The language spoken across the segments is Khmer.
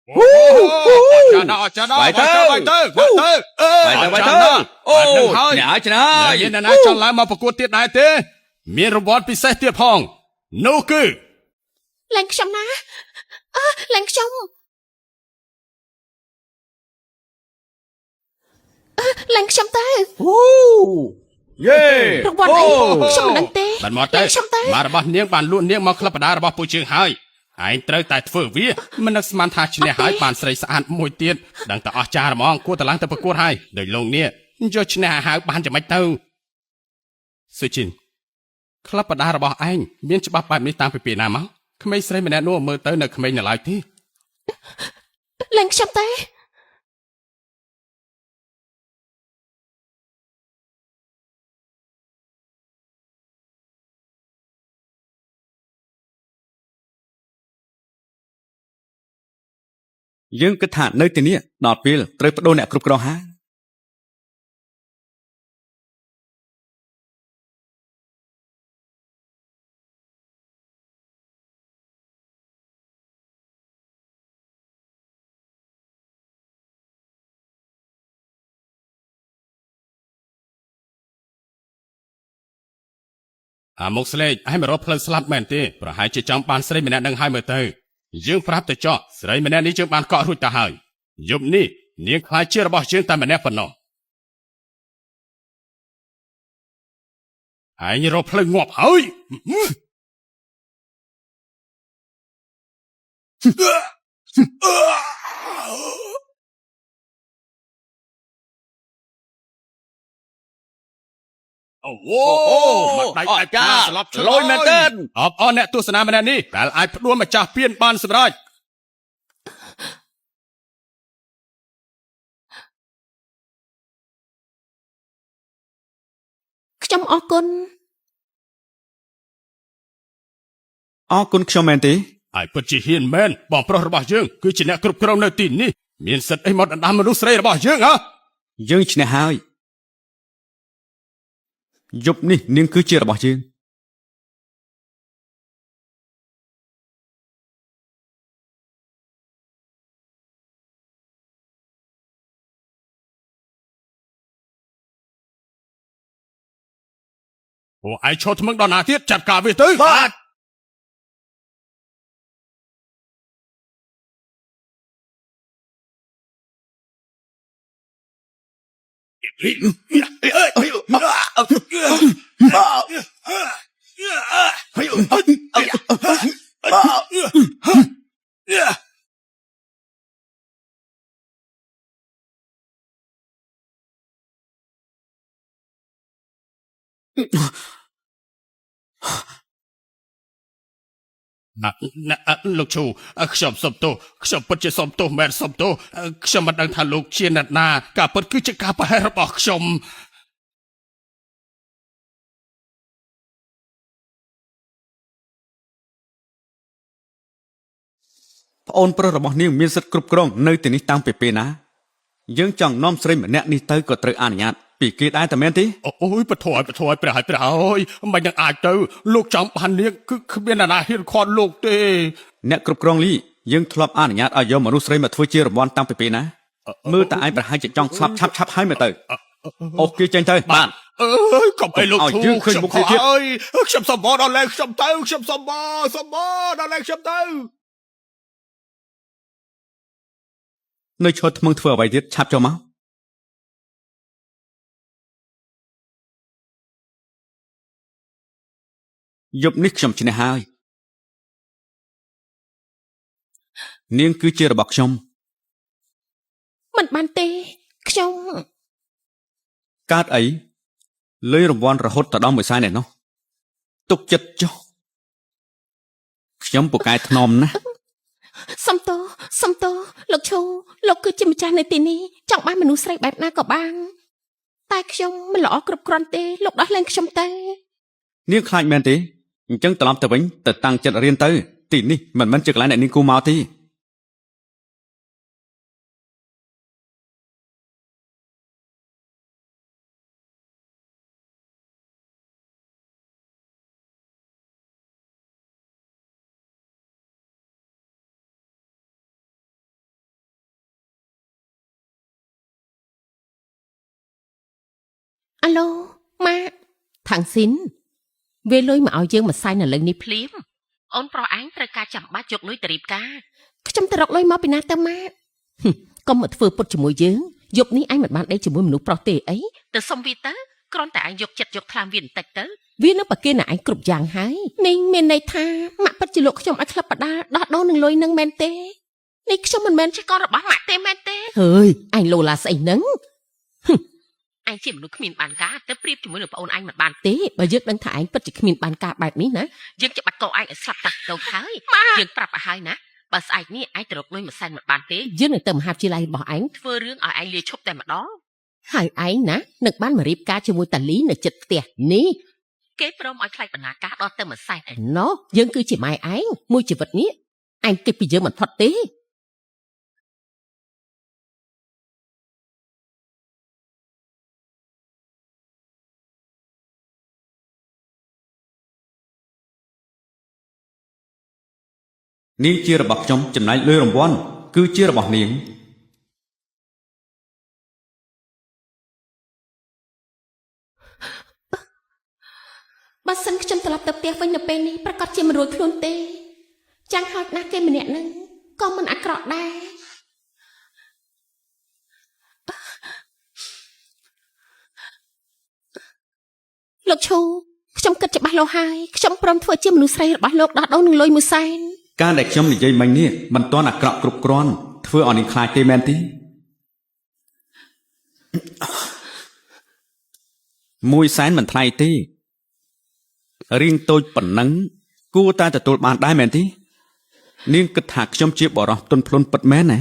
អូចាណាចាណាបាយទៅអូអ្នកឲ្យឆ្នើមានអ្នកណាចង់ឡើងមកប្រកួតទៀតដែរទេមានរង្វាន់ពិសេសទៀតផងនោះគឺឡើងខ្ញុំណាឡើងខ្ញុំឡើងខ្ញុំទៅយេ រង្វាន់អីខ្ញុំមិនដឹងទេបានមកទៅមករបស់នាងបានលួចនាងមកក្លឹបបដារបស់ពូជើងហើយឯងត្រូវតែធ្វើវាមិននឹកស្មានថាឈ្នះហើយបានស្រីស្អាតមួយទៀតដឹងតែអស់ចារហ្មងគួរតែឡើងទៅប្រកួតហើយដោយលោកនេះយកឈ្នះហៅបានយ៉ាងម៉េចទៅសុជីនក្លឹបបដារបស់ឯងមានច្បាប់បែបនេះតាំងពីពេលណាមកក្មេងស្រីម្នាក់នោះមើលទៅនៅក្មេងនៅឡើយទេឡើងខ្ញុំទៅយើងគិតថានៅទីនេះដល់ពេលត្រូវបដូរអ្នកគ្រប់គ្រងហើយអាមុខស្លេកឯងមករកផ្លូវស្លាប់មែនទេប្រហែលជាចង់បានស្រីម្នាក់នឹងឲ្យមើលទៅយើងប្រាប់ទៅចោះស្រីម្នាក់នេះយើងបានកក់រួចទៅហើយយប់នេះនាងខ្លាចជារបស់យើងតែម្នាក់ប៉ុណ្ណោះឯងរកផ្លូវងាប់ហើយអូមកដៃឯកាស្លាប់ឆ្លោយមែនទេអបអរអ្នកទស្សនាម្នាក់នេះដែលអាចផ្ដួលម្ចាស់ពៀនបានសម្រេចខ្ញុំអរគុណខ្ញុំមែនទេហើយពិតជាហ៊ានមែនបងប្រុសរបស់យើងគឺជាអ្នកគ្រប់គ្រងនៅទីនេះមានសិទ្ធិអីមកដណ្ដើមមនុស្សស្រីរបស់យើងហ៎យើងឈ្នះហើយយប់នេះនាងគឺជារបស់យើងពួកឯងឈរថ្មឹងដល់ណាទៀតចាត់ការវាទៅបាទលោកជូខ្ញុំសុំទោសខ្ញុំពិតជាសុំទោសមែនសុំទោសខ្ញុំមិនដឹងថាលោកជាអ្នកណាការពិតគឺជាការប្រហែសរបស់ខ្ញុំប្អូនប្រុសរបស់នាងមានសិទ្ធិគ្រប់គ្រងនៅទីនេះតាំងពីពេលណាយើងចង់នាំស្រីម្នាក់នេះទៅក៏ត្រូវអនុញ្ញាតពីគេដែរតែមែនទេអូយពធឲ្យព្រះហើយមិននឹងអាចទៅលោកចង់បាននាងគឺគ្មានអ្នកណាហ៊ានខាត់លោកទេអ្នកគ្រប់គ្រងលីយើងធ្លាប់អនុញ្ញាតឲ្យយកមនុស្សស្រីមកធ្វើជារង្វាន់តាំងពីពេលណាមើលតែឯងប្រហែលជាចង់ស្លាប់ឆាប់ហើយមើលទៅអូគេចេញទៅបាទកុំអីលោកធូខ្ញុំខកហើយខ្ញុំសម្បល់ដល់លែងខ្ញុំទៅខ្ញុំសម្បល់ដល់លែងខ្ញុំទៅនៅឈរថ្មឹងធ្វើអ្វីទៀតឆាប់ចូលមកយប់នេះខ្ញុំឈ្នះហើយនាងគឺជារបស់ខ្ញុំមិនបានទេខ្ញុំកើតអីលុយរង្វាន់រហូតដល់មួយសែនឯនោះទុកចិត្តចុះខ្ញុំពូកែថ្នមណាស់សំទោលោកឈូលោកគឺជាម្ចាស់នៅទីនេះចង់បានមនុស្សស្រីបែបណាក៏បានតែខ្ញុំមិនល្អគ្រប់គ្រាន់ទេលោកដោះលែងខ្ញុំទៅនាងខ្លាចមែនទេអញ្ចឹងត្រឡប់ទៅវិញទៅតាំងចិត្តរៀនទៅទីនេះមិនមែនជាកន្លែងអ្នកនាងគូមកទេ អាឡូម៉ាក់ថាំងស៊ីនវេលុយមកឲ្យយើងមកសាយនៅលើនេះភ្លាមអូនប្រុសឯងត្រូវការចាំបាច់យកលុយទៅរៀបការខ្ញុំទៅរកលុយមកពីណាទៅម៉ាក់កុំមកធ្វើពុតជាមួយយើងយប់នេះឯងមិនបានដេកជាមួយមនុស្សប្រុសទេអីទៅសុំវាទៅគ្រាន់តែឯងយកចិត្តយកថ្លើមវាបន្តិចទៅវានៅប្រគេនឯងគ្រប់យ៉ាងហើយនេះមានន័យថាម៉ាក់ពិតជាលោកខ្ញុំឲ្យក្លឹបបដាដោះដូរនឹងលុយនឹងមែនទេនេះខ្ញុំមិនមែនជាកូនរបស់ម៉ាក់ទេមែនទេហើយឯងលោឡាស្អីហ្នឹងឯងជាមនុស្សគ្មានបានការទៅប្រៀបជាមួយនឹងប្អូនឯងមិនបានទេបើយើងដឹងថាឯងពិតជាគ្មានបានការបែបនេះណាយើងจะបាច់កោឯងឲ្យស្លាប់តាំងទៅហើយយើងប្រាប់ឲ្យហើយណាបើស្អែកនេះឯងទៅរកលុយមួយសែនមិនបានទេយើងនឹងទៅមហាវិទ្យាល័យរបស់ឯងធ្វើរឿងឲ្យឯងលាឈប់តែម្ដងហើយឯងណានឹងបានមករៀបការជាមួយតាលីនៅចិត្តផ្ទះនេះគេព្រមឲ្យខ្លាចបណ្ណាការដល់ទៅមួយសែនឯណោះយើងគឺជាម៉ែឯងមួយជីវិតនេះឯងគិតពីយើងមិនផុតទេនាងជារបស់ខ្ញុំចំណែកលុយរង្វាន់គឺជារបស់នាងបើសិនខ្ញុំត្រឡប់ទៅផ្ទះវិញនៅពេលនេះប្រកាសជាមិនរួចខ្លួនទេចាំងហោចណាស់គេម្នាក់នឹងក៏មិនអាក្រក់ដែរលោកឈូខ្ញុំគិតច្បាស់លាស់ហើយខ្ញុំព្រមធ្វើជាមនុស្សស្រីរបស់លោកដោះដូរនឹងលុយមួយសែនការដែលខ្ញុំនិយាយមិញនេះមិនទាន់អាក្រក់គ្រប់គ្រាន់ធ្វើឲ្យនាងខ្លាចទេមែនទេមួយសែនមិនថ្លៃទេរៀងតូចប៉ុណ្ណឹងគួរតែទទួលបានដែរមែនទេនាងគិតថាខ្ញុំជាបរិសុទ្ធទន់ភ្លន់ពិតមែនណា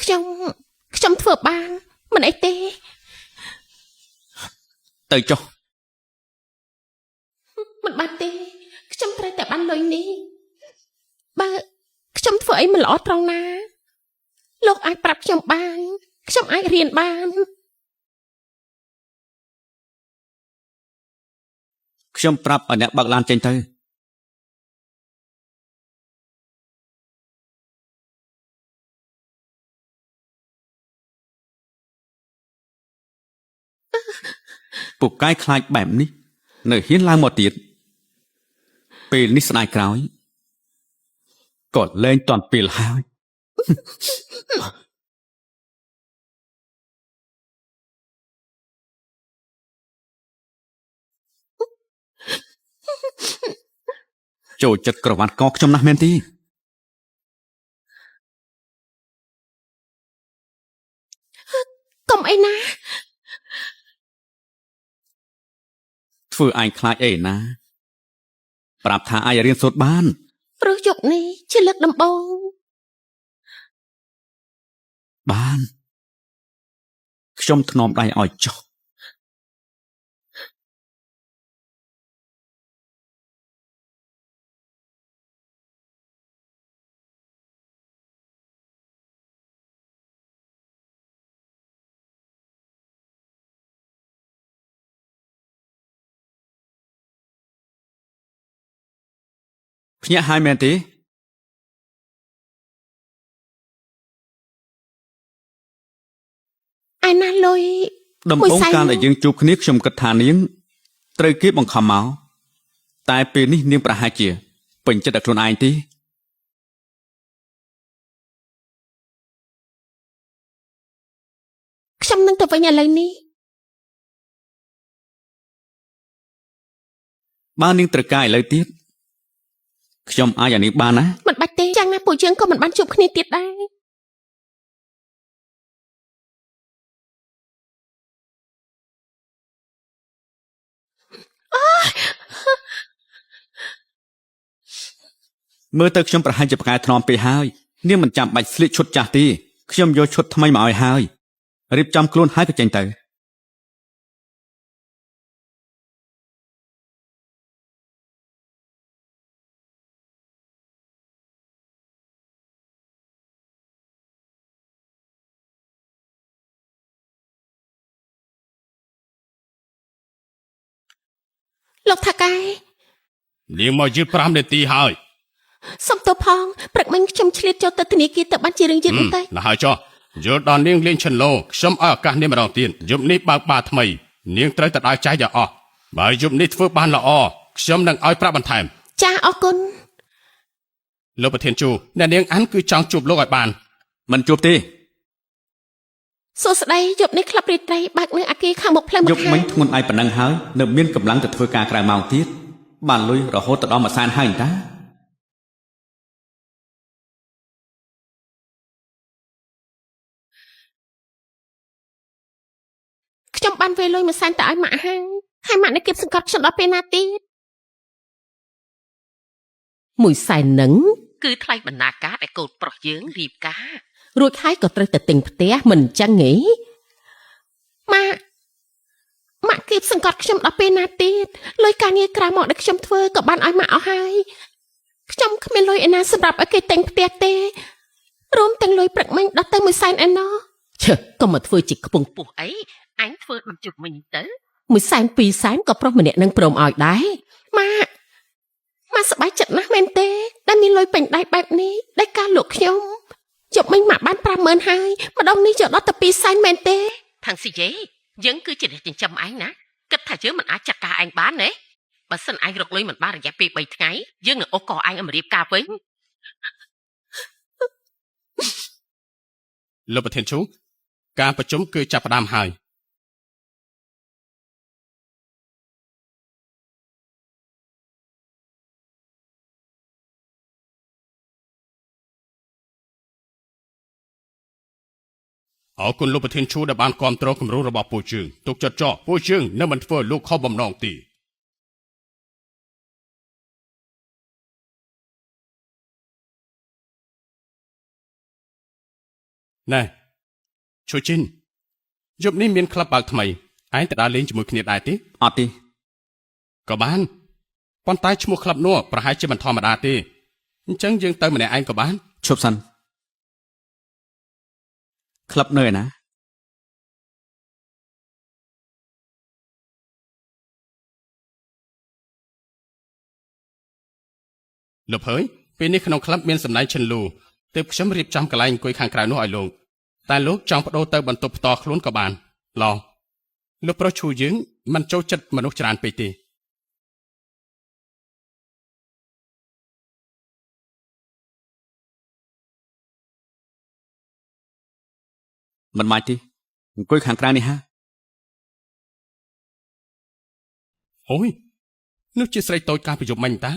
ខ្ញុំធ្វើបានមិនអីទេទៅចុះមិនបានទេខ្ញុំត្រូវតែបានលុយនេះបើខ្ញុំធ្វើអីមិនល្អត្រង់ណាលោកអាចប្រាប់ខ្ញុំបានខ្ញុំអាចរៀនបានខ្ញុំប្រាប់ឲ្យអ្នកបើកឡានចេញទៅពូកែខ្លាចបែបនេះនៅហ៊ានឡើងមកទៀតពេលនេះស្ដាយក្រោយក៏លែងតាន់ពេលហើយចូលចិត្តក្រវ៉ាត់កខ្ញុំណាស់មែនទេកុំអីណាធ្វើឯងខ្លាចអីណាប្រាប់ថាអាចរៀនសូត្របានព្រោះយុគនេះជាលើកដំបូងបានខ្ញុំធ្នមដៃឲ្យចុះភ្ញាក់ហើយមែនទេឯណាលុយដំបូងកាលដែលយើងជួបគ្នាខ្ញុំគិតថានាងត្រូវគេបង្ខំមកតែពេលនេះនាងប្រហែលជាពេញចិត្តឲ្យខ្លួនឯងទេខ្ញុំនឹងទៅវិញឥឡូវនេះបើនាងត្រូវការឥឡូវទៀតខ្ញុំអាចឲ្យនាងបានណាមិនបាច់ទេយ៉ាងណាពួកយើងក៏មិនបានជួបគ្នាទៀតដែរមើលទៅខ្ញុំប្រហែលជាផ្កាយថ្នមពេកហើយនាងមិនចាំបាច់ស្លៀកឈុតចាស់ទេខ្ញុំយកឈុតថ្មីមកឲ្យហើយរៀបចំខ្លួនហើយក៏ចេញទៅលោកថាកែ នាងមកយឺត5នាទីហើយ សុំទោសផងព្រឹកមិញខ្ញុំឆ្លៀតចូលទៅធនាគារទៅបានជារឿងយឺតបន្តិច ណាស់ហើយចុះយល់ដល់នាងលេងឈិនឡូខ្ញុំឲ្យឱកាសនាងម្ដងទៀតយប់នេះបើកបារថ្មីនាងត្រូវតែដើរចែកឲ្យអស់បើយប់នេះធ្វើបានល្អខ្ញុំនឹងឲ្យប្រាក់បន្ថែម ចាអរគុណ លោកប្រធានជូអ្នកនាងអានគឺចង់ជួបលោកឲ្យបាន មិនជួបទេ សួស្ដីយប់នេះក្លឹបរាត្រីបើកនៅអគារខាងមុខផ្លូវ យប់មិញធ្ងន់ឯប៉ុណ្ណឹងហើយនៅមានកម្លាំងទៅធ្វើការក្រៅម៉ោងទៀតបានលុយរហូតដល់100,000ហើយតា ខ្ញុំបានវេលុយមួយសែនទៅឲ្យម៉ាក់ហើយហើយម៉ាក់នៅគៀបសង្កត់ខ្ញុំដល់ពេលណាទៀតមួយសែននឹងគឺថ្លៃបណ្ណាការដែលកូនប្រុសយើងរៀបការរួចហើយក៏ត្រូវទៅទិញផ្ទះមិនអញ្ចឹងហីម៉ាក់គៀបសង្កត់ខ្ញុំដល់ពេលណាទៀតលុយការងារក្រៅមកដែលខ្ញុំធ្វើក៏បានឲ្យម៉ាក់អស់ហើយខ្ញុំគ្មានលុយឯណាសម្រាប់ឲ្យគេទិញផ្ទះទេរួមទាំងលុយព្រឹកមិញដល់ទៅមួយសែនឯណោះឈើកុំមកធ្វើជាខ្ពងពោះអីអញធ្វើដូចជប់មិញទៅមួយសែនពីរសែនក៏ប្រុសម្នាក់នឹងព្រមឲ្យដែរម៉ាក់សប្បាយចិត្តណាស់មែនទេដែលមានលុយពេញដៃបែបនេះដែលការលក់ខ្ញុំជប់មិញម៉ាក់បាន50000ហើយម្ដងនេះយកដល់ទៅ2សែនមែនទេខាងស៊ីយេយើងគឺជាអ្នកចិញ្ចឹមឯងណាគិតថាយើងមិនអាចចាត់ការឯងបានទេបើសិនឯងរកលុយមិនបានរយៈពេល3ថ្ងៃយើងនឹងអូសកឯងឲ្យមករៀបការវិញ លោកប្រធានជូការប្រជុំគឺចាប់ផ្ដើមហើយអរគុណលោកប្រធានជូដែលបានគាំទ្រគម្រោងរបស់ពួកយើងទុកចិត្តចោះពួកយើងនឹងមិនធ្វើលោកខុសបំណងទេណែឈូជីនយប់នេះមានក្លឹបបើកថ្មីឯងទៅដើរលេងជាមួយគ្នាដែរទេ អត់ទេ ក៏បានប៉ុន្តែឈ្មោះក្លឹបនោះប្រហែលជាមិនធម្មតាទេអញ្ចឹងយើងទៅម្នាក់ឯងក៏បាន ឈប់សិនក្លឹបនៅឯណា លោកហើយពេលនេះក្នុងក្លឹបមានសម្ដែងឈិនលូទើបខ្ញុំរៀបចំកន្លែងអង្គុយខាងក្រៅនោះឲ្យលោកតែលោកចង់បដូរទៅបន្ទប់ផ្ទាល់ខ្លួនក៏បានឡោះលោកប្រុសឈូយើងមិនចូលចិត្តមនុស្សច្រើនពេកទេ មិនបាច់ទេអង្គុយខាងក្រៅនេះហា អូយនោះជាស្រីតូចកាលពីយប់មិញតា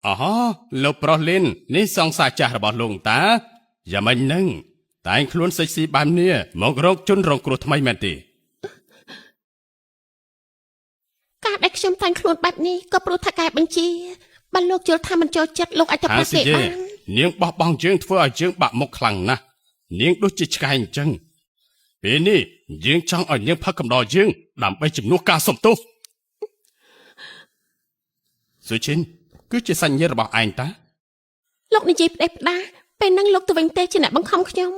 អូហ៎លោកប្រុសលិននេះសង្សារចាស់របស់លោកតាយ៉ាងម៉េចនឹងតែងខ្លួនសិចស៊ីបែបនេះមករកជនរងគ្រោះថ្មីមែនទេ ការដែលខ្ញុំតែងខ្លួនបែបនេះក៏ព្រោះថាកែបញ្ជាបើលោកយល់ថាមិនចូលចិត្តលោកអាចទៅប្រាប់គេបាន នាងបោះបង់យើងធ្វើឲ្យយើងបាក់មុខខ្លាំងណាស់នាងដូចជាឆ្កែអញ្ចឹងពេលនេះយើងចង់ឲ្យនាងផឹកកំដរយើងដើម្បីជំនួសការសុំទោសសុឈិនគឺជាសញ្ញារបស់ឯងតា លោកនិយាយផ្ដេសផ្ដាសពេលហ្នឹងលោកទៅវិញទេជាអ្នកបង្ខំខ្ញុំ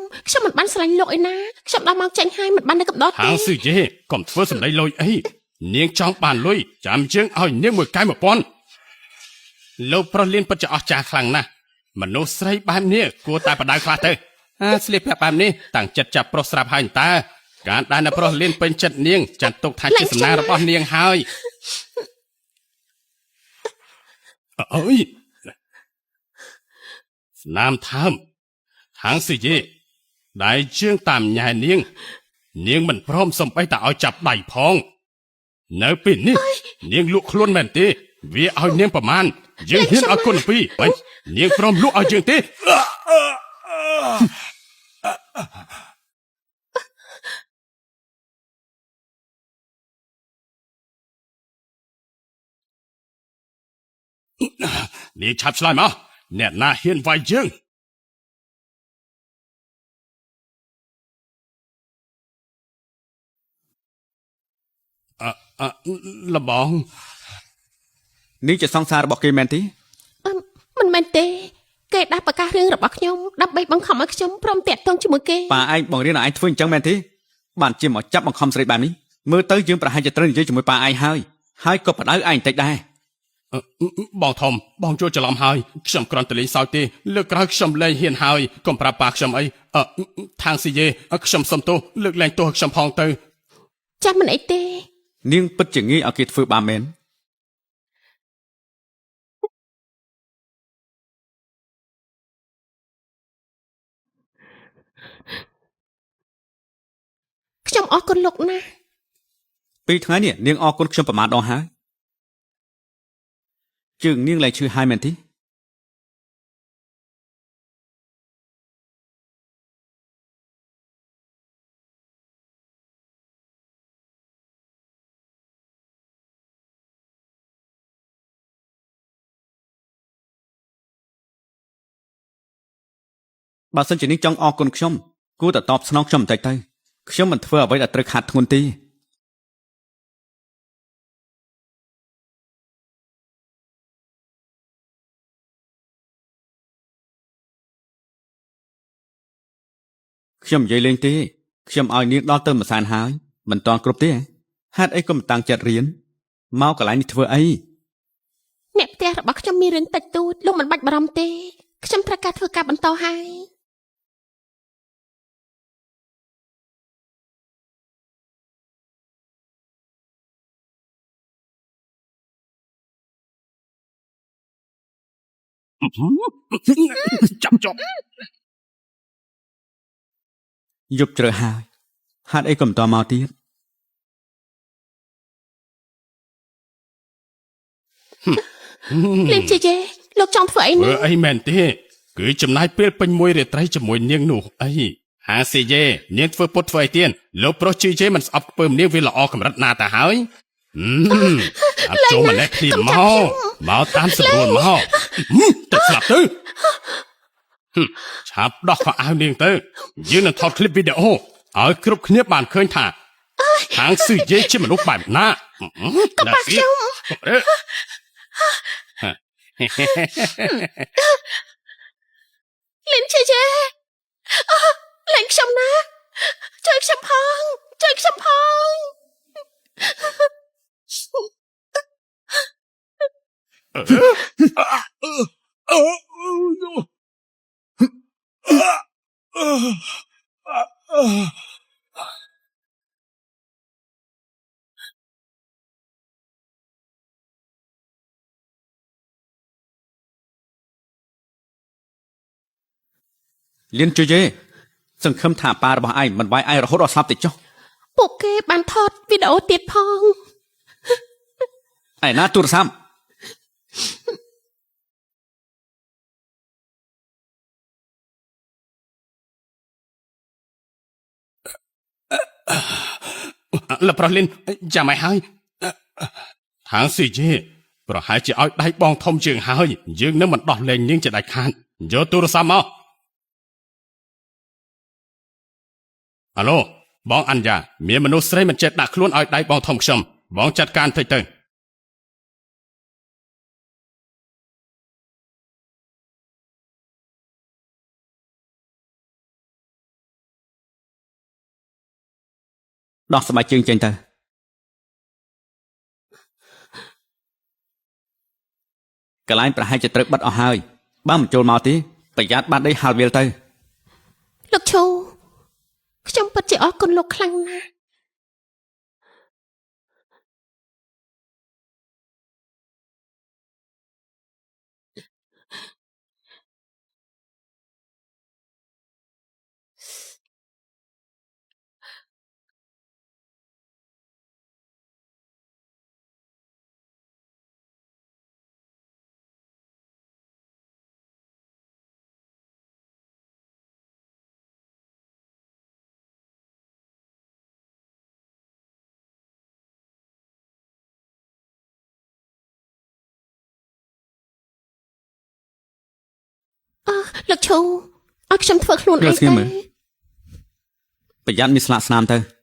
មិនបានស្រឡាញ់លោកឯណាខ្ញុំដល់មកចាញ់ហើយមិនបាននៅកំដរទេ ហាងស៊ឺយេកុំធ្វើសម្ដីលុយអីនាងចង់បានលុយចាំយើងឲ្យនាងមួយកែ1000លោកប្រុសលៀនពិតជាអស្ចារ្យខ្លាំងណាស់មនុស្សស្រីបែបនេះគួរតែបដៅខ្លះទៅស្លៀកពាក់បែបនេះតាំងចិត្តចាប់ប្រុសស្រាប់ហើយតើការដែលអ្នកប្រុសលៀនពេញចិត្តនាងចាត់ទុកថាជាសំណាងរបស់នាងហើយអើយស្នាមថើមហាងស៊ីយេដែលជើងតាមញ៉ែនាងមិនព្រមសំបីតែឲ្យចាប់ដៃផងនៅពេលនេះនាងលក់ខ្លួនមែនទេវាឲ្យនាងប្រមាណយើងហ៊ានឲ្យគុណពីរមិននាងព្រមលក់ឲ្យយើងទេ នាងឆាប់ឆ្លើយមកអ្នកណាហ៊ានវាយយើងអឺលបង នេះជាសង្សាររបស់គេមែនទេ មិនមែនទេគេដាក់ប្រកាសរឿងរបស់ខ្ញុំដើម្បីបង្ខំឲ្យខ្ញុំព្រមតាក់ទងជាមួយគេ ប៉ាឯងបង្រៀនឲ្យឯងធ្វើអញ្ចឹងមែនទេបានជាមកចាប់បង្ខំស្រីបែបនេះមើលទៅយើងប្រហែលជាត្រូវនិយាយជាមួយប៉ាឯងហើយក៏បដៅឯងបន្តិចដែរ បងធំបងចូលច្រឡំហើយខ្ញុំគ្រាន់តែលេងសើចទេលើកក្រោយខ្ញុំលែងហ៊ានហើយកុំប្រាប់ប៉ាខ្ញុំអីທາງស៊ីយេខ្ញុំសុំទោសលើកលែងទោសខ្ញុំផងទៅ ចាំមិនអីទេ នាងពិតជាងាយឲ្យគេធ្វើបាបមែន ខ្ញុំអរគុណលោកណាស់ ពីថ្ងៃនេះនាងអរគុណខ្ញុំប្រមាណដងហើយជើងនាងលែងឈឺហើយមែនទេបើសិនជានាងចង់អរគុណខ្ញុំគួរតែតបស្នងខ្ញុំបន្តិចទៅខ្ញុំមិនធ្វើអ្វីដែលត្រូវខាត់ធ្ងន់ទេខ្ញុំនិយាយលេងទេខ្ញុំឲ្យនាងដល់ទៅមួយសែនហើយមិនតាន់គ្រប់ទេហេតុអីក៏មិនតាំងចិត្តរៀនមកកន្លែងនេះធ្វើអី អ្នកផ្ទះរបស់ខ្ញុំមានរឿងតិចតួចលោកមិនបាច់បារម្ភទេខ្ញុំត្រូវការធ្វើការបន្តហើយ ចាប់ជាប់ យប់ជ្រៅហើយហេតុអីក៏មិនតមកទៀត លៀនជាយេលោកចង់ធ្វើអី មើ ណា លអីមែនទេគឺចំណាយពេលពេញមួយរាត្រីជាមួយនាងនោះអីហាស៊ីយេនាងធ្វើពុតធ្វើអីទៀតលោកប្រុសជឿជេមិនស្អប់ពើមនាងវាល្អកម្រិតណាទៅហើយអត់ចូលម្លេះទីមកតាមស្រួលមកទៅស្លាប់ទៅឆាប់ដោះខោអាវនាងទៅយើងនឹងថតឃ្លីបវីដេអូឲ្យគ្រប់គ្នាបានឃើញថាហាងស៊ឺយេជាមនុស្សបែបណា កប៉ាខ្ញុំលៀនជាយេលែងខ្ញុំណាជួយខ្ញុំផងជួយខ្ញុំផង លៀនជួយទេសង្ឃឹមថាប៉ារបស់ឯងមិនវាយឯងរហូតដល់ស្លាប់ទេចុះ ពួកគេបានថតវីដេអូទៀតផង ឯណាទូរស័ព្ទ លប្រុសលិនចាំឲ្យហើយហាងស៊ីយេប្រហែលជាឲ្យដៃបងធំជាងហើយយើងនឹងមិនដោះលែងនាងជាដាច់ខាតយកទូរស័ព្ទមកអាឡូបងអញ្ញាមានមនុស្សស្រីមិនចេះដាក់ខ្លួនឲ្យដៃបងធំខ្ញុំបងចាត់ការបន្តិចទៅដោះស្បែកជើងចេញទៅកន្លែងប្រហែលជាត្រូវបិទអស់ហើយបើមិនចូលមកទេប្រយ័ត្នបាត់ដីហាល់វាលទៅ លោកឈូខ្ញុំពិតជាអរគុណលោកខ្លាំងណាស់ លោកឈូឲ្យខ្ញុំធ្វើខ្លួនឯងទៅ ប្រយ័ត្នមានស្លាកស្នាមទៅ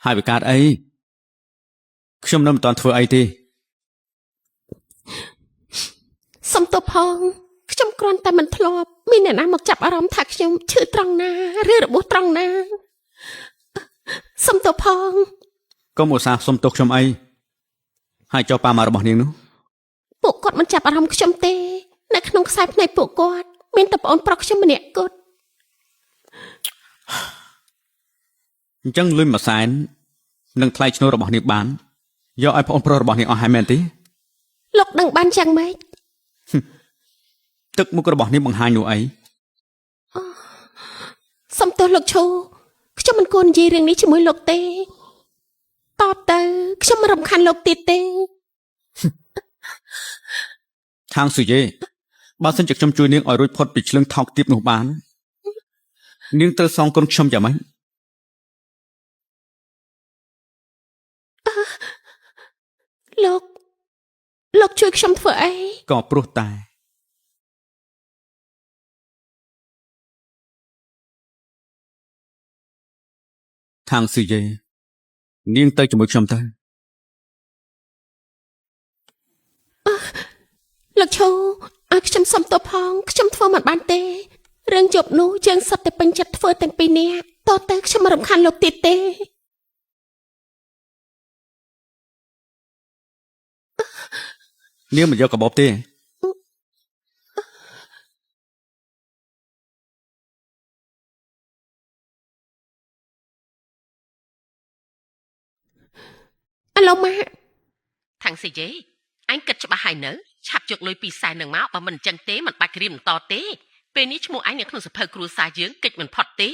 ហើយវាកើតអីខ្ញុំនៅមិនតាន់ធ្វើអីទេ សុំទោសផងខ្ញុំគ្រាន់តែមិនធ្លាប់មានអ្នកណាមកចាប់អារម្មណ៍ថាខ្ញុំឈឺត្រង់ណាឬរបួសត្រង់ណាសុំទោសផង កុំឧស្សាហ៍សុំទោសខ្ញុំអីហើយចុះប៉ាម៉ារបស់នាងនោះ ពួកគាត់មិនចាប់អារម្មណ៍ខ្ញុំទេនៅក្នុងខ្សែភ្នែកពួកគាត់មានតែប្អូនប្រុសខ្ញុំម្នាក់គត់ អញ្ចឹងលុយមួយសែននឹងថ្លៃឈ្នួលរបស់នាងបានយកឲ្យប្អូនប្រុសរបស់នាងអស់ហើយមែនទេ លោកដឹងបានយ៉ាងម៉េច ទឹកមុខរបស់នាងបង្ហាញនោះអី សុំទោសលោកឈូខ្ញុំមិនគួរនិយាយរឿងនេះជាមួយលោកទេតទៅខ្ញុំមិនរំខានលោកទៀតទេ ខាងស៊ូយេបើសិនជាខ្ញុំជួយនាងឲ្យរួចផុតពីឆ្លឹងថោកទាបនោះបាននាងត្រូវសងគុណខ្ញុំយ៉ាងម៉េច លោកជួយខ្ញុំធ្វើអី ក៏ព្រោះតែខាងស៊ូយេនាងទៅជាមួយខ្ញុំទៅ លោកឈូឲ្យខ្ញុំសុំទោសផងខ្ញុំធ្វើមិនបានទេរឿងជប់នោះយើងសុទ្ធតែពេញចិត្តធ្វើទាំងពីរនាក់តទៅខ្ញុំមិនរំខានលោកទៀតទេ នាងមិនយកកាបូបទេ ឥឡូវម៉ាក់ថាំងស៊ីយេអញគិតច្បាស់ហើយនៅឆាប់យកលុយពីសែននឹងមកបើមិនអញ្ចឹងទេមិនបាច់ក្រៀមបន្តទេពេលនេះឈ្មោះអញនៅក្នុងសភៅគ្រួសារយើងកិច្ចមិនផុតទេ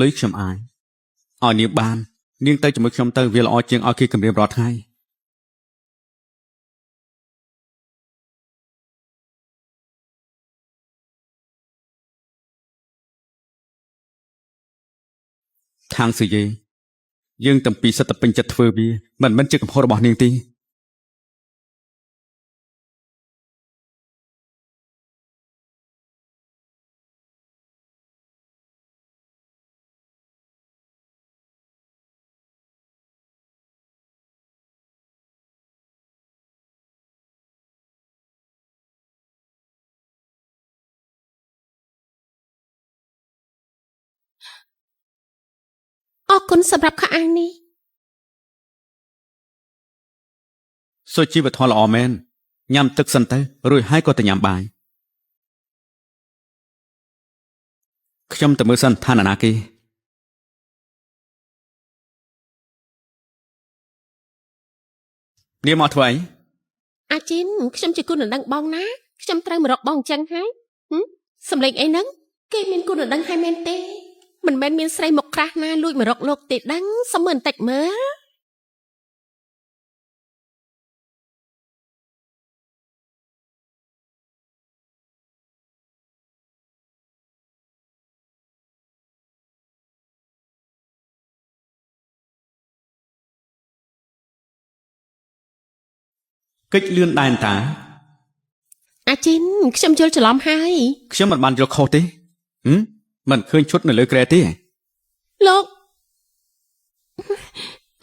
លុយខ្ញុំអាយឲ្យនាងបាននាងទៅជាមួយខ្ញុំទៅវាល្អជាងឲ្យគេគម្រាមរាល់ថ្ងៃខាងស៊ូយេយើងទាំងពីរសិតតែពេញចិត្តធ្វើវាមិនមែនជាកំហុសរបស់នាងទេអរគុណសម្រាប់ខោអាវនេះ សុជីវធម៌ល្អមែនញ៉ាំទឹកសិនទៅរួចហើយក៏ទៅញ៉ាំបាយខ្ញុំទៅមើលសិនឋានណាគេនាងមកធ្វើអី អាជីនខ្ញុំជាគុណដណ្ដឹងបងណាខ្ញុំត្រូវមករកបងអញ្ចឹងហើយសំលេងអីហ្នឹងគេមានគុណដណ្ដឹងហើយមែនទេមិនមែនមានស្រីមកក្រាស់ណាលួចមករកលោកទេដឹងសុំមើលបន្តិចមើលកិច្ចលឿនដែនតា អាជីនខ្ញុំយល់ច្រឡំហើយ ខ្ញុំមិនបានយល់ខុសទេមិនឃើញឈុតនៅលើគ្រែទេ លោក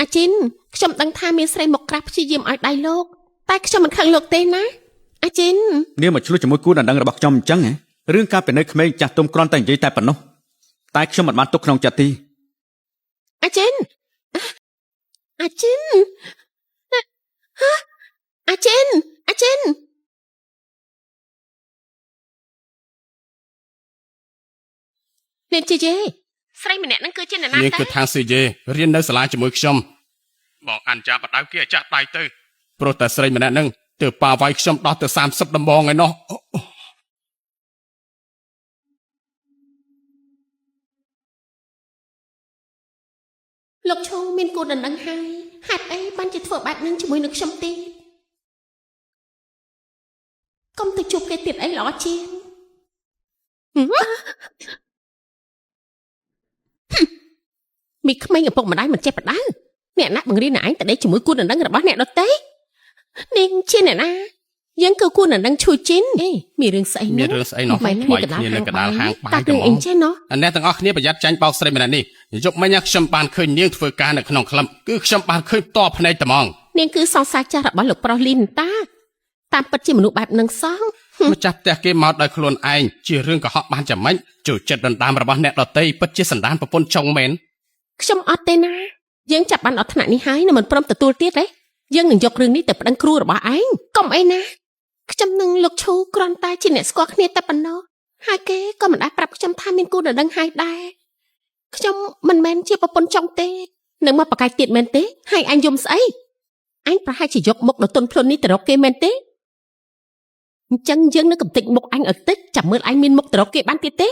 អាជីនខ្ញុំដឹងថាមានស្រីមកក្រាស់ព្យាយាមឲ្យដៃលោកតែខ្ញុំមិនខឹងលោកទេណាអាជីន នាងមកឆ្លោះជាមួយគូដណ្ដឹងរបស់ខ្ញុំអញ្ចឹងរឿងការពីនៅក្មេងចាស់ទុំគ្រាន់តែនិយាយតែប៉ុណ្ណោះតែខ្ញុំមិនបានទុកក្នុងចិត្តទេ អាជីនអាជីនអាជីនអាជីន នាងជាយេស្រីម្នាក់ហ្នឹងគឺជាអ្នកណា នាង តើ គឺថាងស៊ីយេរៀននៅសាលាជាមួយខ្ញុំបងអានចាបដៅគេឲ្យចាក់ដៃទៅព្រោះតែស្រីម្នាក់ហ្នឹងទើបប៉ាវាយខ្ញុំដោះទៅ30ដំបងឯណោះ លោកឈូមានគូដណ្ដឹងហើយហេតុអីបានជាធ្វើបែបហ្នឹងជាមួយនឹងខ្ញុំទេកុំទៅជួបគេទៀតអីល្អជាងមីក្មេងឪពុកម្ដាយមិនចេះបដៅអ្នកណាបង្រៀនឯងតែដេកជាមួយគូដណ្ដឹងរបស់អ្នកដទៃនាងជាអ្នកណាយើងគឺគូដណ្ដឹងឈួយជីនអេមានរឿងស្អី មានរឿងស្អីណោះ មិន ថ្មីគ្នានៅកណ្ដាលហាងបាយ តា តែ រឿង ហ្ម អី ង ចេះណោះ អ្នកទាំងអស់គ្នាប្រយ័ត្នចាញ់បោកស្រីម្នាក់នេះយប់មិញខ្ញុំបានឃើញនាងធ្វើការនៅក្នុងក្លឹបគឺខ្ញុំបានឃើញតបភ្នែកតែហ្មង នាងគឺសង្សារចាស់របស់លោកប្រុសលីនតាតាមពិតជាមនុស្សបែបហ្នឹងសោះ ម្ចាស់ផ្ទះគេមកដោយខ្លួនឯងជារឿងកុហកបានចាំម៉េចចូលចិត្តដណ្ដើមរបស់អ្នកដតីពិតជាសន្តានប្រពន្ធចុងមែន ខ្ញុំអត់ទេណាយើងចាប់បានដល់ថ្នាក់នេះហើយនៅមិនព្រមទទួលទៀតទេយើងនឹងយករឿងនេះទៅប្តឹងគ្រូរបស់ឯងកុំអីណាខ្ញុំនឹងលោកឈូគ្រាន់តែជាអ្នកស្គាល់គ្នាតែប៉ុណ្ណោះហើយគេក៏មិនអាចប្រាប់ខ្ញុំថាមានគូដណ្ដឹងហើយដែរខ្ញុំមិនមែនជាប្រពន្ធចុងទេនឹងមកបកាយទៀតមែនទេហើយអញយំស្អីអញប្រហែលជាយកមុខដល់ទុនភ្លុននេះទៅរកគេមែនទេអញ្ចឹងយើងនឹងកំទេចមុខអញឲ្យតិចចាំមើលអញមានមុខទៅរកគេបានទៀតទេ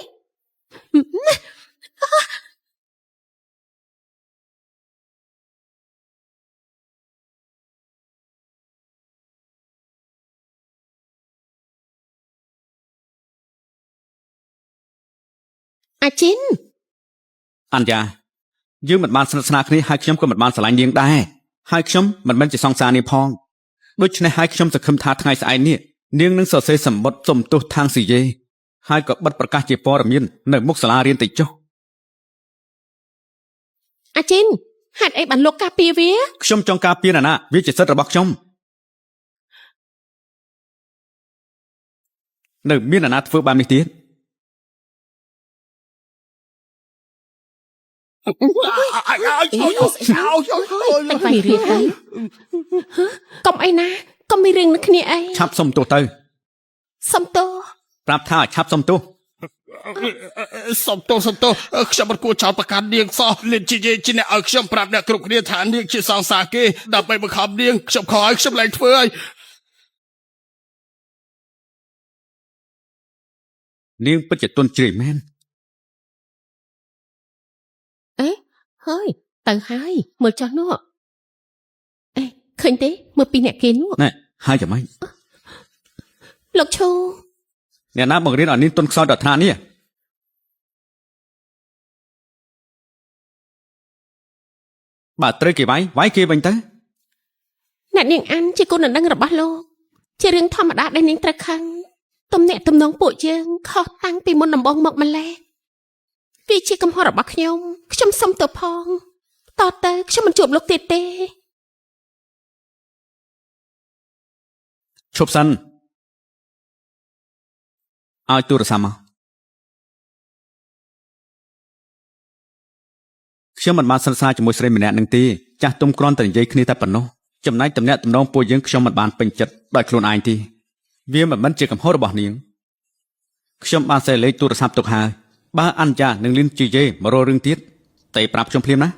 អាជីន អញ្ចាយើងមិនបានស្និទ្ធស្នាលគ្នាហើយខ្ញុំក៏មិនបានស្រឡាញ់នាងដែរហើយខ្ញុំមិនមែនជាសង្សារនាងផងដូច្នេះហើយខ្ញុំសង្ឃឹមថាថ្ងៃស្អែកនេះនាងនឹងសរសេរសម្បត្តិសុំទោសທາງស៊ីយេហើយក៏បិទប្រកាសជាព័ត៌មាននៅមុខសាលារៀនទៅចុះ អាជីនហេតុអីបានលោកការពារវា ខ្ញុំចង់ការពារណាវាជាសិទ្ធិរបស់ខ្ញុំនៅមានអ្នកណាធ្វើបែបនេះទៀត តែវាយរៀនហើយកុំអីណាកុំមានរឿងនឹងគ្នាអី ឆាប់សុំទោសទៅ សុំទោស ប្រាប់ថាឲ្យឆាប់សុំទោស សុំទោសខ្ញុំមិនគួរចោទប្រកាន់នាងសោះលិនជាជាអ្នកឲ្យខ្ញុំប្រាប់អ្នកគ្រប់គ្នាថានាងជាសង្សារគេដើម្បីបង្ខំនាងខ្ញុំខកឲ្យខ្ញុំឡើងធ្វើឲ្យ នាងពិតជាទន់ជ្រាយមែន ហើយទៅហើយមើលចុះនោះអេឃើញទេមើលពីអ្នកគេនោះ ណែហើយយ៉ាងម៉េច លោកឈូ អ្នកណាបង្រៀនឲ្យនាងទន់ខ្សោយដល់ថ្នាក់នេះបើត្រូវគេវាយគេវិញទៅ អ្នកនាងអានជាគុណដណ្ដឹងរបស់លោកជារឿងធម្មតាដែលនាងត្រូវខឹងទំនាក់ទំនងពួកយើងខុសតាំងពីមុនដំបូងមកម្ល៉េះវាជាកំហុសរបស់ខ្ញុំសុំទោសផងតទៅខ្ញុំមិនជួបលោកទៀតទេ ឈប់សិនឲ្យទូរស័ព្ទមកខ្ញុំមិនបានសន្និសីទជាមួយស្រីម្នាក់នឹងទេចាស់ទុំគ្រាន់តែនិយាយគ្នាតែប៉ុណ្ណោះចំណែកតំណែងតំណងពួកយើងខ្ញុំមិនបានពេញចិត្តដោយខ្លួនឯងទេវាមិនមែនជាកំហុសរបស់នាងខ្ញុំបានសេលេខទូរស័ព្ទទុកហើយបើអញ្ចានឹងលៀនជាយេមករករឿងទៀតតែប្រាប់ខ្ញុំភ្លាមណា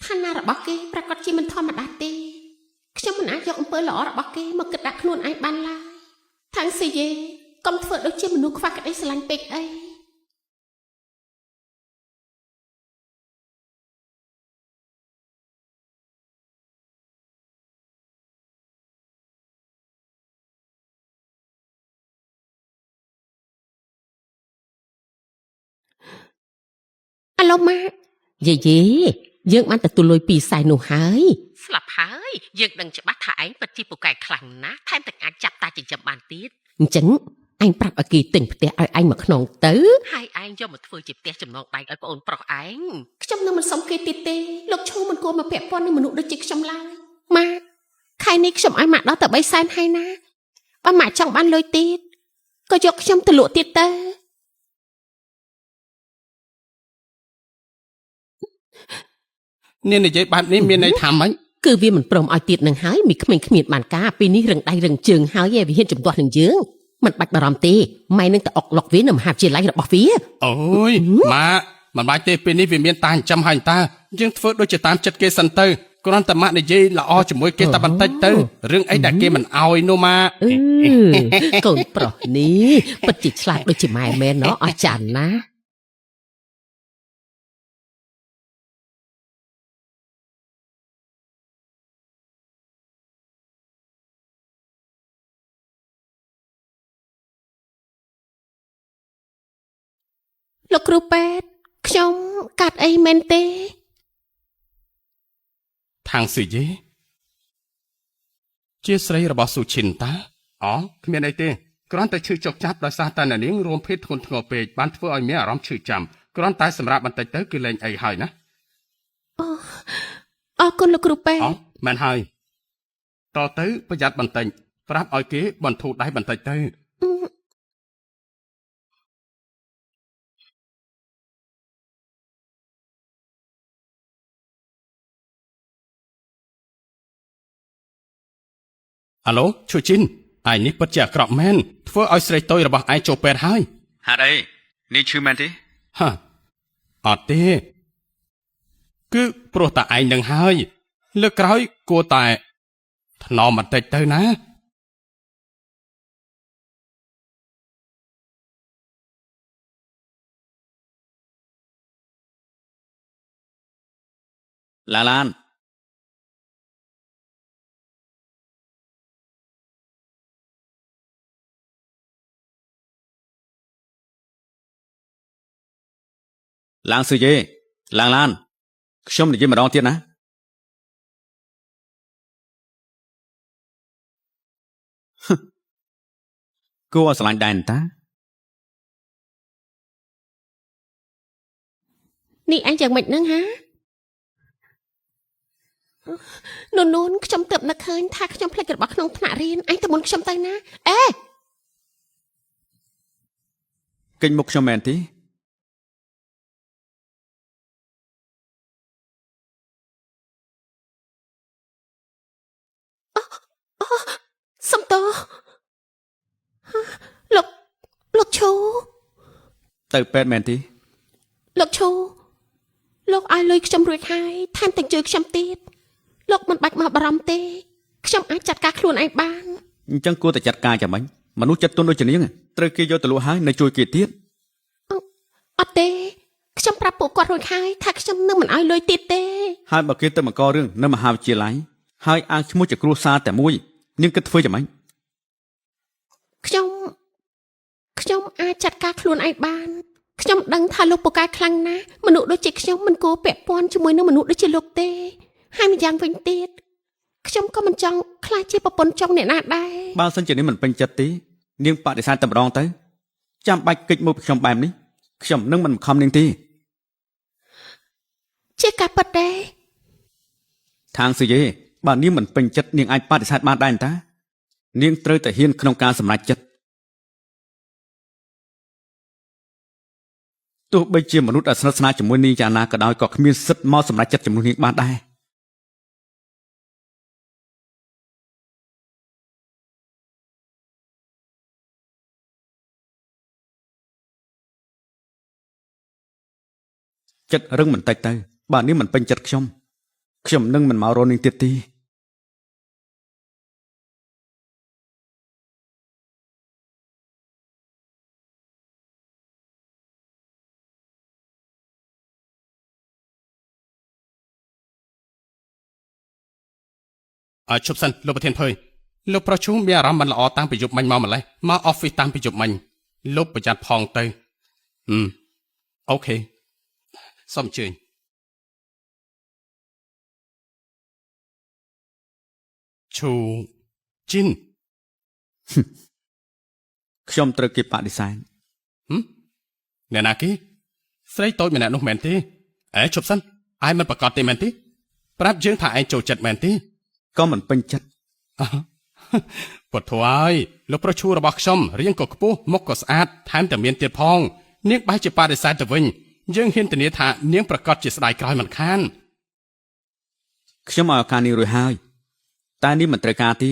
ឋានៈរបស់គេប្រកាសជាមិនធម្មតាទេខ្ញុំមិនអាចយកអំពើល្អរបស់គេមកគិតដាក់ខ្លួនឯងបានឡើយថាងស៊ីយេកុំធ្វើដូចជាមនុស្សខ្វះក្តីស្រឡាញ់ពេកអីអាឡូម៉ាយេយើងបានទទួលលុយពីខ្សែនោះហើយស្លាប់ហើយយើងដឹងច្បាស់ថាឯងពិតជាពូកែខ្លាំងណាស់ថែមទាំងអាចចាប់តាចិញ្ចឹមបានទៀតអញ្ចឹងឯងប្រាប់ឲ្យគេទិញផ្ទះឲ្យឯងមកខ្នងទៅហើយឯងយកមកធ្វើជាផ្ទះចំណងដៃឲ្យប្អូនប្រុសឯងខ្ញុំនឹងមិនសុំគេទៀតទេលោកឈូមិនគួរមកពាក់ព័ន្ធនឹងមនុស្សដូចជាខ្ញុំឡើយម៉ាខែនេះខ្ញុំឲ្យម៉ាក់ដល់ទៅ3សែនហើយណាបើម៉ាក់ចង់បានលុយទៀតក៏យកខ្ញុំទៅលក់ទៀតទៅ នាងនិយាយបែបនេះមានន័យថាម៉េច គឺវាមិនព្រមឲ្យទៀតនឹងហើយមីក្មេងគ្មានបានការពេលនេះរឹងដៃរឹងជើងហើយឯងវាហ៊ានជំទាស់នឹងយើង មិនបាច់បារម្ភទេម៉ែនឹងតែអុកឡុកវានៅមហាវិទ្យាល័យរបស់វា អូយម៉ាមិនបាច់ទេពេលនេះវាមានតាចិញ្ចឹមហើយតាយើងធ្វើដូចជាតាមចិត្តគេសិនទៅគ្រាន់តែម៉ាក់និយាយល្អជាមួយគេតែបន្តិចទៅរឿងអីដែលគេមិនអោយនោះម៉ា កូនប្រុសនេះពិតជាឆ្លាតដូចជាម៉ែមែនណោះអស្ចារ្យណាស់លោកគ្រូពេទ្យខ្ញុំកាត់អីមែនទេ ທາງស៊ីយេជាស្រីរបស់ស៊ូឈិនតាអូគ្មានអីទេគ្រាន់តែឈឺចុកចាប់ដោយសារតែនាងរួមភេទធ្ងន់ធ្ងរពេកបានធ្វើឲ្យមានអារម្មណ៍ឈឺចាំគ្រាន់តែសម្រាប់បន្តិចទៅគឺលែងអីហើយណា អរគុណលោកគ្រូពេទ្យ អូមែនហើយតទៅប្រយ័ត្នបន្តិចប្រាប់ឲ្យគេបន្ធូរដៃបន្តិចទៅអាឡូឈូជីនឯនេះពិតជាអាក្រក់មែនធ្វើឲ្យស្រីតូចរបស់ឯងចូលពេទ្យហើយ ហេតុអីនេះឈឺមែនទេ ហ่ะអត់ទេគឺព្រោះតែឯងនឹងហើយលើកក្រោយគួរតែថ្នមបន្តិចទៅណា ឡានឡើងស៊ឺយេឡានខ្ញុំនិយាយម្ដងទៀតណាគួរឲ្យស្រឡាញ់ដែរតា នេះឯងយ៉ាងម៉េចហ្នឹងហានូនខ្ញុំទើបនឹកឃើញថាខ្ញុំផ្លេចរបស់ក្នុងថ្នាក់រៀនឯងទៅមុនខ្ញុំទៅណាអេ កិច្ចមុខខ្ញុំមែនទេ សំតលោកឈូ ទៅពេទ្យមែនទេ លោកឈូលោកឲ្យលុយខ្ញុំរួចហើយថែមទាំងជួយខ្ញុំទៀតលោកមិនបាច់មកបារម្ភទេខ្ញុំអាចចាត់ការខ្លួនឯងបាន អញ្ចឹងគួរតែចាត់ការចាំមិញមនុស្សចិត្តទុនដូចជានាងត្រូវគេយកទៅលក់ហើយនៅជួយគេទៀត អត់ទេខ្ញុំប្រាប់ពួកគាត់រួចហើយថាខ្ញុំនឹងមិនឲ្យលុយទៀតទេ ហើយបើគេទៅបង្ករឿងនៅមហាវិទ្យាល័យហើយអាចឈ្មោះជាគ្រួសារតែមួយនាងគិតធ្វើយ៉ាងម៉េច ខ្ញុំអាចចាត់ការខ្លួនឯងបានខ្ញុំដឹងថាលោកពូកែខ្លាំងណាស់មនុស្សដូចជាខ្ញុំមិនគួរពាក់ព័ន្ធជាមួយនឹងមនុស្សដូចជាលោកទេហើយម្យ៉ាងវិញទៀតខ្ញុំក៏មិនចង់ខ្លាចជាប្រពន្ធចុងអ្នកណាដែរ បើសិនជានាងមិនពេញចិត្តទេនាងបដិសេធតែម្ដងទៅចាំបាច់កិច្ចមុខខ្ញុំបែបនេះខ្ញុំនឹងមិនខំនាងទេ ជាការពិតទេ ທາງស៊ឺយេបើនាងមិនពេញចិត្តនាងអាចបដិសេធបានដែរតានាងត្រូវតែហ៊ានក្នុងការសម្រេចចិត្តទោះបីជាមនុស្សដែលស្និទ្ធស្នាលជាមួយនាងយ៉ាងណាក៏ដោយក៏គ្មានសិទ្ធិមកសម្រេចចិត្តជំនួសនាងបានដែរចិត្តរឹងបន្តិចទៅបើនាងមិនពេញចិត្តខ្ញុំនឹងមិនមករកនាងទៀតទេ ឲ្យឈប់សិនលោកប្រធានភើយលោកប្រុសឈូមានអារម្មណ៍មិនល្អតាំងពីយប់មិញមកម្លេះមកអอฟហ្វិសតាំងពីយប់មិញលោកប្រយ័ត្នផងទៅអូខេសូមអញ្ជើញឈូជីន ខ្ញុំត្រូវគេបដិសេធ អ្នកណាគេស្រីតូចម្នាក់នោះមែនទេអេឈប់សិនឯងមិនប្រកាសទេមែនទេប្រាប់យើងថាឯងចូលចិត្តមែនទេ ក៏មិនពេញចិត្ត ពុទ្ធហើយលោកប្រុសឈូរបស់ខ្ញុំរៀងក៏ខ្ពស់មុខក៏ស្អាតថែមទាំងមានទៀតផងនាងបែរជាបដិសេធទៅវិញយើងហ៊ានធានាថានាងប្រកាសជាស្ដាយក្រោយមិនខាន ខ្ញុំឲ្យឱកាសនាងរួចហើយតែនាងមិនត្រូវការទេ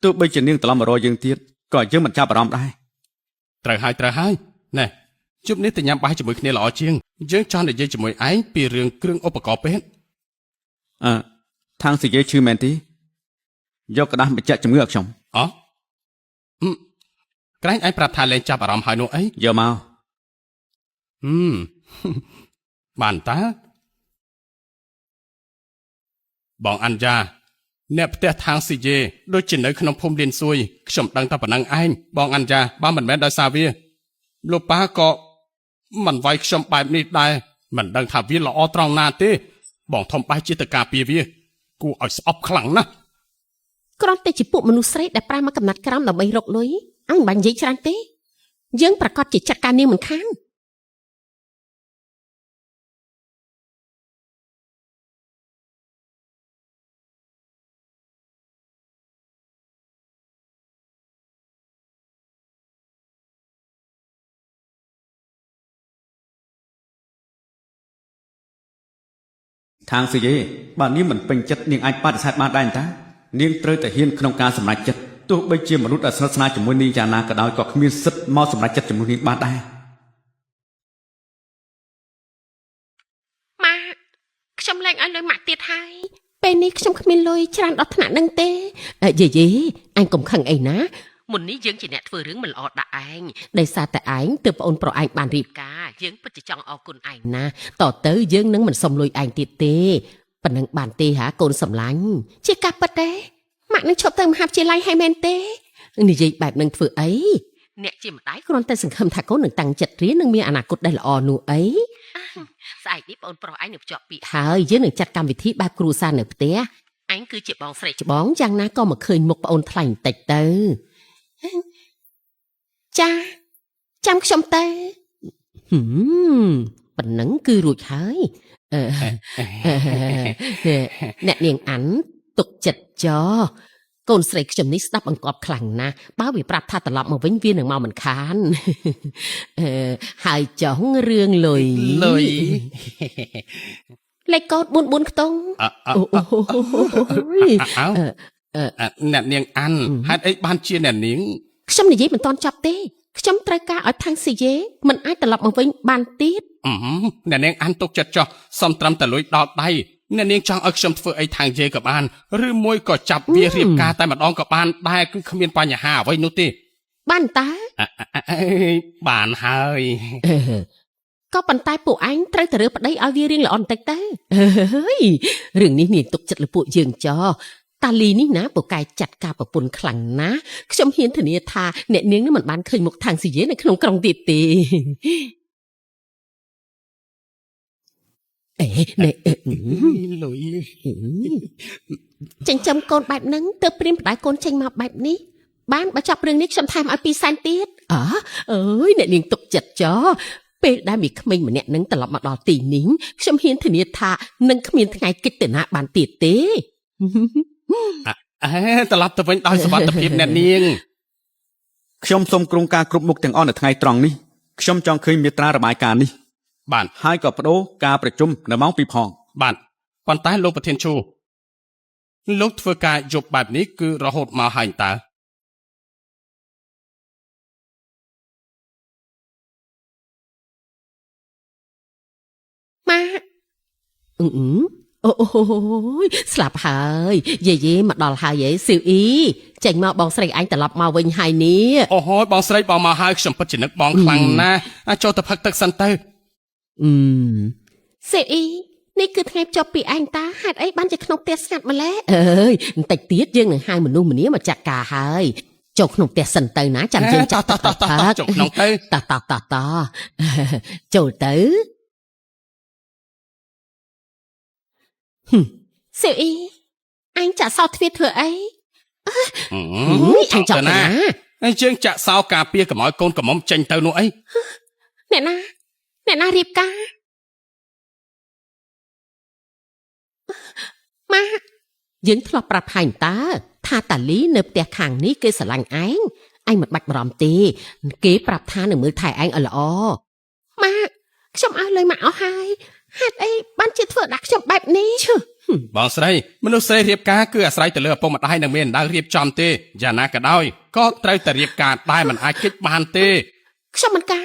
ទោះបីជានាងត្រឡប់មករកយើងទៀត ក៏យើងមិនចាប់អារម្មណ៍ដែរ ត្រូវហើយណែជប់នេះទៅញ៉ាំបាយជាមួយគ្នាល្អជាងយើងចង់និយាយជាមួយឯងពីរឿងគ្រឿងឧបករណ៍ពេទ្យ ខាងស៊ីយេឈឺមែនទេយកกระดาษបញ្ជាក់ជំងឺឲ្យខ្ញុំ អូក្រែងឯងប្រាប់ថាលែងចាប់អារម្មណ៍ហើយនោះអី យកមក បានតើបងអាន់យ៉ាអ្នកផ្ទះທາງស៊ីយេដូចជានៅក្នុងភូមិលៀនសួយខ្ញុំដឹងតែប៉ុណ្ណឹងឯងបងអាន់យ៉ាបើមិនមែនដោយសារវាលោកប៉ាក៏មិនវាយខ្ញុំបែបនេះដែរមិនដឹងថាវាល្អត្រង់ណាទេបងធំបែរជាទៅការពារវាគួរឲ្យស្អប់ខ្លាំងណាស់ គ្រាន់តែជាពួកមនុស្សស្រីដែលប្រើមកកំណត់ក្រមដើម្បីរកលុយអញមិនបាញ់និយាយច្រើនទេយើងប្រកាសជាចាត់ការនាងមិនខាន ខាងស៊ីយេបើនាងមិនពេញចិត្តនាងអាចបដិសេធបានដែរតានាងត្រូវតែហ៊ានក្នុងការសម្រេចចិត្តទោះបីជាមនុស្សដែលស្និទ្ធស្នាលជាមួយនាងយ៉ាងណាក៏ដោយក៏គ្មានសិទ្ធិមកសម្រេចចិត្តជាមួយនាងបានដែរ ម៉ាក់ខ្ញុំលែងឲ្យលុយម៉ាក់ទៀតហើយពេលនេះខ្ញុំគ្មានលុយច្រើនដល់ថ្នាក់នឹងទេយេអញកុំខឹងអីណាមុននេះយើងជាអ្នកធ្វើរឿងមិនល្អដាក់ឯងដោយសារតែឯងទើបប្អូនប្រុសឯងបានរៀបការយើងពិតជាចង់អរគុណឯងណាតទៅយើងនឹងមិនសុំលុយឯងទៀតទេប៉ុណ្ណឹងបានទេហាកូនសំឡាញ់ជាការពិតទេម៉ាក់នឹងឈប់ទៅមហាវិទ្យាល័យហើយមែនទេនិយាយបែបនឹងធ្វើអីអ្នកជាម្ដាយគ្រាន់តែសង្ឃឹមថាកូននឹងតាំងចិត្តរៀននិងមានអនាគតដែលល្អនោះអីស្អែកនេះបងប្រុសឯងនឹងភ្ជាប់ពាក្យហើយយើងនឹងចាត់កម្មវិធីបែបគ្រួសារនៅផ្ទះឯងគឺជាបងស្រីច្បងយ៉ាងណាក៏មកឃើញមុខប្អូនថ្លៃបន្តិចទៅចាចាំខ្ញុំទៅប៉ុណ្ណឹងគឺរួចហើយអ្នកនាងអានទុកចិត្តចោកូនស្រីខ្ញុំនេះស្ដាប់បង្គាប់ខ្លាំងណាស់បើវាប្រាប់ថាត្រឡប់មកវិញវានឹងមកមិនខានហើយចង់រឿងលុយលេខកូដ44ខ្ទង់អ្នកនាងអាន់ហេតុអីបានជាអ្នកនាង ខ្ញុំនិយាយមិនទាន់ចប់ទេខ្ញុំត្រូវការឲ្យខាងស៊ីយេមិនអាចត្រឡប់មកវិញបានទៀត អ្នកនាងអានទុកចិត្តចោះសំត្រឹមតែលុយដល់ដៃអ្នកនាងចង់ឲ្យខ្ញុំធ្វើអីខាងយេក៏បានឬមួយក៏ចាប់វារៀបការតែម្ដងក៏បានដែរគឺគ្មានបញ្ហាអ្វីនោះទេ បានតើ បានហើយ ក៏ប៉ុន្តែពួកឯងត្រូវតែរើប្តីឲ្យវារៀងល្អបន្តិចទៅរឿងនេះនាងទុកចិត្តលើពួកយើងចោតាលីនេះណាពូកែចាត់ការប្រពន្ធខ្លាំងណាស់ខ្ញុំហ៊ានធានាថាអ្នកនាងនឹងមិនបានឃើញមុខខាងស៊ីយេនៅក្នុងក្រុងទៀតទេលុយ ចិញ្ចឹមកូនបែបហ្នឹងទើបព្រៀនបដៅកូនចេញមកបែបនេះបានបើចាប់រឿងនេះខ្ញុំថែមឲ្យ2សែនទៀតអើយអ្នកនាងទុកចិត្តចោពេលដែលមីក្មេងម្នាក់នឹងត្រឡប់មកដល់ទីនេះខ្ញុំហ៊ានធានាថានឹងគ្មានថ្ងៃកិច្ចទៅណាបានទៀតទេ ត្រឡប់ទៅវិញដោយសុវត្ថិភាពអ្នកនាង ខ្ញុំសូមក្រុងការគ្រប់មុខទាំងអស់នៅថ្ងៃត្រង់នេះខ្ញុំចង់ឃើញមាត្រារបាយការណ៍នេះ បាទ ហើយក៏បដូរការប្រជុំនៅម៉ោង 2 ផង បាទប៉ុន្តែលោកប្រធានជួលោកធ្វើការយប់បែបនេះគឺរហូតមកហើយតើ ម៉ាអូយស្លាប់ហើយយេមកដល់ហើយស៊ីវអ៊ីចេញមកបងស្រីឯងត្រឡប់មកវិញហើយនេះ អូហូយបងស្រីបងមកហើយខ្ញុំពិតជានឹកបងខ្លាំងណាស់ចូលទៅផឹកទឹកសិនទៅ ស៊ីវអ៊ីនេះគឺថ្ងៃចប់ពីឯងតាហេតុអីបានជាក្នុងផ្ទះស្ងាត់ម្ល៉េះអើយបន្តិចទៀតយើងនឹងហៅមនុស្សម្នាមកចាត់ការហើយចូលក្នុងផ្ទះសិនទៅណាចាំយើងចាត់តចូលក្នុងទៅតចូលទៅ ស៊ីវអ៊ីអញចាក់សោទ្វារធ្វើអីអញចង់ណាយើងចាក់សោការពារកុំឲ្យកូនកំមុំចេញទៅនោះអីអ្នកណារៀបការម៉ាយើងធ្លាប់ប្រាប់ហើយតើថាតាលីនៅផ្ទះខាងនេះគេស្រឡាញ់ឯងមិនបាច់បារម្ភទេគេប្រាប់ថានឹងមើលថែឯងឲ្យល្អម៉ាខ្ញុំឲ្យលុយម៉ាក់អស់ហើយហេតុអីបានជាធ្វើដាក់ខ្ញុំបែបនេះ បងស្រីមនុស្សស្រីរៀបការគឺអាស្រ័យទៅលើឪពុកម្ដាយនិងមានដៅរៀបចំទេយ៉ាងណាក៏ដោយក៏ត្រូវតែរៀបការដែរមិនអាចគេចបានទេ ខ្ញុំមិនកា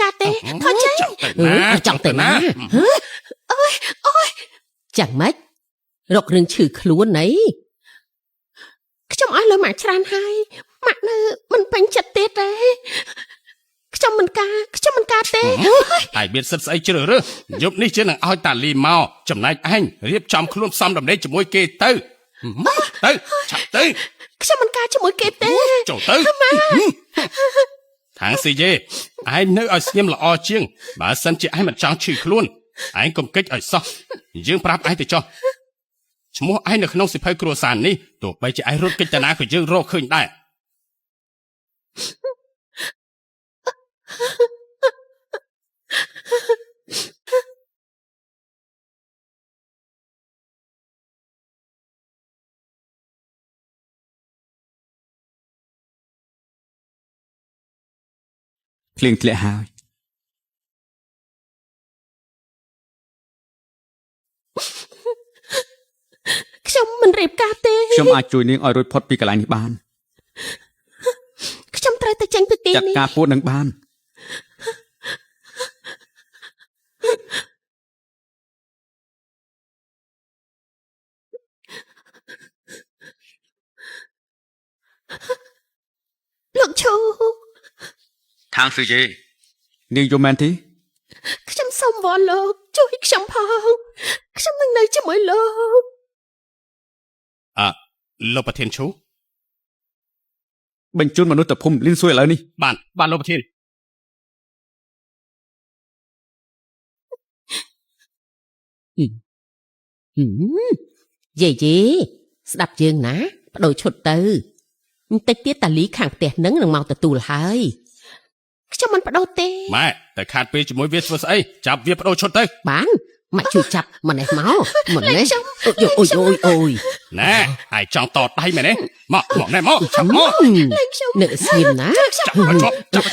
រទេថយចេញ ចង់ទៅណា chẳng mấy rọc rừng trừខ្លួនណីខ្ញុំឲ្យលើម៉ាក់ច្រើនហើយម៉ាក់នៅមិនពេញចិត្តទៀតទេខ្ញុំមិនការទេ ហើយមានសិទ្ធិស្អីជ្រើសរើសយប់នេះជានឹងឲ្យតាលីមកចំណែកឯងរៀបចំខ្លួនផ្សំដំណេកជាមួយគេទៅឆាប់ទៅ ខ្ញុំមិនការជាមួយគេទេ ចូលទៅខាងស៊ីយេឯងនៅឲ្យស្ងៀមល្អជាងបើសិនជាឯងមិនចង់ឈឺខ្លួនឯងកុំកិច្ចឲ្យសោះយើងប្រាប់ឯងទៅចុះឈ្មោះឯងនៅក្នុងសិភៅគ្រួសារនេះទោះបីជាឯងរត់កិច្ចតាណាក៏យើងរកឃើញដែរ ភ្លៀងធ្លាក់ហើយ ខ្ញុំមិនរៀបការទេ ខ្ញុំអាចជួយនាងឲ្យរួចផុតពីកន្លែងនេះបាន ខ្ញុំត្រូវតែចេញពីទី ចាត់ នេះ ការពួតនឹងបាន លោកឈូ ខាងស៊ឺយេនាងយំមែនទេ ខ្ញុំសូមវល់លោកជួយខ្ញុំផងខ្ញុំនឹងនៅជាមួយលោក លោកប្រធានឈូ បញ្ជូនមនុស្សទៅភូមិលីនសួយឥឡូវនេះ បានលោកប្រធាន យេស្ដាប់យើងណាបដូរឈុតទៅបន្តិចទៀតតាលីខាងផ្ទះនឹងមកទទួលហើយខ្ញុំមិនបដូរទេ ម៉ែតែខាតពេលជាមួយវាធ្វើស្អីចាប់វាបដូរឈុតទៅ បានម៉ាក់ជួយចាប់ម្នេះមកម្នេះអូយ ណែហើយចង់តដៃមែនទេមកណែមកឆាប់មក នៅស្ងៀមណា ចាប់មកជាប់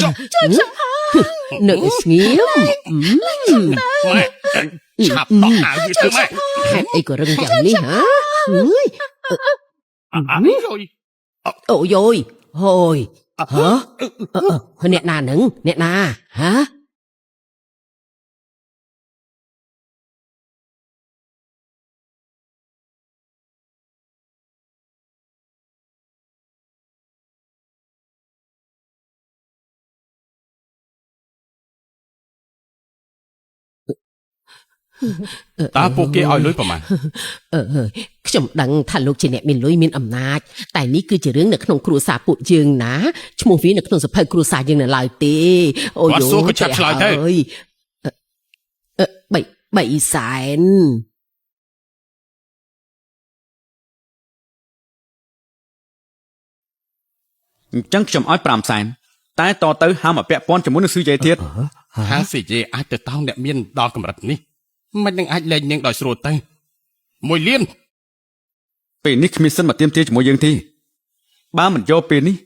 នៅស្ងៀម ម៉ែឆាប់តោះអាវាទៅម៉ែ ហេតុអីក៏រឹងយ៉ាងនេះហ៎អើយ អានេះយ អូយហូយហ៎អ្នកណានឹងអ្នកណាហ៎ តើពួកគេឲ្យលុយប្រមាណ ខ្ញុំដឹងថាលោកជាអ្នកមានលុយមានអំណាចតែនេះគឺជារឿងនៅក្នុងគ្រួសារពួកយើងណាឈ្មោះវានៅក្នុងសភៅគ្រួសារយើងនៅឡើយទេអូយ 3 សែន អញ្ចឹងខ្ញុំឲ្យ5សែនតែតទៅហាមឲ្យពាក់ព័ន្ធជាមួយនឹងស៊ឺយេទៀត ហាងស៊ីយេអាចទៅតោងអ្នកមានដល់កម្រិតនេះមិននឹងអាចលែងនាងដោយស្រួលទៅ1 លាន ពេលនេះគ្មានសិនមកទៀមទាជាមួយយើងទេបើមិនយកពេលនេះ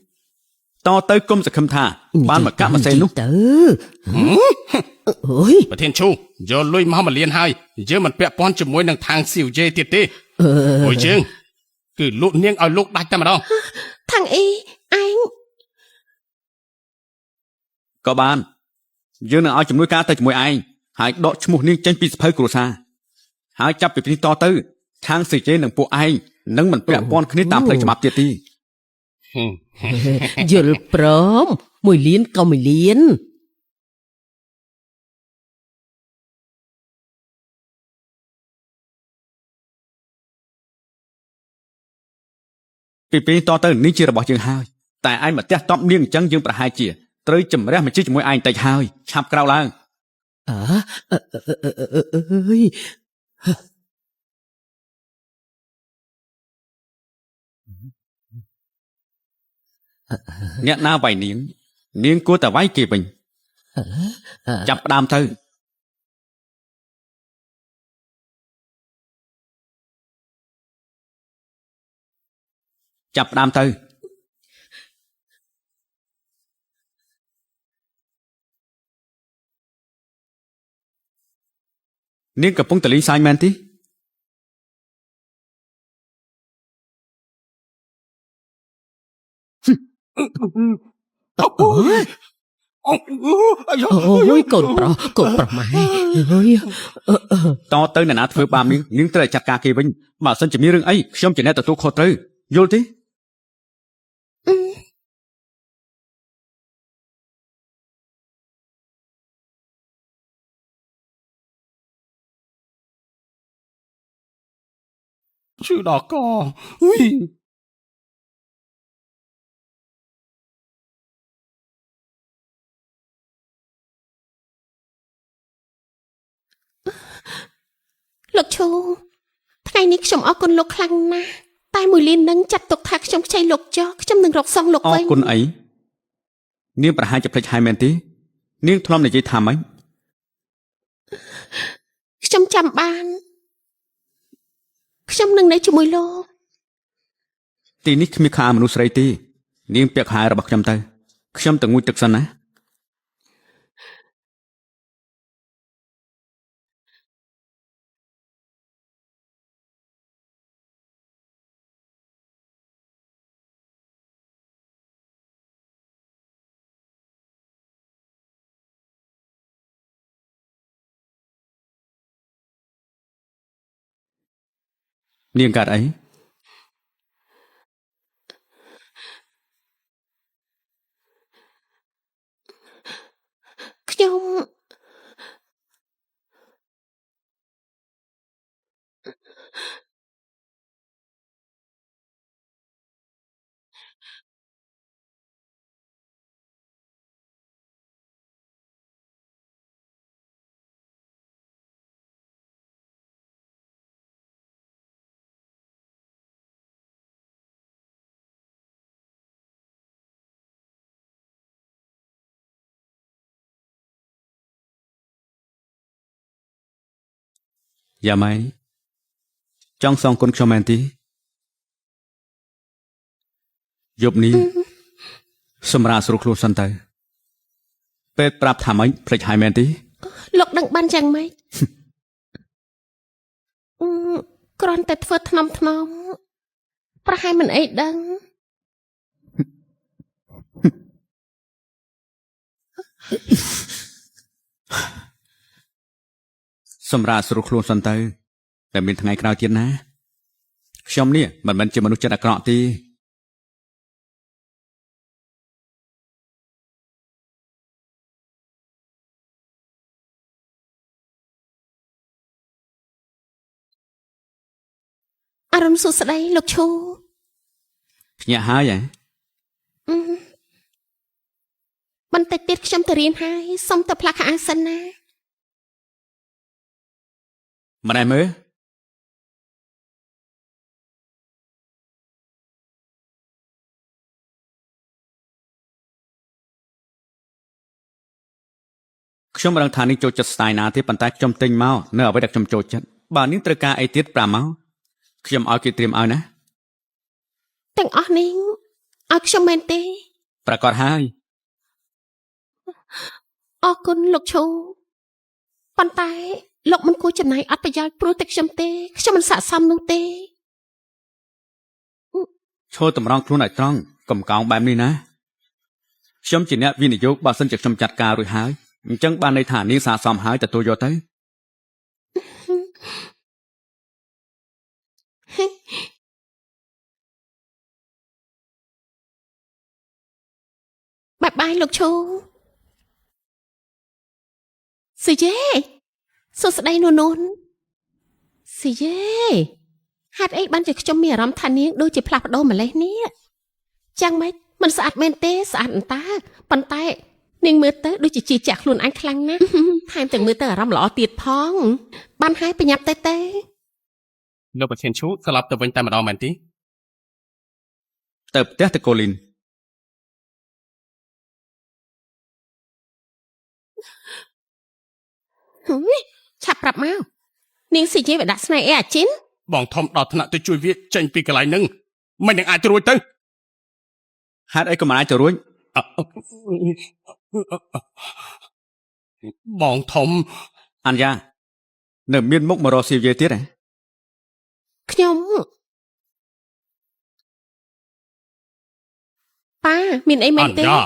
តទៅគុំសង្ឃឹមថាបានមកកាក់មួយសេននោះ ទៅអូយ ប្រធានឈូយកលុយមក1 លានហើយយើងមិនពាក់ព័ន្ធជាមួយនឹងທາງស៊ីយេទៀតទេអូយយើងគឺលក់នាងឲ្យលោកដាច់តែម្ដង ខាងអីឯង ក៏បានយើងនឹងឲ្យជំនួយការទៅជាមួយឯងហើយដកឈ្មោះនាងចេញពីសភៅគ្រួសារហើយចាប់ពីនេះតទៅខាងស៊ឺយេនិងពួកឯងនឹងមិនពាក់ព័ន្ធគ្នាតាមផ្លូវច្បាប់ទៀតទេ យល់ព្រម1 លានក៏1 លាន ពីពេលតទៅនេះជារបស់យើងហើយតែឯងមកផ្ទះតបនាងអញ្ចឹងយើងប្រហែលជាត្រូវជំរះមកជិះជាមួយឯងតិចហើយឆាប់ក្រោកឡើង អើយ អ្នកណាវាយនាងនាងគួរតែវាយគេវិញចាប់ផ្ដើមទៅចាប់ផ្ដើមទៅនាងកំពុងតលេងសើចមែនទេ អូយកូនប្រុសម៉ែអើយ តទៅអ្នកណាធ្វើបាបនាងត្រូវតែចាត់ការគេវិញបើសិនជាមានរឿងអីខ្ញុំជាអ្នកទទួលខុសត្រូវយល់ទេ ឈឺដល់កហ៊ុយ លោកឈូថ្ងៃនេះខ្ញុំអរគុណលោកខ្លាំងណាស់តែមួយលាននឹងចាត់ទុកថាខ្ញុំខ្ចីលោកចោលខ្ញុំនឹងរកសងលោក អរ វិញ គុណអីនាងប្រហែលជាភ្លេចហើយមែនទេនាងធ្លាប់និយាយថាម៉េច ខ្ញុំចាំបានខ្ញុំនឹងនៅជាមួយលោក ទីនេះគ្មានខាមនុស្សស្រីទេនាងពាក់ខែរបស់ខ្ញុំទៅខ្ញុំទៅងូតទឹកសិនណា នាងកាត់អី ខ្ញុំ យ៉ាម៉ៃចង់សងគុណខ្ញុំមែនទេយប់នេះសម្រាប់ស្រួលខ្លួនសិនទៅពេទ្យប្រាប់ថាម៉េចភ្លេចហើយមែនទេ លោកដឹងបានយ៉ាងម៉េចគ្រាន់តែធ្វើថ្នមប្រហែលមិនអីដឹង សម្រាប់ស្រួលខ្លួនសិនទៅតែមានថ្ងៃក្រោយទៀតណាខ្ញុំនេះមិនមែនជាមនុស្សចិត្តអាក្រក់ទេអរុនសួស្ដីលោកឈូ ភ្ញាក់ហើយហ៎ បន្តិចទៀតខ្ញុំទៅរៀនហើយសុំទៅផ្លាស់ខោអាវសិនណា ម្នេះមើលខ្ញុំមិនដឹងថានេះចូលចិត្តស្ទាយណាទេប៉ុន្តែខ្ញុំទិញមកនៅអ្វីដែលខ្ញុំចូលចិត្តបើនាងត្រូវការអីទៀតប្រាប់មកខ្ញុំឲ្យគេត្រៀមឲ្យណា ទាំងអស់នេះឲ្យខ្ញុំមែនទេ ប្រកាសហើយ អរគុណលោកឈូប៉ុន្តែលោកមិនគួរចំណាយអត្ថប្រយោជន៍ព្រោះតែខ្ញុំទេខ្ញុំមិនស័ក្តិសមនោះទេ ឈរតម្រង់ខ្លួនឲ្យត្រង់កុំកោងបែបនេះណាខ្ញុំជាអ្នកវិនិយោគបើសិនជាខ្ញុំចាត់ការរួចហើយអញ្ចឹងបានន័យថានាងស័ក្តិសមហើយទទួលយកទៅ បាយលោកឈូស៊ីយេសួស្ដីនូនស៊ីយេហេតុអីបានជាខ្ញុំមានអារម្មណ៍ថានាងដូចជាផ្លាស់ប្ដូរម្លេះនេះចាំងម៉េចមិនស្អាតមែនទេស្អាតអន្តាប៉ុន្តែនាងមើលទៅដូចជាជាក់ខ្លួនឯងខ្លាំងណាស់ ថែមទាំងមើលទៅអារម្មណ៍ល្អទៀតផងបានហើយប្រញាប់ទៅ លោកប្រធានឈូស្លាប់ទៅវិញតែម្ដងមែនទេ ទៅផ្ទះទៅកូលីន ឆាប់ប្រាប់មកនាងស៊ីយេវាដាក់ស្នេហ៍អីអាជីន បងធំដល់ថ្នាក់ទៅជួយវាចេញពីកន្លែងហ្នឹងមិននឹងអាចរួចទៅ ហេតុអីក៏មិនអាចទៅរួច បងធំ អានយ៉ានៅមានមុខមករកស៊ីវាទៀតហ៎ ខ្ញុំ ប៉ាមានអីមែ អ ន ន ទេ យ៉ា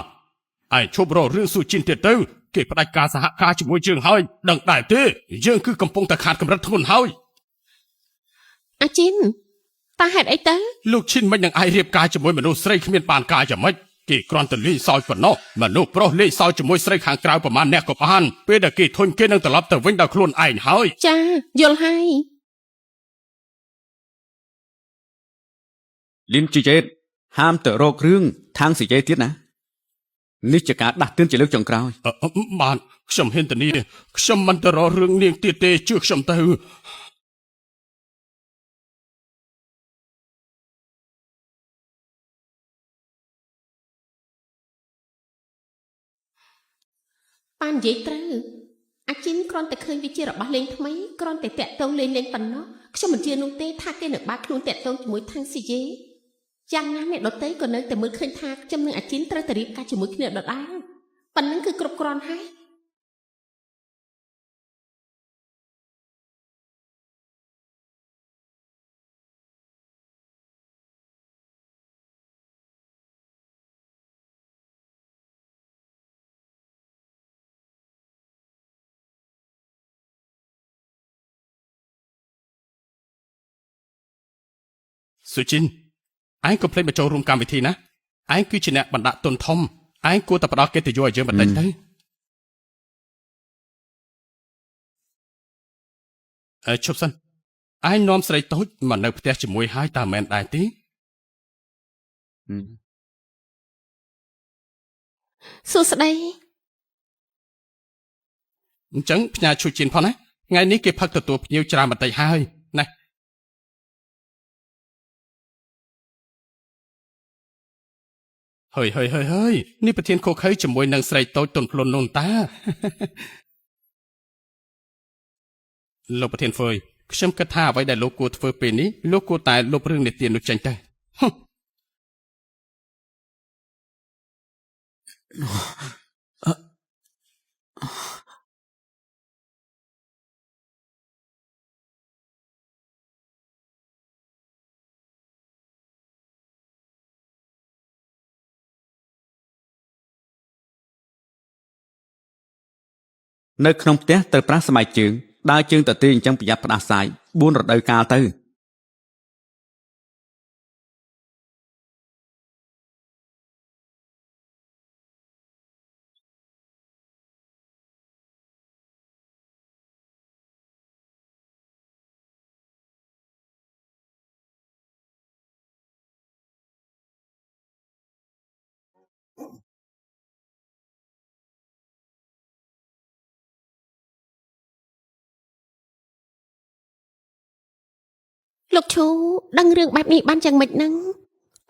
ឯឈប់រករឿងស៊ូជីនទៀតទៅគេផ្ដាច់ការសហការជាមួយយើងហើយដឹងដែរទេយើងគឺកំពុងតែខាតកម្រិតធ្ងន់ហើយ អាជីនតាហេតុអីទៅ លោកឈិនមិននឹងឯងរៀបការជាមួយមនុស្សស្រីគ្មានបានការយ៉ាងម៉េចគេគ្រាន់តែលេងសើចប៉ុណ្ណោះមនុស្សប្រុសលេងសើចជាមួយស្រីខាងក្រៅប្រមាណអ្នកក៏បានពេលដែលគេធុញគេនឹងត្រឡប់ទៅវិញដោយខ្លួនឯងហើយ ចាយល់ហើយ លីនជីជេតហាមទៅរករឿងທາງស៊ីជេទៀតណានេះជាការដាស់តឿនជាលើកចុងក្រោយ បានខ្ញុំហ៊ានធានាខ្ញុំមិនទៅរករឿងនាងទៀតទេជឿខ្ញុំទៅ ប៉ានិយាយត្រូវអាជីនគ្រាន់តែឃើញវាជារបស់លេងថ្មីគ្រាន់តែតាក់ទងលេងប៉ុណ្ណោះខ្ញុំមិនជឿនោះទេថាគេនឹងបាក់ខ្លួនតាក់ទងជាមួយທາງស៊ីយេយ៉ាងណាអ្នកដតីក៏នៅតែមើលឃើញថាខ្ញុំនិងអាជីនត្រូវតែរៀបការជាមួយគ្នាដដែលប៉ុណ្ណឹងគឺគ្រប់គ្រាន់ហើយស៊ូជីនឯងកុំភ្លេចមកចូលរួមកម្មវិធីណាឯងគឺជាអ្នកបណ្ដាក់ទុនធំឯងគួរតែផ្ដល់កិត្តិយសឲ្យយើងបន្តិចទៅឈប់សិនឯងនាំស្រីតូចមកនៅផ្ទះជាមួយហើយតើមែនដែរទេ សួស្តី អញ្ចឹងផ្ញើឈូជីនផងណាថ្ងៃនេះគេផឹកទទួលភ្ញៀវច្រើនបន្តិចហើយណាហើយនេះប្រធានខូខើជាមួយនឹងស្រីតូចទុនភ្លុននោះតា លោកប្រធានហ្វើយខ្ញុំគិតថាអ្វីដែលលោកគួរធ្វើពេលនេះលោកគួរតែលុបរឿងនេតិនោះចេញទៅហឹម នៅក្នុងផ្ទះត្រូវប្រាស់ស្បែកជើងដើរជើងទៅទីអញ្ចឹងប្រយ័ត្នផ្ដាសាយ4រដូវកាលទៅ លោកឈូដឹងរឿងបែបនេះបានយ៉ាងម៉េចហ្នឹង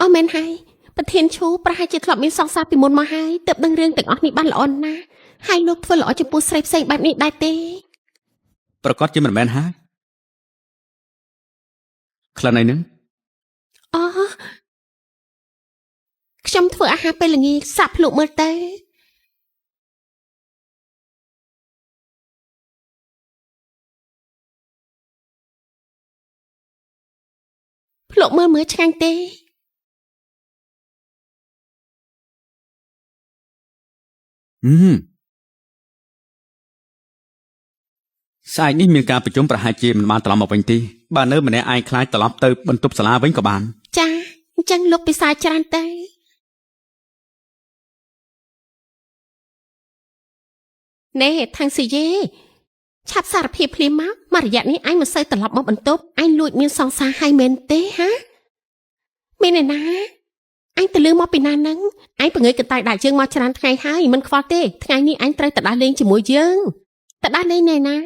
អស់មែនហើយប្រធានឈូប្រហែលជាធ្លាប់មានសង្សារពីមុនមកហើយទើបដឹងរឿងទាំងអស់នេះបានល្អណាស់ហើយលោកធ្វើល្អចំពោះស្រីផ្សេងបែបនេះដែរទេ ប្រកាសជាមិនមែនហើយក្លិនអីហ្នឹង អូខ្ញុំធ្វើអាហារពេលល្ងាចសាក់ភ្លុកមើលទៅភ្លុកមើលឆ្ងាញ់ទេ ស្អែកនេះមានការប្រជុំប្រហែលជាមិនបានត្រឡប់មកវិញទេបើនៅម្នាក់ឯងខ្លាចត្រឡប់ទៅបន្ទប់សាលាវិញក៏បាន ចាអញ្ចឹងលោកពិសាច្រើនទៅណែខាងស៊ីយេឆាប់សារភាពភ្លាមមករយៈនេះអញមិនសូវត្រឡប់មកបន្ទប់អញលួចមានសង្សារហើយមែនទេហាមានឯណាអញទៅលឺមកពីណាហ្នឹងអញប្រងើយកន្តើយដាក់ជើងមកច្រើនថ្ងៃហើយមិនខ្វល់ទេថ្ងៃនេះអញត្រូវទៅដើរលេងជាមួយយើងទៅដើរលេងណែណា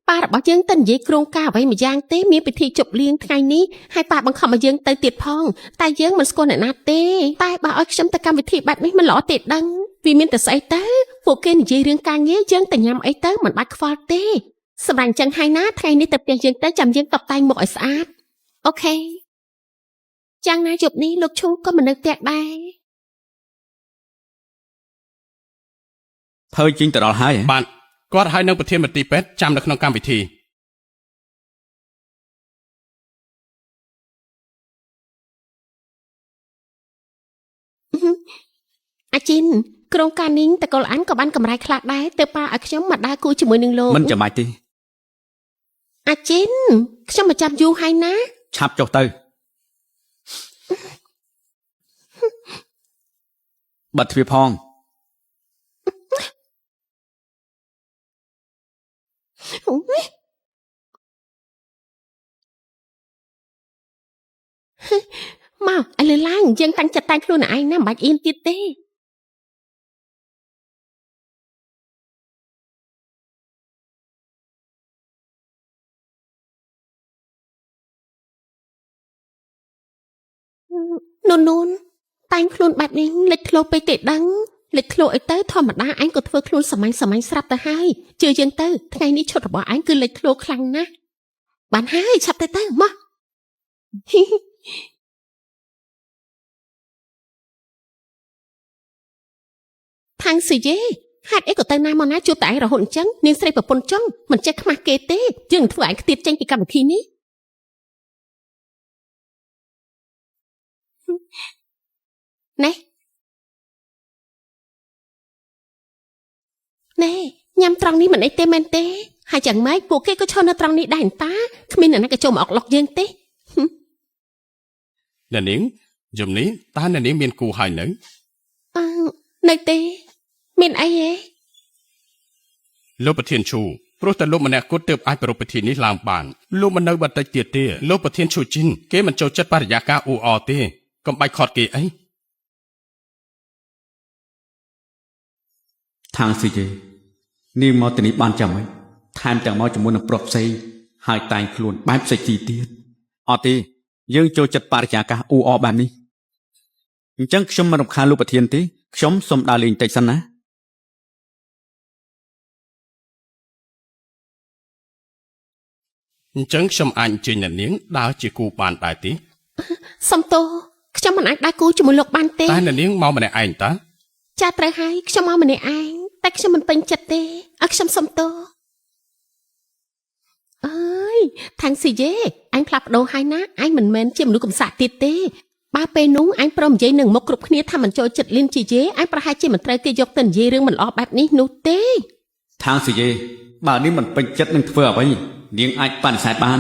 ប៉ារបស់យើងទៅនិយាយក្រុងការអ្វីមួយយ៉ាងទេមានពិធីជប់លៀងថ្ងៃនេះហើយប៉ាបង្ខំឲ្យយើងទៅទៀតផងតែយើងមិនស្គាល់អ្នកណាទេតែបើឲ្យខ្ញុំទៅកម្មវិធីបែបនេះមិនល្អទេដឹងវាមានតែស្អីទៅពួកគេនិយាយរឿងការងារយើងទៅញ៉ាំអីទៅមិនបាច់ខ្វល់ទេសម្រាប់អញ្ចឹងហើយណាថ្ងៃនេះទៅផ្ទះយើងទៅចាំយើងតុបតែងមុខឲ្យស្អាតអូខេយ៉ាងណាយប់នេះលោកឈូក៏មិននៅផ្ទះដែរ ភើជិញទៅដល់ហើយហ៎ បាទគាត់ឲ្យនៅប្រធានមន្ទីរពេទ្យចាំនៅក្នុងកម្មវិធី អាជីនក្រុងការនេះតកូលអានក៏បានកម្រៃខ្លះដែរទៅប៉ាឲ្យខ្ញុំមកដើរគូជាមួយនឹងលោក មិនចាំបាច់ទេ អាជីនខ្ញុំមកចាំយូរហើយណា ឆាប់ចុះទៅបិទទ្វារផង អូយមកឥឡូវឡើងយើងតាំងចិត្តតែងខ្លួនឯងណាមិនបាច់អៀនទៀតទេនូនតែងខ្លួនបែបនេះលេចធ្លោពេកទេដឹងលេចធ្លោអីទៅធម្មតាឯងក៏ធ្វើខ្លួនសាមញ្ញស្រាប់ទៅហើយជឿយើងទៅថ្ងៃនេះឈុតរបស់ឯងគឺលេចធ្លោខ្លាំងណាស់បានហើយឆាប់ទៅមកខាងស៊ីយេហេតុអីក៏ទៅណាមកណាជួបតែឯងរហូតអញ្ចឹងនាងស្រីប្រពន្ធចង់មិនចេះខ្មាស់គេទេយើងនឹងធ្វើឯងខ្ទាតចេញពីកម្មវិធីនេះណែញ៉ាំត្រង់នេះមិនអីទេមែនទេហើយយ៉ាងម៉េចពួកគេក៏ឈរនៅត្រង់នេះដែរតាគ្មានអ្នកណាក៏ចូលមកអុកឡុកយើងទេ អ្នកនាងយំនេះតើអ្នកនាងមានគូហើយនៅ នៅទេមានអីហ៎ លោកប្រធានឈូព្រោះតែលោកម្នាក់គត់ទើបអាចប្រពៃពិធីនេះឡើងបានលោកមិននៅបន្តិចទៀតទេលោកប្រធានឈូជីនគេមិនចូលចិត្តបរិយាកាសអ៊ូអរទេកុំបាច់ខត់គេអី ทางស៊ីយេនាងមកទីនេះបានចាំមិនថែមទាំងមកជាមួយនឹងប្រុសផ្សេងហើយតែងខ្លួនបែបសេចទីទៀតអត់ទេយើងចូលចិត្តបរិយាកាសអ៊ូអរបែបនេះអញ្ចឹងខ្ញុំមិនរំខានលោកប្រធានទេខ្ញុំសូមដើរលេងតិចសិនណា អញ្ចឹងខ្ញុំអាចអញ្ជើញអ្នកនាងដើរជាគូបានដែរទេ សំទោខ្ញុំមិនអាចដើរគូជាមួយលោកបានទេ តែអ្នកនាងមកម្នាក់ឯងតើ ចាត្រូវហើយខ្ញុំមកម្នាក់ឯងតែខ្ញុំមិនពេញចិត្តទេឲ្យខ្ញុំសំទោអើយខាងស៊ីយេអញផ្លាស់ប្ដូរហើយណាអញមិនមែនជាមនុស្សកំសាកទៀតទេបើពេលនោះអញព្រមនិយាយនឹងមុខគ្រប់គ្នាថាមិនចូលចិត្តលីនជីយេអញប្រហែលជាមិនត្រូវគេយកទៅនិយាយរឿងមិនល្អបែបនេះនោះទេ ทางស៊ីយេបើនាងមិនពេញចិត្តនឹងធ្វើអ្វីនាងអាចបដិសេធបាន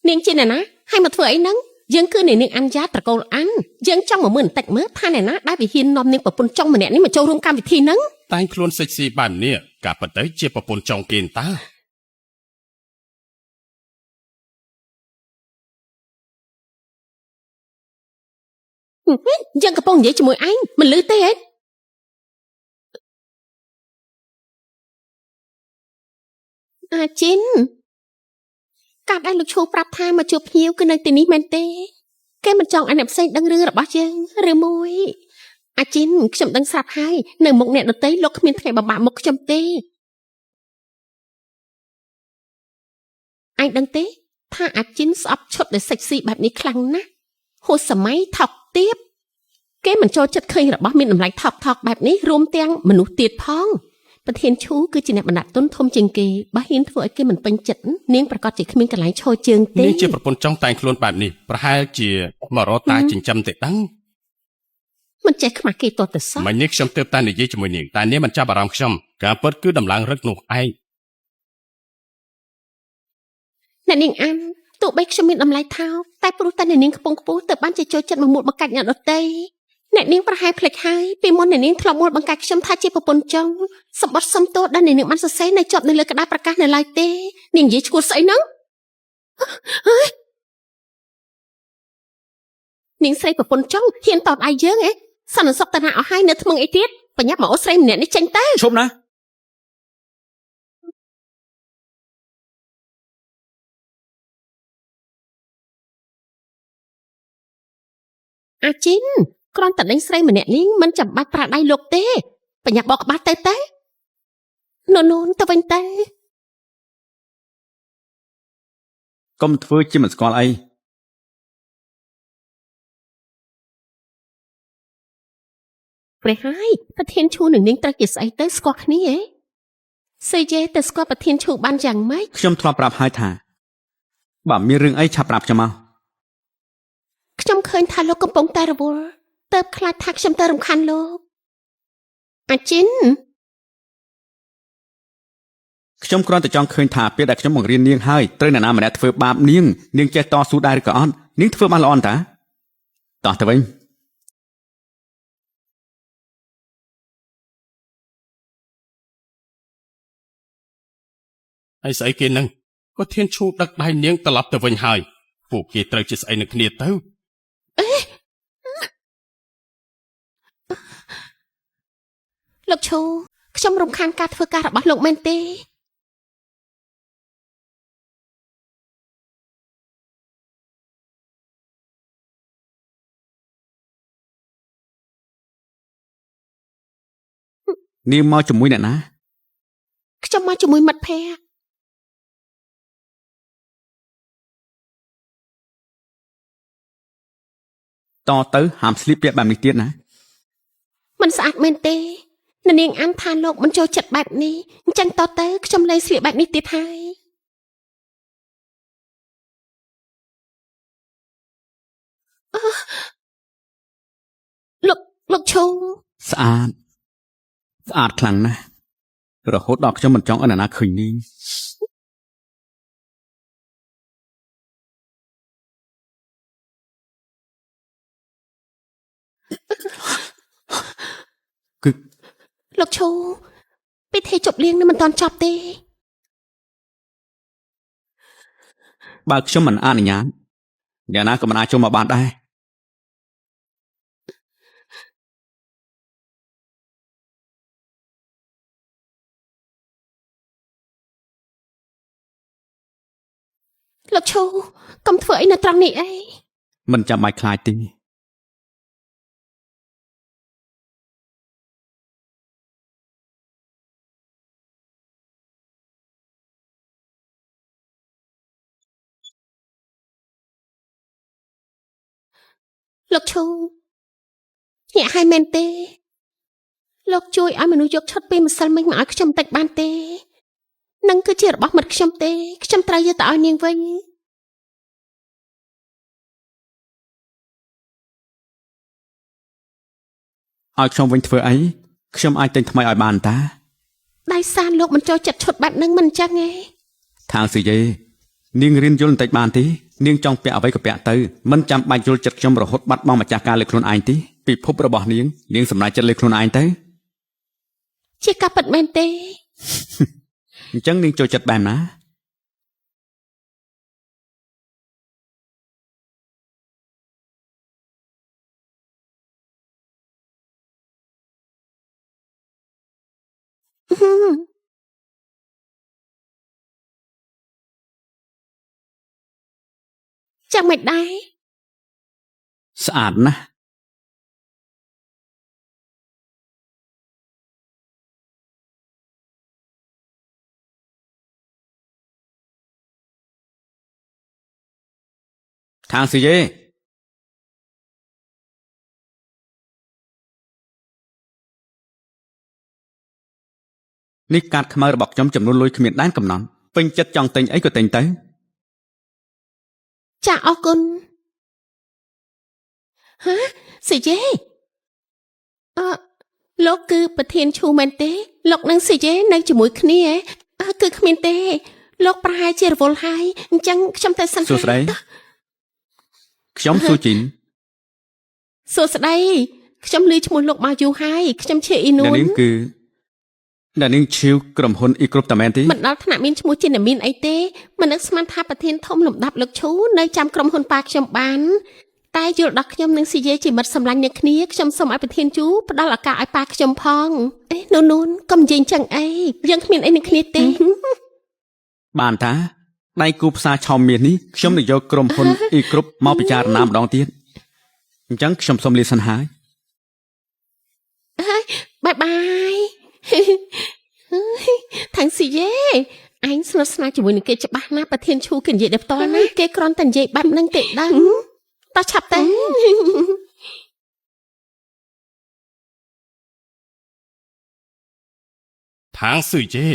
នាងជាអ្នកណាហើយមកធ្វើអីហ្នឹងយើងគឺនាងអញ្ញាត្រកូលអានយើងចង់មកមើលបន្តិចមើលថាអ្នកណាដែលវិហាននាំនាងប្រពន្ធចុងម្នាក់នេះមកចូលរួមកម្មវិធីហ្នឹង តែងខ្លួនសិចស៊ីបែបនេះការពិតទៅជាប្រពន្ធចុងគេតើ យើងកំពុងនិយាយជាមួយឯងមិនលឺទេហ៎អាជីនកាលដែលលោកឈូប្រាប់ថាមកជួបភ្ញៀវគឺនៅទីនេះមែនទេគេមិនចង់ឲ្យអ្នកផ្សេងដឹងរឿងរបស់យើងឬមួយអាជីនខ្ញុំដឹងស្រាប់ហើយនៅមុខអ្នកដតីលោកគ្មានថ្ងៃបបាក់មុខខ្ញុំទេឯងដឹងទេថាអាជីនស្អប់ឈុតដែលសិចស៊ីបែបនេះខ្លាំងណាស់ហួសសម័យថោកទាបគេមិនចូលចិត្តឃើញរបស់មានតម្លៃថោកបែបនេះរួមទាំងមនុស្សទៀតផងប្រធានឈូគឺជាអ្នកបណ្ដាក់ទុនធំជាងគេបើហ៊ានធ្វើឲ្យគេមិនពេញចិត្តនាងប្រកាសជាគ្មានកន្លែងឈរជើងទេ នាងជាប្រពន្ធចុងតែងខ្លួនបែបនេះប្រហែលជាមករកតាចិញ្ចឹមទេដឹង មិនចេះខ្មាស់គេតទៅសោះ មិញនេះខ្ញុំទើបតែនិយាយជាមួយនាងតែនាងមិនចាប់អារម្មណ៍ខ្ញុំការពិតគឺដំឡើងរឹកនោះឯង អ្នកនាងអានទោះបីខ្ញុំមានតម្លៃថោកតែព្រោះតែអ្នកនាងខ្ពង់ខ្ពស់ទៅបានជាចូលចិត្តមកមួលបង្កាច់អ្នកដទៃអ្នកនាងប្រហែលភ្លេចហើយពីមុនអ្នកនាងធ្លាប់មួលបង្កាច់ខ្ញុំថាជាប្រពន្ធចុងសម្បត្តិសំទោសដែលអ្នកនាងបានសរសេរនៅជាប់នៅលើក្តារប្រកាសនៅឡើយទេនាងនិយាយឈួតស្អីហ្នឹងនាងស្រីប្រពន្ធចុងហ៊ានតតអាយយើងហ៎សន្និសុខតាណាអស់ហើយនៅថ្មឹងអីទៀតបញ្ញាប់មកអូស្រីម្នាក់នេះចេញទៅ ឈប់ណា អាជីនគ្រាន់តែដេញស្រីម្នាក់នេះមិនចាំបាច់ប្រាដៃលោកទេបញ្ញាប់បកក្បាលទៅនូនទៅវិញទៅ កុំធ្វើជាមិនស្គាល់អី ព្រះហើយប្រធានឈូនឹងនាងត្រូវជាស្អីទៅស្គាល់គ្នាហ៎សេយេទៅស្គាល់ប្រធានឈូបានយ៉ាងម៉េច ខ្ញុំធ្លាប់ប្រាប់ហើយថាបើមានរឿងអីឆាប់ប្រាប់ខ្ញុំមក ខ្ញុំឃើញថាលោកកំពុងតែរវល់ តើបខ្លាចថាខ្ញុំទៅរំខានលោកអាជីន ខ្ញុំគ្រាន់តែចង់ឃើញថាពេលដែលខ្ញុំបង្រៀននាងហើយត្រូវអ្នកណាម្នាក់ធ្វើបាបនាងចេះតស៊ូដែរឬក៏អត់នាងធ្វើបានល្អអត់តាតោះទៅវិញ ហើយស្អីគេនឹងក៏ធានឈូដឹកដៃនាងត្រឡប់ទៅវិញហើយពួកគេត្រូវជាស្អីនឹងគ្នាទៅ លោកឈូខ្ញុំរំខានការធ្វើការរបស់លោកមែនទេនាងមកជាមួយអ្នកណា ខ្ញុំមកជាមួយមិត្តភ័ក្តិ តទៅហាមស្លៀកពាក់បែបនេះទៀតណា មិនស្អាតមែនទេអ្នកនាងអានថាលោកមិនចូលចិត្តបែបនេះអញ្ចឹងតទៅខ្ញុំលែងស្លៀកបែបនេះទៀតហើយអឺលោកឈូ ស្អាតខ្លាំងណាស់រហូតដល់ខ្ញុំមិនចង់ឲ្យអ្នកណាឃើញនាងគឺ លោកឈូពិធីជប់លៀងនឹងមិនទាន់ចប់ទេ បើខ្ញុំមិនអនុញ្ញាតអ្នកណាក៏មិនអាចចូលមកបានដែរ លោកឈូកុំធ្វើអីនៅត្រង់នេះអី មិនចាំបាច់ខ្លាចទេ លោកឈូញាក់ហើយមែនទេលោកជួយឲ្យមនុស្សយកឈុតពីម្សិលមិញមកឲ្យខ្ញុំតិចបានទេនឹងគឺជារបស់មិត្តខ្ញុំទេខ្ញុំត្រូវយកទៅឲ្យនាងវិញឲ្យខ្ញុំវិញធ្វើអីខ្ញុំអាចទិញថ្មីឲ្យបានតា ដៃសារលោកមិនចូលចិត្តឈុតបែបហ្នឹងមិនអញ្ចឹងទេ ខាងស៊ីយេនាងរៀនយល់បន្តិចបានទេនាងចង់ពាក់អ្វីក៏ពាក់ទៅមិនចាំបាច់យល់ចិត្តខ្ញុំរហូតបាត់បង់ម្ចាស់ការលើខ្លួនឯងទេពិភពរបស់នាងសម្រេចចិត្តលើខ្លួនឯងទៅ ជាការពិតមែនទេ អញ្ចឹងនាងចូលចិត្តបែបណា ចាំមិនដែរ ស្អាតណាស់ខាងស៊ីយេនេះកាតខ្មៅរបស់ខ្ញុំចំនួនលុយគ្មានដែនកំណត់ពេញចិត្តចង់ទិញអីក៏ទិញទៅ ចាអរគុណហាស៊ីយេលោកគឺប្រធានឈូមែនទេលោកនិងស៊ីយេនៅជាមួយគ្នាគឺគ្មានទេលោកប្រហែលជារវល់ហើយអញ្ចឹងខ្ញុំទៅសិន សួស្ដីខ្ញុំស៊ូជីន សួស្ដីខ្ញុំឮឈ្មោះលោកមកយូរហើយខ្ញុំជាអ៊ីនូន អ្នកនាងឈីវក្រុមហ៊ុនអ៊ីគ្រប់តាមែនទេ មិនដល់ថ្នាក់មានឈ្មោះជាអ្នកមានអីទេមិននឹកស្មានថាប្រធានធំលំដាប់លោកឈូនៅចាំក្រុមហ៊ុនប៉ាខ្ញុំបានតែយល់ដល់ខ្ញុំនិងស៊ីយេជាមិត្តសម្លាញ់អ្នកគ្នាខ្ញុំសូមឲ្យប្រធានជូផ្ដល់ឱកាសឲ្យប៉ាខ្ញុំផងនូនកុំនិយាយចឹងអីយើងគ្មានអីនឹងគ្នាទេ បានតាដៃគូផ្សារឆោមមាសនេះខ្ញុំនឹងយកក្រុមហ៊ុនអ៊ីគ្រប់មកពិចារណាម្ដងទៀតអញ្ចឹងខ្ញុំសូមលាសិនហើយ បាយបាយថាំងស៊ីយេអញស្និទ្ធស្នាលជាមួយនឹងគេច្បាស់ណាស់ប្រធានឈូគេនិយាយដល់ផ្ទាល់ណាគេគ្រាន់តែនិយាយបែបហ្នឹងគេដឹងតោះឆាប់ទៅ ทางស៊ុយជេ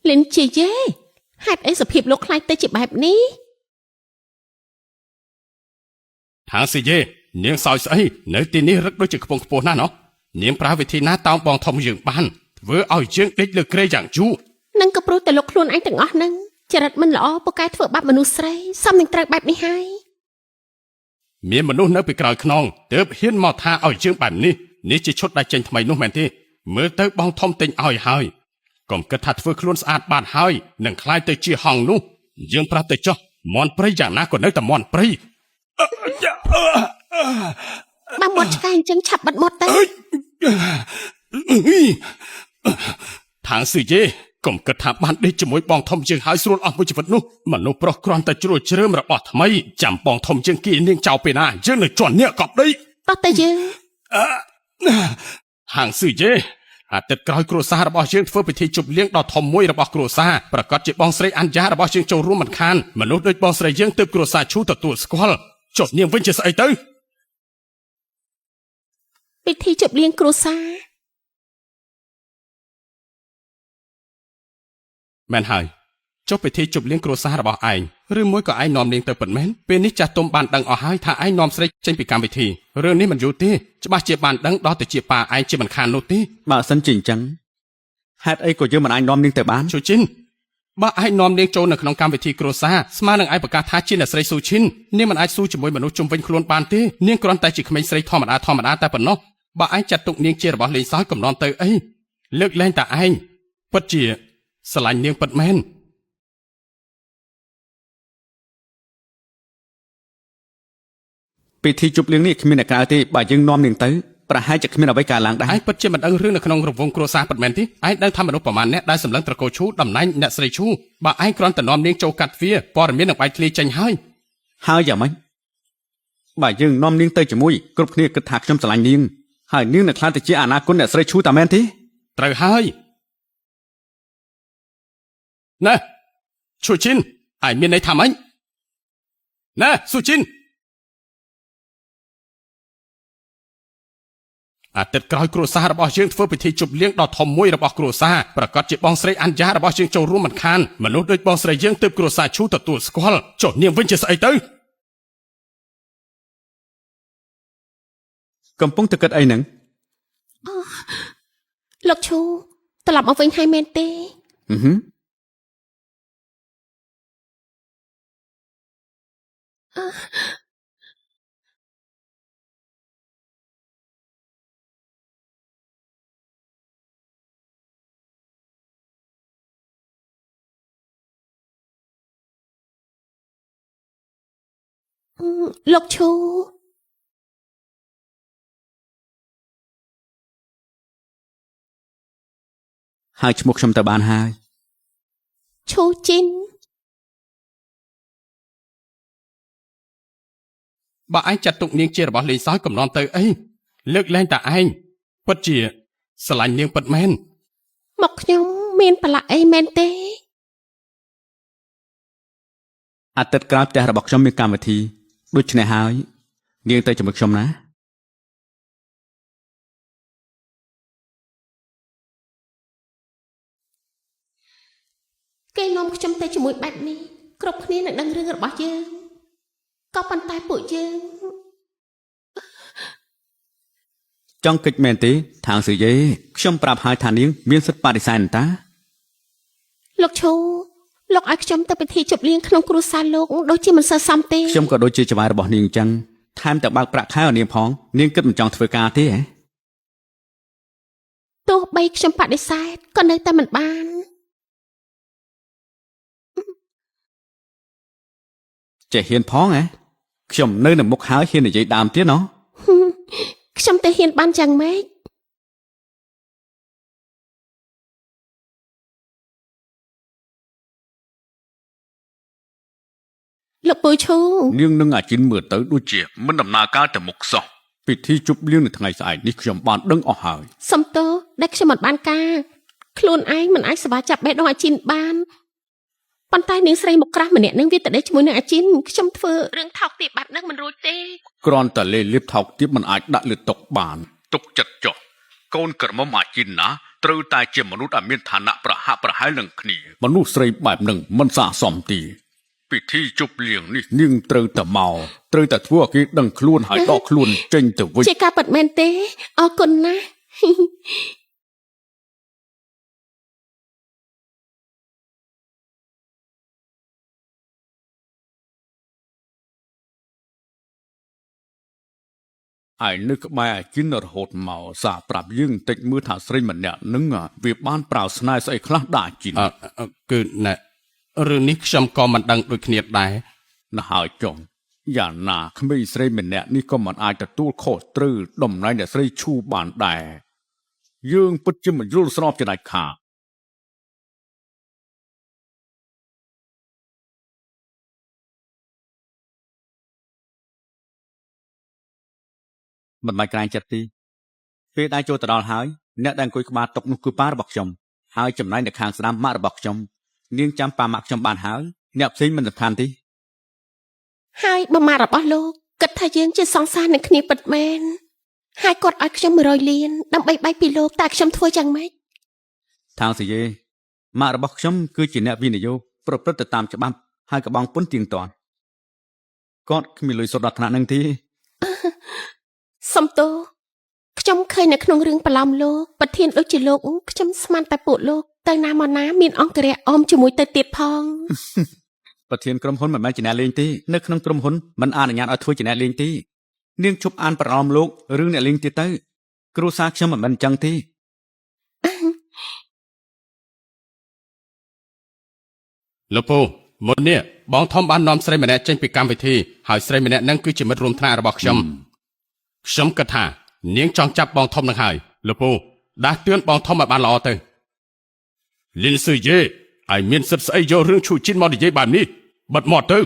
លិនជាយេហេតុអីសភាពលោកខ្លាចទៅជាបែបនេះ ហាងស៊ីយេនាងសោយស្អីនៅទីនេះរឹកដូចជាខ្ពង់ខ្ពស់ណាស់ណោះនាងប្រើវិធីណាតោងបងធំយើងបានធ្វើឲ្យយើងដេកលើក្រែយ៉ាងយូរ នឹងក៏ព្រោះតែលោកខ្លួនឯងទាំងអស់ហ្នឹងចរិតមិនល្អពូកែធ្វើបាបមនុស្សស្រីសមនឹងត្រូវបែបនេះហើយ មានមនុស្សនៅពីក្រោយខ្នងទើបហ៊ានមកថាឲ្យយើងបែបនេះនេះជាឈុតដែលចេញថ្មីនោះមែនទេមើលទៅបងធំទិញឲ្យហើយកុំគិតថាធ្វើខ្លួនស្អាតបានហើយនឹងខ្លាយទៅជាហង្សនោះយើងប្រាប់ទៅចុះមន់ព្រៃយ៉ាងណាក៏នៅតែមន់ព្រៃ បើមាត់ឆ្កែអញ្ចឹងឆាប់បាត់មាត់ទៅ ថាងស៊ីយេកុំគិតថាបានដេកជាមួយបងធំយើងហើយស្រួលអស់មួយជីវិតនោះមនុស្សប្រុសគ្រាន់តែជ្រួលជ្រើមរបស់ថ្មីចាំបងធំយើងគៀនាងចោលពេលណាយើងនៅជន់នេះកប់ដី តោះតែយើង ហាងស៊ីយេអាទិត្យក្រោយគ្រួសាររបស់យើងធ្វើពិធីជប់លៀងដ៏ធំមួយរបស់គ្រួសារប្រកាសជាបងស្រីអញ្ញារបស់យើងចូលរួមមិនខានមនុស្សដូចបងស្រីយើងទើបគ្រួសារឈូទទួលស្គាល់ចុះនាងវិញជាស្អីទៅ ពិធីជប់លៀងគ្រួសារ មែនហើយចុះពិធីជប់លៀងគ្រួសាររបស់ឯងឬមួយក៏ឯងនាំនាងទៅពិតមែនពេលនេះចាស់ទុំបានដឹងអស់ហើយថាឯងនាំស្រីចេញពីកម្មវិធីរឿងនេះមិនយូរទេច្បាស់ជាបានដឹងដល់ទៅជាប៉ាឯងជាមិនខាននោះទេ បើសិនជាអញ្ចឹងហេតុអីក៏យើងមិនអាចនាំនាងទៅបាន ស៊ូជីនបើឯងនាំនាងចូលនៅក្នុងកម្មវិធីគ្រួសារស្មើនឹងឯងប្រកាសថាជាអ្នកស្រីស៊ូឈិននាងមិនអាចស៊ូជាមួយមនុស្សជុំវិញខ្លួនបានទេនាងគ្រាន់តែជាក្មេងស្រីធម្មតាតែប៉ុណ្ណោះបើឯងចាត់ទុកនាងជារបស់លេងសើចកំណត់ទៅអីលើកលែងតែឯងពិតជាស្រឡាញ់នាងពិតមែន ពិធីជប់លៀងនេះគ្មានអ្នកក្រៅទេបើយើងនាំនាងទៅប្រហែលជាគ្មានអ្វីកើតឡើងដែរ ឯងពិតជាមិនដឹងរឿងនៅក្នុងរង្វង់គ្រួសារពិតមែនទេឯងដឹងថាមនុស្សប្រមាណអ្នកដែលសម្លឹងត្រកូលឈូតំណែងអ្នកស្រីឈូបើឯងគ្រាន់តែនាំនាងចូលកាត់ទ្វារព័ត៌មាននឹងបែកធ្លាយចេញហើយ ហើយយ៉ាងម៉េចបើយើងនាំនាងទៅជាមួយគ្រប់គ្នាគិតថាខ្ញុំស្រឡាញ់នាងហើយនាងនឹងខ្លាចទៅជាអនាគតអ្នកស្រីឈូតាមែនទេ ត្រូវហើយណែស៊ូជីនឯងមានន័យថាម៉េចណែស៊ូជីន អាទិត្យក្រោយគ្រួសាររបស់យើងធ្វើពិធីជប់លៀងដ៏ធំមួយរបស់គ្រួសារប្រកាសជាបងស្រីអញ្ញារបស់យើងចូលរួមមិនខានមនុស្សដូចបងស្រីយើងទើបគ្រួសារឈូទទួលស្គាល់ចុះនាងវិញជាស្អីទៅ កំពុងតែគិតអីហ្នឹង លោកឈូត្រឡប់មកវិញហើយមែនទេ លោកឈូ ហើយឈ្មោះខ្ញុំទៅបានហើយ ឈូជីន បើឯងចាត់ទុកនាងជារបស់លេងសើចកំណត់ទៅអីលើកលែងតែឯងពិតជាស្រឡាញ់នាងពិតមែន មកខ្ញុំមានប្រឡាក់អីមែនទេ អាទិត្យក្រោយផ្ទះរបស់ខ្ញុំមានកម្មវិធីដូច្នេះហើយនាងទៅជាមួយខ្ញុំណា គេនាំខ្ញុំទៅជាមួយបែបនេះគ្រប់គ្នានឹងដឹងរឿងរបស់យើងក៏ប៉ុន្តែពួកយើង ចង់គិតមែនទេថាងសឺយេខ្ញុំប្រាប់ហើយថានាងមានសិទ្ធិបដិសេធតា លោកឈូលោកឲ្យខ្ញុំទៅពិធីជប់លៀងក្នុងគ្រួសារលោកដូចជាមិនសើសមទេ ខ្ញុំក៏ដូចជាច្បាយរបស់នាងអញ្ចឹងថែមទាំងបើកប្រាក់ខែឲ្យនាងផងនាងគិតមិនចង់ធ្វើការទេហ៎ ទោះបីខ្ញុំបដិសេធក៏នៅតែមិនបាន ចេះហ៊ានផងហ៎ខ្ញុំនៅនៅមុខហើយហ៊ាននិយាយដើមទៀតណោះ ខ្ញុំទៅហ៊ានបានយ៉ាងម៉េចលោកពូឈូ នាងនឹងអាជីនមើលទៅដូចជាមិនដំណើរការទៅមុខសោះពិធីជប់លៀងនៅថ្ងៃស្អែកនេះខ្ញុំបានដឹងអស់ហើយ សំទោសដែលខ្ញុំមិនបានការខ្លួនឯងមិនអាចសប្បាយចាប់បេះដូងអាជីនបានប៉ុន្តែនាងស្រីមុខក្រាស់ម្នាក់នឹងវាទៅដេកជាមួយនឹងអាជីនខ្ញុំធ្វើរឿងថោកទាបបែបហ្នឹងមិនរួចទេ គ្រាន់តែលេលៀបថោកទាបមិនអាចដាក់លើតុបានទុកចិត្តចុះកូនក្រមុំអាជីនណាត្រូវតែជាមនុស្សដែលមានឋានៈប្រហាក់ប្រហែលនឹងគ្នាមនុស្សស្រីបែបហ្នឹងមិនស័ក្តិសមទេ ពិធីជប់លៀងនេះនាងត្រូវតែមកត្រូវតែធ្វើឲ្យគេដឹងខ្លួនហើយដកខ្លួនចេញទៅវិញ ជាការពិតមែនទេអរគុណណាស់ ឯនៅក្បែរអាជីនរហូតមកសាប្រាប់យើងតិចមើលថាស្រីម្នាក់នឹងវាបានប្រៅស្នេហ៍ស្អីខ្លះដាក់អាជីន គឺណែរឿងនេះខ្ញុំក៏មិនដឹងដូចគ្នាដែរ ណាហើយចុងយ៉ាងណាក្មេងស្រីម្នាក់នេះក៏មិនអាចទទួលខុសត្រូវតំណែងអ្នកស្រីឈូបានដែរយើងពិតជាមិនយល់ស្របជាដាច់ខាតមិនបាច់ក្រែងចិត្តទេពេលដែលចូលទៅដល់ហើយអ្នកដែលអង្គុយក្បាលតុនោះគឺប៉ារបស់ខ្ញុំហើយចំណែកនៅខាងស្ដាំម៉ាក់របស់ខ្ញុំនាងចាំប៉ាម៉ាក់ខ្ញុំបានហើយអ្នកផ្សេងមិនសំខាន់ទេ ហើយបមារបស់លោកគិតថាយើងជាសង្សារនឹងគ្នាពិតមែនហើយគាត់ឲ្យខ្ញុំ100លានដើម្បីបែកពីលោកតែខ្ញុំធ្វើយ៉ាងម៉េច ខាងសយេម៉ាក់របស់ខ្ញុំគឺជាអ្នកវិនិយោគប្រព្រឹត្តទៅតាមច្បាប់ហើយកបងពុនទៀងទាត់គាត់គ្មានលុយសុទ្ធដល់ថ្នាក់នឹងទេ សំទោខ្ញុំឃើញនៅក្នុងរឿងប្រឡំលោកប្រធានដូចជាលោកខ្ញុំស្មានតែពួកលោកទៅណាមកណាមានអង្គរៈអមជាមួយទៅទៀតផង ប្រធានក្រុមហ៊ុនមិនមែនជាអ្នកលេងទេនៅក្នុងក្រុមហ៊ុនមិនអនុញ្ញាតឲ្យធ្វើជាអ្នកលេងទេនាងជប់អានប្រឡំលោករឿងអ្នកលេងទៀតទៅគ្រួសារខ្ញុំមិនមែនអញ្ចឹងទេ លោកពូមុននេះបងធំបាននាំស្រីម្នាក់ចេញពីកម្មវិធីហើយស្រីម្នាក់ហ្នឹងគឺជាមិត្តរួមថ្នាក់របស់ខ្ញុំខ្ញុំគិតថានាងចង់ចាប់បងធំនឹងហើយលោកពូដាស់តឿនបងធំឲ្យបានល្អទៅលិនស៊ឺយេឲ្យមានសិទ្ធិស្អីយករឿងឈូជីនមកនិយាយបែបនេះបិទមាត់ទៅ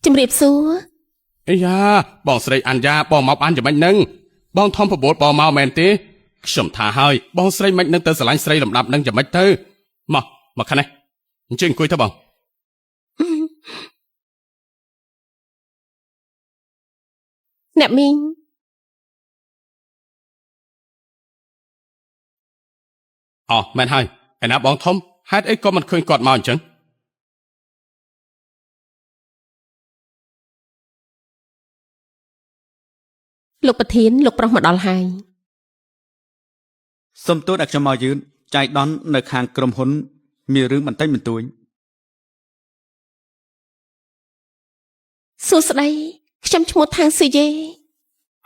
ជំរាបសួរ អាយ៉ាបងស្រីអញ្ញាបងមកបានយ៉ាងម៉េចហ្នឹងបងធំប្របួតបងមកមែនទេខ្ញុំថាហើយបងស្រីមិននឹងទៅស្រឡាញ់ស្រីលំដាប់នឹងយ៉ាងម៉េចទៅមកខាងនេះអញ្ជើញអង្គុយទៅបង អ្នកមីង អោះមែនហើយឯណាបងធំហេតុអីក៏មិនឃើញគាត់មកអញ្ចឹង លោកប្រធានលោកប្រុសមកដល់ហើយ សុំទោសដែលខ្ញុំមកយឺនចៃដន្យនៅខាងក្រុមហ៊ុនមានរឿងបន្តិចបន្តួច សួស្តីខ្ញុំឈ្មោះថាងស៊ឺយេ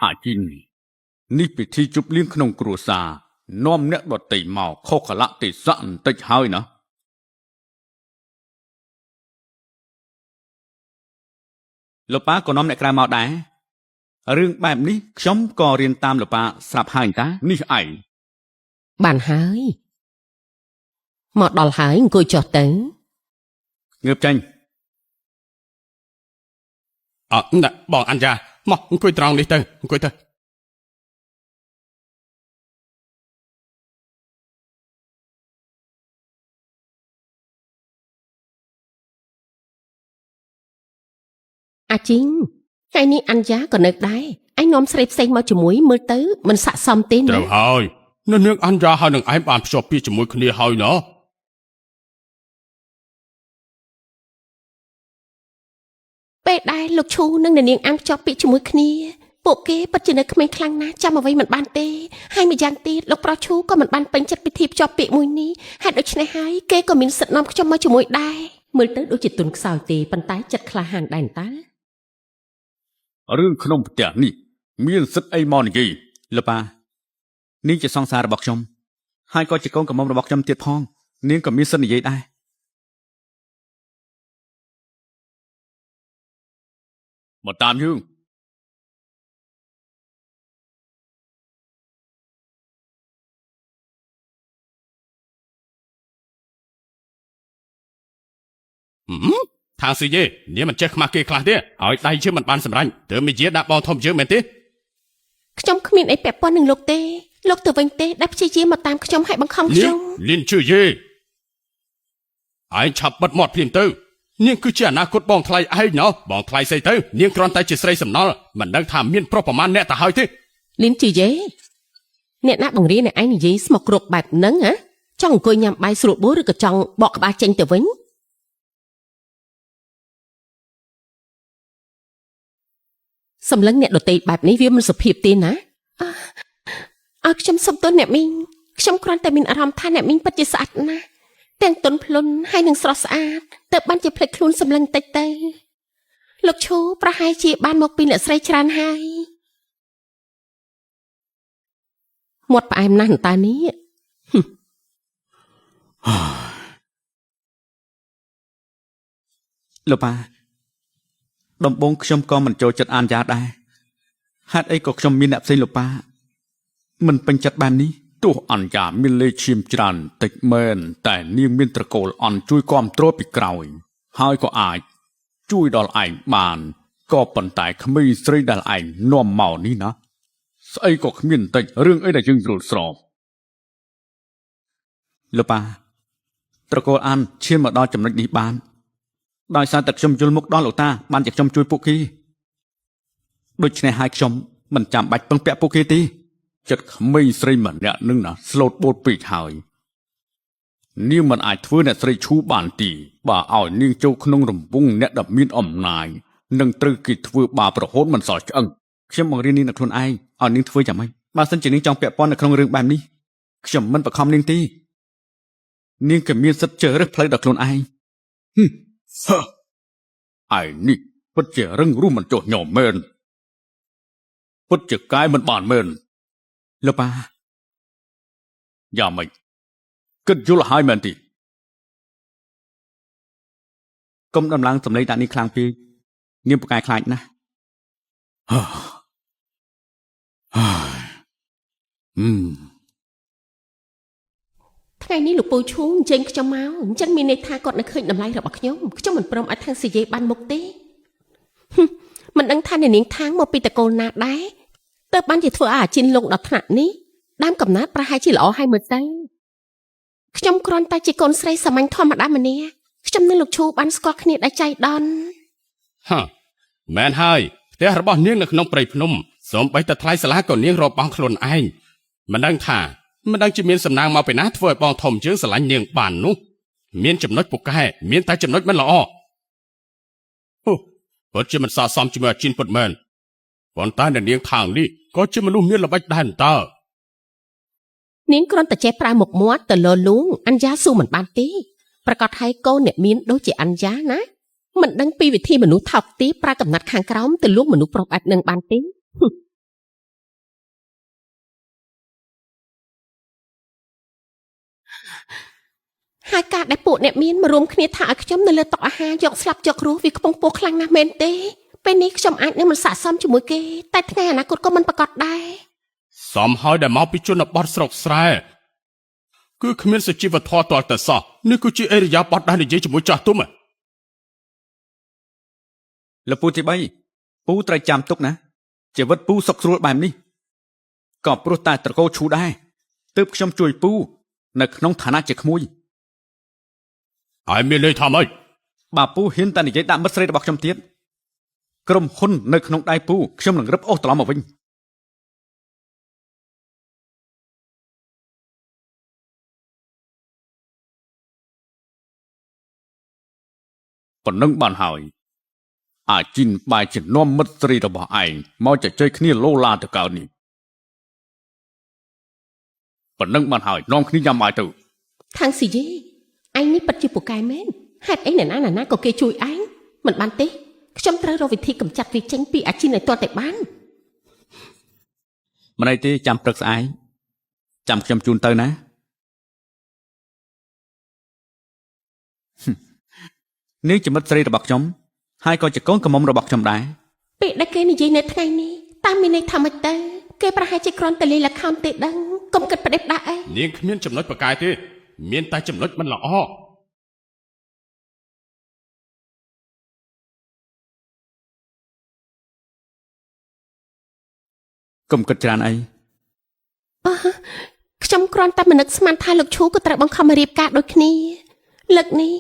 អាជីននេះពិធីជប់លៀងក្នុងគ្រួសារនាំអ្នកដតីមកខុសកលៈទេសៈបន្តិចហើយណាលោកប៉ាក៏នាំអ្នកក្រៅមកដែររឿងបែបនេះខ្ញុំក៏រៀនតាមលោកប៉ាស្រាប់ហើយតានេះឯង បានហើយមកដល់ហើយអង្គុយចុះទៅ ងើបចេញ អត់ណាបងអញ្ញាមកអង្គុយត្រង់នេះទៅអង្គុយទៅ អាជីងថ្ងៃនេះអញ្ញាក៏នៅដែរអញនាំស្រីផ្សេងមកជាមួយមើលទៅមិនស័ក្តិសមទេ ត្ ណា រូវហើយនៅនាងអញ្ញាហើយនឹងឯងបានភ្ជាប់ពាក្យជាមួយគ្នាហើយណោះ ពេលដែលលោកឈូនិងនាងអានភ្ជាប់ពាក្យជាមួយគ្នាពួកគេពិតជានៅក្មេងខ្លាំងណាស់ចាំអ្វីមិនបានទេហើយម្យ៉ាងទៀតលោកប្រុសឈូក៏មិនបានពេញចិត្តពិធីភ្ជាប់ពាក្យមួយនេះហេតុដូច្នេះហើយគេក៏មានសិទ្ធិនាំខ្ញុំមកជាមួយដែរមើលទៅដូចជាទុនខ្សោយទេប៉ុន្តែចិត្តក្លាហានដែរតើ រឿងក្នុងផ្ទះនេះមានសិទ្ធិអីមកនិយាយលោកប៉ានាងជាសង្សាររបស់ខ្ញុំហើយក៏ជាកូនកំមុំរបស់ខ្ញុំទៀតផងនាងក៏មានសិទ្ធិនិយាយដែរមកតាមយើង ថាងស៊ឺយេនាងមិនចេះខ្មាស់គេខ្លះទេហើយដៃជើងមិនបានសម្រាញ់ទើបមានជាដាក់បងធំយើងមែនទេ ខ្ញុំគ្មានអីពាក់ព័ន្ធនឹងលោកទេលោកទៅវិញទេដែលព្យាយាមមកតាមខ្ញុំឲ្យបង្ខំខ្ញុំ លិនជឿយេឯងឆាប់បិទមាត់ភ្លាមទៅនាងគឺជាអនាគតបងថ្លៃឯងណោះបងថ្លៃស្អីទៅនាងគ្រាន់តែជាស្រីសំណល់មិនដឹងថាមានប្រុសប្រមាណអ្នកទៅហើយទេ លីនជីយេ អ្នកណាបង្រៀនអ្នកឯងនិយាយស្មុគគ្រោកបែបហ្នឹងហ៎ចង់អង្គុយញ៉ាំបាយស្រួលបួលឬក៏ចង់បកក្បាលចេញទៅវិញសម្លឹងអ្នកដទៃបែបនេះវាមិនសុភាពទេណាអើខ្ញុំសុំទោសអ្នកមីងខ្ញុំគ្រាន់តែមានអារម្មណ៍ថាអ្នកមីងពិតជាស្អាតណាស់ទាំងទន់ភ្លន់ហើយនឹងស្រស់ស្អាតទើបបានជាភ្លេចខ្លួនសម្លឹងតិចទៅលោកឈូប្រហែលជាបានមកពីអ្នកស្រីច្រើនហើយមាត់ផ្អែមណាស់តានេះលោកប៉ាដំបូងខ្ញុំក៏មិនចូលចិត្តអានយ៉ាដែរហេតុអីក៏ខ្ញុំមានអ្នកផ្សេងលោកប៉ាមិនពេញចិត្តបែបនេះទោះអានយ៉ាមានលេខឈាមច្រើនតិចមែនតែនាងមានត្រកូលអន់ជួយគ្រប់គ្រងពីក្រោយហើយក៏អាចជួយដល់ឯងបានក៏ប៉ុន្តែក្មេងស្រីដែលឯងនាំមកនេះណាស្អីក៏គ្មានតិចរឿងអីដែលយើងយល់ស្របលោកប៉ាត្រកូលអានឈានមកដល់ចំណុចនេះបានដោយសារតែខ្ញុំយល់មុខដល់លោកតាបានជាខ្ញុំជួយពួកគេដូច្នេះហើយខ្ញុំមិនចាំបាច់ពឹងពាក់ពួកគេទេចិត្តក្មេងស្រីម្នាក់នឹងណាស្លូតបូតពេកហើយនាងមិនអាចធ្វើអ្នកស្រីឈូបានទេបើឲ្យនាងចូលក្នុងរង្វង់អ្នកដែលមានអំណាចនឹងត្រូវគេធ្វើបាបរហូតមិនសល់ឆ្អឹងខ្ញុំបង្រៀននាងនៅខ្លួនឯងឲ្យនាងធ្វើយ៉ាងម៉េចបើសិនជានាងចង់ពាក់ព័ន្ធនៅក្នុងរឿងបែបនេះខ្ញុំមិនបខំនាងទេនាងក៏មានសិទ្ធិជ្រើសរើសផ្លូវដល់ខ្លួនឯងឯនេះពិតជារឹងរូសមិនចុះញោមមែនពិតជាកាយមិនបានមែនលោកប៉ាយ៉ាងម៉េចគិតយល់ហើយមែនទេកុំដំឡើងសម្លេងដាក់នេះខ្លាំងពេកនាងប្រកែកខ្លាចណាស់ថ្ងៃនេះលោកពូឈូអញ្ជើញខ្ញុំមកអញ្ចឹងមានន័យថាគាត់នៅឃើញតម្លៃរបស់ខ្ញុំមិនព្រមឲ្យខាងស៊ីយេបានមុខទេមិនដឹងថាអ្នកនាងខាងមកពីតកូលណាដែរទើបបានជាធ្វើឲ្យអាជីនលងដល់ថ្នាក់នេះដើមកំណើតប្រហែលជាល្អហើយមើលទៅខ្ញុំគ្រាន់តែជាកូនស្រីសាមញ្ញធម្មតាម្នាក់ខ្ញុំនិងលោកឈូបានស្គាល់គ្នាដោយចៃដន្យមែនហើយផ្ទះរបស់នាងនៅក្នុងព្រៃភ្នំសូម្បីតែថ្លៃសាលាក៏នាងរកបងខ្លួនឯងមិនដឹងជាមានសំណាងមកពីណាធ្វើឲ្យបងធំយើងស្រឡាញ់នាងបាននោះមានចំណុចពូកែមានតែចំណុចមិនល្អពិតជាមិនស័ក្តិសមជាមួយអាជីនពុតមែនប៉ុន្តែនាងខាងនេះក៏ជាមនុស្សមានល្បិចដែរតើនាងគ្រាន់តែចេះប្រើមុខមាត់ទៅលលួងអញ្ញ៉ាស៊ូមិនបានទេប្រកាសហើយកូនអ្នកមានដូចជាអញ្ញ៉ាណាមិនដឹងពីវិធីមនុស្សថោកទាបប្រើកំណត់ខាងក្រោមទៅលួងមនុស្សប្រុសបែបនឹងបានទេហើយការដែលពួកអ្នកមានមករួមគ្នាថាឲ្យខ្ញុំនៅលើតុអាហារយកស្លាប់យករស់វាខ្ពង់ពោះខ្លាំងណាស់មែនទេពេលនេះខ្ញុំអាចនឹងមិនស័ក្តិសមជាមួយគេតែថ្ងៃអនាគតក៏មិនប្រកាសដែរសមហើយដែលមកពីជនបទស្រុកស្រែគឺគ្មានសុជីវធម៌ទាល់តែសោះនេះគឺជាអេរិយាបថដែលនិយាយជាមួយចាស់ទុំលោកពូទី3ពូត្រូវចាំទុកណាជីវិតពូសុខស្រួលបែបនេះក៏ព្រោះតែត្រកូលឈូដែរទើបខ្ញុំជួយពូនៅក្នុងឋានៈជាក្មួយហើយមានន័យថាម៉េចបើពូហ៊ានតែនិយាយដាក់មិត្តស្រីរបស់ខ្ញុំទៀតក្រុមហ៊ុននៅក្នុងដៃពូខ្ញុំនឹងរឹបអូសត្រឡប់មកវិញប៉ុណ្ណឹងបានហើយអាជីនបែរជានាំមិត្តស្រីរបស់ឯងមកជជែកគ្នាលោឡាទៅកើតនេះប៉ុណ្ណឹងបានហើយនាំគ្នាញ៉ាំបាយទៅខាងស៊ីយេឯងនេះពិតជាពូកែមែនហេតុអីណាក៏គេជួយឯងមិនបានទេខ្ញុំត្រូវរកវិធីកម្ចាត់វាចេញពីអាជីនឲ្យទាល់តែបានមិនអីទេចាំព្រឹកស្អែកចាំខ្ញុំជូនទៅណានាងជាមិត្តស្រីរបស់ខ្ញុំហើយក៏ជាកូនកំមុំរបស់ខ្ញុំដែរពេលដែលគេនិយាយនៅថ្ងៃនេះតាមមានន័យថាម៉េចទៅគេប្រហែលជាគ្រាន់តែលេងល្ខោនទេដឹងកុំគិតប្រដេបដាក់អីនាងគ្មានចំណុចប្រកែកទេមានតែចំណុចមិនល្អកុំគិតច្រើនអីខ្ញុំគ្រាន់តែមិននឹកស្មានថាលោកឈូក៏ត្រូវបង្ខំមករៀបការដូចគ្នាលើកនេះ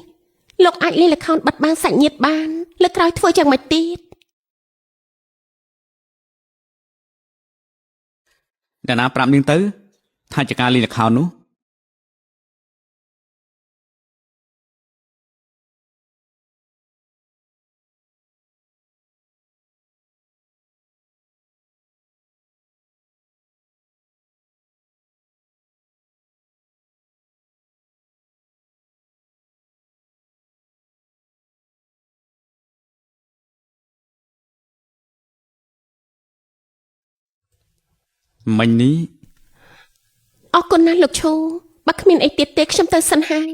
លោកអាចលេងល្ខោនបិទបាំងសាច់ញាតិបានលើកក្រោយធ្វើយ៉ាងម៉េចទៀតអ្នកណាប្រាប់នាងទៅ ថាជាការលេងល្ខោននោះមិញនេះ អរគុណណាស់លោកឈូបើគ្មានអីទៀតទេខ្ញុំទៅសិនហើយ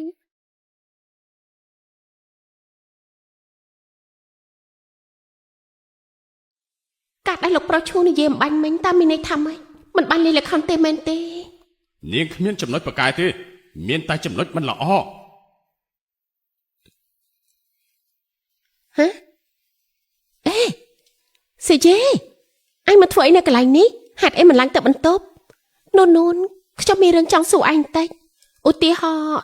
ការដែលលោកប្រុសឈូនិយាយអំបញ្ញមិញតើមានន័យថាម៉េចមិនបានលេងល្ខោនទេមែនទេ នាងគ្មានចំណុចប្រកែកទេមានតែចំណុចមិនល្អ ហ៎អេសេជេអញមកធ្វើអីនៅកន្លែងនេះហេតុអីមិនឡើងទៅបន្ទប់នូនខ្ញុំមានរឿងចង់សួរឯងបន្តិចឧទាហរណ៍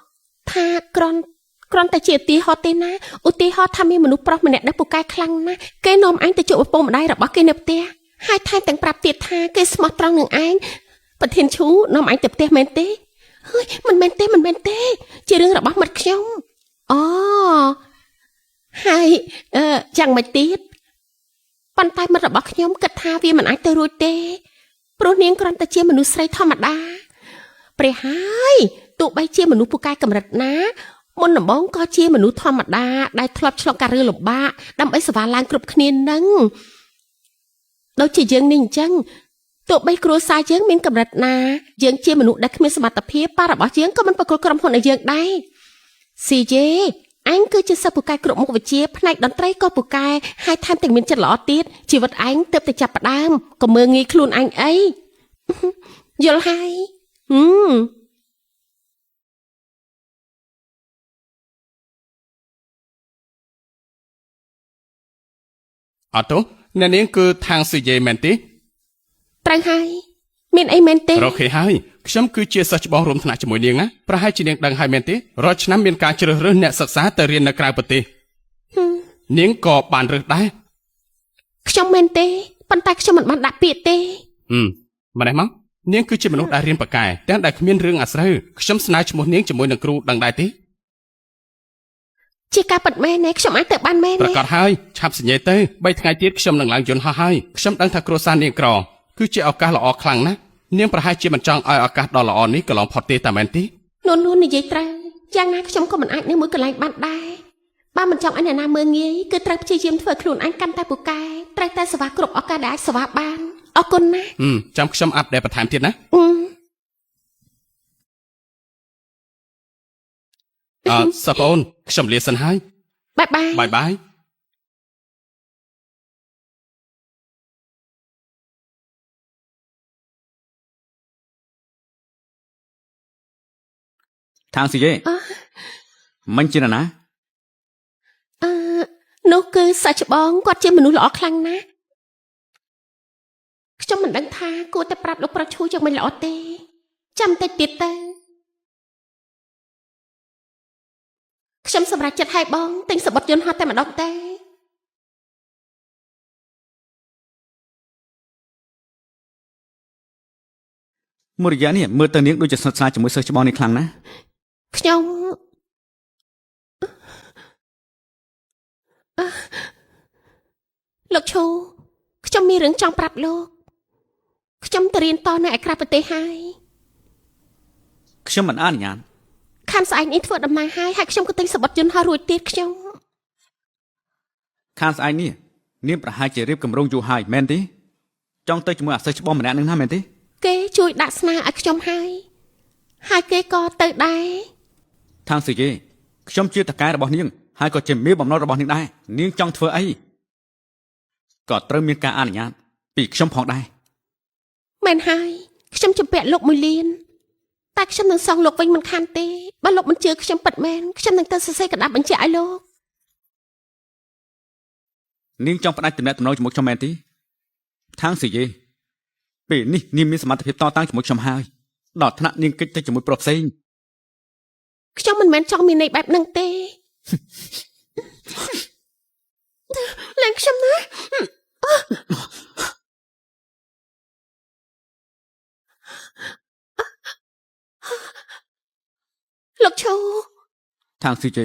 ថាគ្រាន់តែជាឧទាហរណ៍ទេណាឧទាហរណ៍ថាមានមនុស្សប្រុសម្នាក់ដែលពូកែខ្លាំងណាស់គេនាំឯងទៅជួបឪពុកម្ដាយរបស់គេនៅផ្ទះហើយថែមទាំងប្រាប់ទៀតថាគេស្មោះត្រង់នឹងឯងប្រធានឈូនាំឯងទៅផ្ទះមែនទេហើយមិនមែនទេជារឿងរបស់មិត្តខ្ញុំអូហើយយ៉ាងម៉េចទៀតប៉ុន្តែមិត្តរបស់ខ្ញុំគិតថាវាមិនអាចទៅរួចទេព្រោះនាងគ្រាន់តែជាមនុស្សស្រីធម្មតាព្រះហើយទោះបីជាមនុស្សពូកែកម្រិតណាមុនដំបូងក៏ជាមនុស្សធម្មតាដែលធ្លាប់ឆ្លងការរឿងលំបាកដើម្បីសវ៉ាឡើងគ្រប់គ្នានឹងដូចជាយើងនេះអញ្ចឹងទោះបីគ្រួសារយើងមានកម្រិតណាយើងជាមនុស្សដែលគ្មានសមត្ថភាពប៉ារបស់យើងក៏មិនប្រកល់ក្រុមហ៊ុនឲ្យយើងដែរស៊ីជេអញគឺជាសិស្សពូកែគ្រប់មុខវិជ្ជាផ្នែកតន្ត្រីក៏ពូកែហើយថែមទាំងមានចិត្តល្អទៀតជីវិតឯងទើបតែចាប់ផ្ដើមកុំមើងងាយខ្លួនឯងអីយល់ហើយអត់ទោះអ្នកនាងគឺທາງស៊ីយេមែនទេ ត្រូវហើយមានអីមែនទេ រកឃើញហើយខ្ញុំគឺជាសិស្សច្បងរួមថ្នាក់ជាមួយនាងណាប្រហែលជានាងដឹងហើយមែនទេរាល់ឆ្នាំមានការជ្រើសរើសអ្នកសិក្សាទៅរៀននៅក្រៅប្រទេសនាងក៏បានរើសដែរ ខ្ញុំមែនទេប៉ុន្តែខ្ញុំមិនបានដាក់ពាក្យទេ ម្នេះមកនាងគឺជាមនុស្សដែលរៀនប៉ាកែទាំងដែលគ្មានរឿងអាស្រូវខ្ញុំស្នើឈ្មោះនាងជាមួយនឹងគ្រូដឹងដែរទេ ជាការពិតមែនទេខ្ញុំអាចទៅបានមែនទេ ប្រកាសហើយឆាប់សញ្ញេទៅ3ថ្ងៃទៀតខ្ញុំនឹងឡើងយន្តហោះហើយខ្ញុំដឹងថាគ្រួសារនាងក្រគឺជាឱកាសល្អខ្លាំងណាស់នាងប្រហែលជាមិនចង់ឲ្យឱកាសដ៏ល្អនេះកន្លងផុតទេតែមែនទេ នូននិយាយត្រូវយ៉ាងណាខ្ញុំក៏មិនអាចនៅមួយកន្លែងបានដែរបើមិនចង់ឲ្យអ្នកណាមើលងាយគឺត្រូវព្យាយាមធ្វើខ្លួនឯងកាន់តែពូកែត្រូវតែសេវាគ្រប់ឱកាសដែលអាចសេវាបានអរគុណណាស់ ចាំខ្ញុំអាប់ដេតបន្ថែមទៀតណាសាប់អូនខ្ញុំលាសិនហើយ បាយបាយ ทางស៊ីយេមិញជាណា នោះគឺសាច់ច្បងគាត់ជាមនុស្សល្អខ្លាំងណាស់ខ្ញុំមិនដឹងថាគួរតែប្រាប់លោកប្រុសឈូយ៉ាងមិនល្អទេចាំតិចទៀតទៅខ្ញុំសម្រេចចិត្តឲ្យបងទិញសបុតយន្តហោះតែម្ដងទេ មួយរយៈនេះមើលទៅនាងដូចជាស្និទ្ធស្នាលជាមួយសិស្សច្បងនេះខ្លាំងណាស់ ខ្ញុំលោកឈូខ្ញុំមានរឿងចង់ប្រាប់លោកខ្ញុំទៅរៀនតនៅឯក្រៅប្រទេសហើយ ខ្ញុំមិនអនុញ្ញាត ខានស្អែកនេះធ្វើដំណើរហើយខ្ញុំក៏ទិញសបុតយន្តហោះរួចទៀតខ្ញុំ ខាងស្អែកនេះនាងប្រហែលជារៀបកម្រងយូរហើយមែនទេចង់ទៅជាមួយអាសិស្សច្បងម្នាក់នឹងណាមែនទេ គេជួយដាក់ស្នាឲ្យខ្ញុំហើយគេក៏ទៅដែរ ทางស៊ីយេខ្ញុំជាតកែរបស់នាងហើយក៏ជាមេបំណុលរបស់នាងដែរនាងចង់ធ្វើអីក៏ត្រូវមានការអនុញ្ញាតពីខ្ញុំផងដែរ មែនហើយខ្ញុំជំពាក់លោក1លានតែខ្ញុំនឹងសងលោកវិញមិនខានទេបើលោកមិនជឿខ្ញុំពិតមែនខ្ញុំនឹងទៅសរសេរកណ្ដាប់បញ្ជាក់ឲ្យលោក នាងចង់ផ្ដាច់ទំនាក់ទំនងជាមួយខ្ញុំមែនទេทางស៊ីយេពេលនេះនាងមានសមត្ថភាពតតាំងជាមួយខ្ញុំហើយដល់ថ្នាក់នាងកិច្ចទៅជាមួយប្រុសផ្សេង ខ្ញុំមិនមែនចង់មានន័យបែបហ្នឹងទេលែងខ្ញុំណា លោកឈូ ทางซีเจ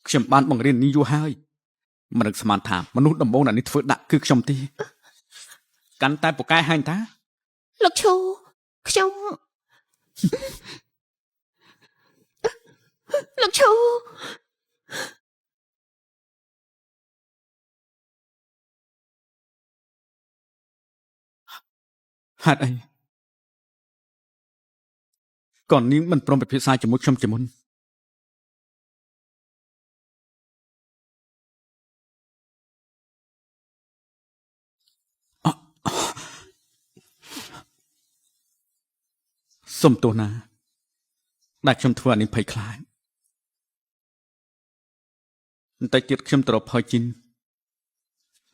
ខ្ញុំបានបង្រៀននេះយូរហើយមិននឹកស្មានថាមនុស្សដំបូងដែលនេះធ្វើដាក់គឺខ្ញុំទេកាន់តែពូកែហាញតា លោកឈូខ្ញុំ លោកឈូ ហេតុអីកូននាងមិនព្រមពិភាក្សាជាមួយខ្ញុំជាមុនសុំទោសណាដែលខ្ញុំធ្វើអានេះភ័យខ្លាចបន្តិចទៀតខ្ញុំទៅរកផោជីន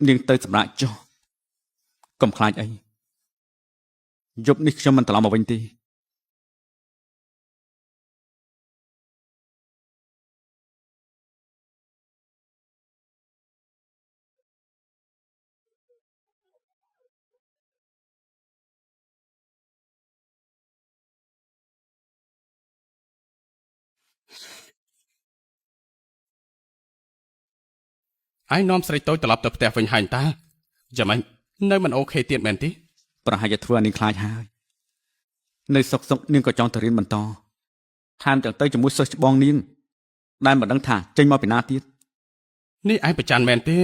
នាងទៅសម្រាប់ចុះកុំខ្លាចអីយប់នេះខ្ញុំមិនត្រឡប់មកវិញទេឯងនាំស្រីតូចត្រឡប់ទៅផ្ទះវិញហើយតាយ៉ាងម៉េចនៅមិនអូខេទៀតមែនទេ ប្រហែលជាធ្វើអានេះខ្លាចហើយនៅសុកនាងក៏ចង់ទៅរៀនបន្តថែមទាំងទៅជាមួយសិស្សច្បងនាងដែលមិនដឹងថាចេញមកពីណាទៀត នេះឯងប្រច័ណ្ឌមែនទេ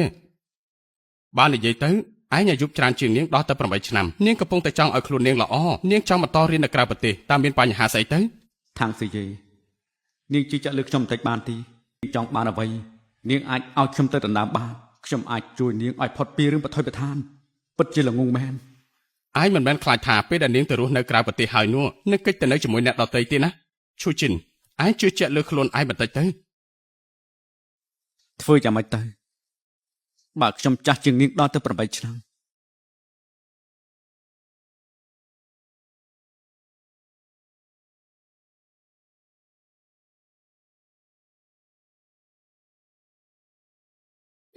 បាននិយាយទៅឯងអាយុច្រើនជាងនាងដល់ទៅ8ឆ្នាំនាងកំពុងតែចង់ឲ្យខ្លួននាងល្អនាងចង់បន្តរៀននៅក្រៅប្រទេសតាមមានបញ្ហាស្អីទៅ ทางស៊ីយេនាងជឿជាក់លើខ្ញុំបន្តិចបានទេចង់បានអ្វីនាងអាចឲ្យខ្ញុំទៅដណ្ដើមបានខ្ញុំអាចជួយនាងឲ្យផុតពីរឿងបថុយប្រឋានពិតជាល្ងងមែន ឯងមិនមែនខ្លាចថាពេលដែលនាងទៅរស់នៅក្រៅប្រទេសហើយនោះនឹងកិច្ចទៅនៅជាមួយអ្នកដទៃទេណាឈូជីនឯងជឿជាក់លើខ្លួនឯងបន្តិចទៅ ធ្វើយ៉ាងម៉េចទៅបើខ្ញុំចាស់ជាងនាងដល់ទៅ8ឆ្នាំ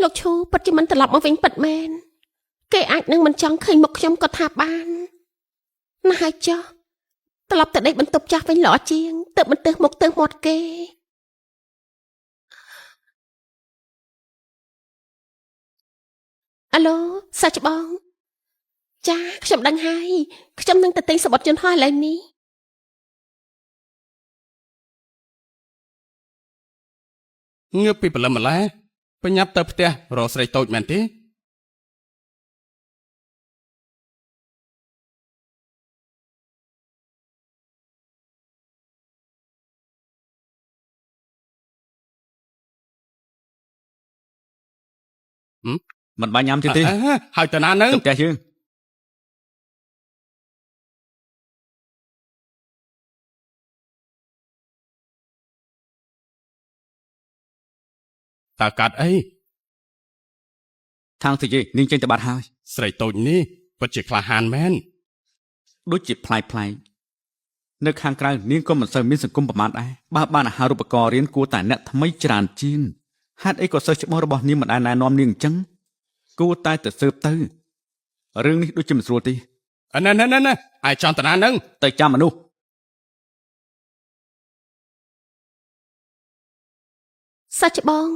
លោកឈូពិតជាមិនត្រឡប់មកវិញពិតមែនគេអាចនឹងមិនចង់ឃើញមុខខ្ញុំក៏ថាបានណាហើយចុះត្រឡប់ទៅដេកបន្ទប់ចាស់វិញល្អជាងទៅបន្ទើសមុខទៅមាត់គេអាឡូសាច់ច្បងចាខ្ញុំដឹងហើយខ្ញុំនឹងទៅទិញសម្បត្តិយន្តហោះឥឡូវនេះ ងើបពីព្រលឹមម្ល៉េះបញ្ញាប់ទៅផ្ទះរកស្រីតូចមែនទេ មិនបាញ់ញ៉ាំទៀតទេ ហើយទៅណានឹង ទៅផ្ទះយើង តើកាត់អី ทางស៊ីយេនាងចេញទៅបាត់ហើយ ស្រីតូចនេះពិតជាក្លាហានមែន ដូចជាផ្លែកនៅខាងក្រៅនាងក៏មិនសូវមានសង្គមប្រមាណដែរបើបានអាហារូបករណ៍រៀនគួរតែអ្នកថ្មីច្រើនជាងហេតុអីក៏សិស្សច្បងរបស់នាងមិនដែលណែនាំនាងអញ្ចឹងគួរតែទៅស៊ើបទៅរឿងនេះដូចជាមិនស្រួលទេ ណែឯចង់ទៅណានឹង ទៅចាំមនុស្ស សាច់ច្បង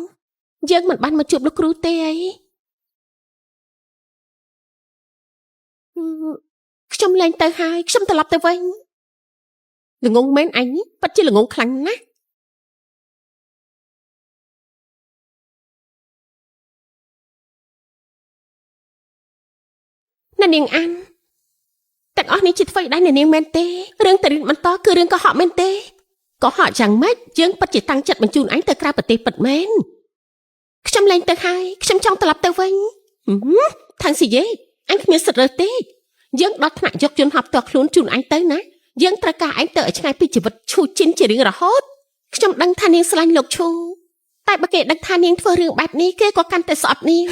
យើងមិនបានមកជួបលោកគ្រូទេអីខ្ញុំលែងទៅហើយខ្ញុំត្រឡប់ទៅវិញល្ងងមែនអញពិតជាល្ងងខ្លាំងណាស់អ្នកនាងអានទាំងអស់នេះជាអ្វីដែរអ្នកនាងមែនទេរឿងតរិនបន្តគឺរឿងកុហកមែនទេកុហកយ៉ាងម៉េចយើងពិតជាតាំងចិត្តបញ្ជូនអញទៅក្រៅប្រទេសពិតមែនខ្ញុំលែងទៅហើយខ្ញុំចង់ត្រឡប់ទៅវិញខាងស៊ីយេអញគ្មានសិទ្ធិរើសទេយើងដល់ថ្នាក់យកយន្តហោះផ្ទាល់ខ្លួនជូនអញទៅណាយើងត្រូវការអញទៅឲ្យឆ្ងាយពីជីវិតឈូជីនជារៀងរហូតខ្ញុំដឹងថានាងស្រឡាញ់លោកឈូតែបើគេដឹងថានាងធ្វើរឿងបែបនេះគេក៏កាន់តែស្អប់នាង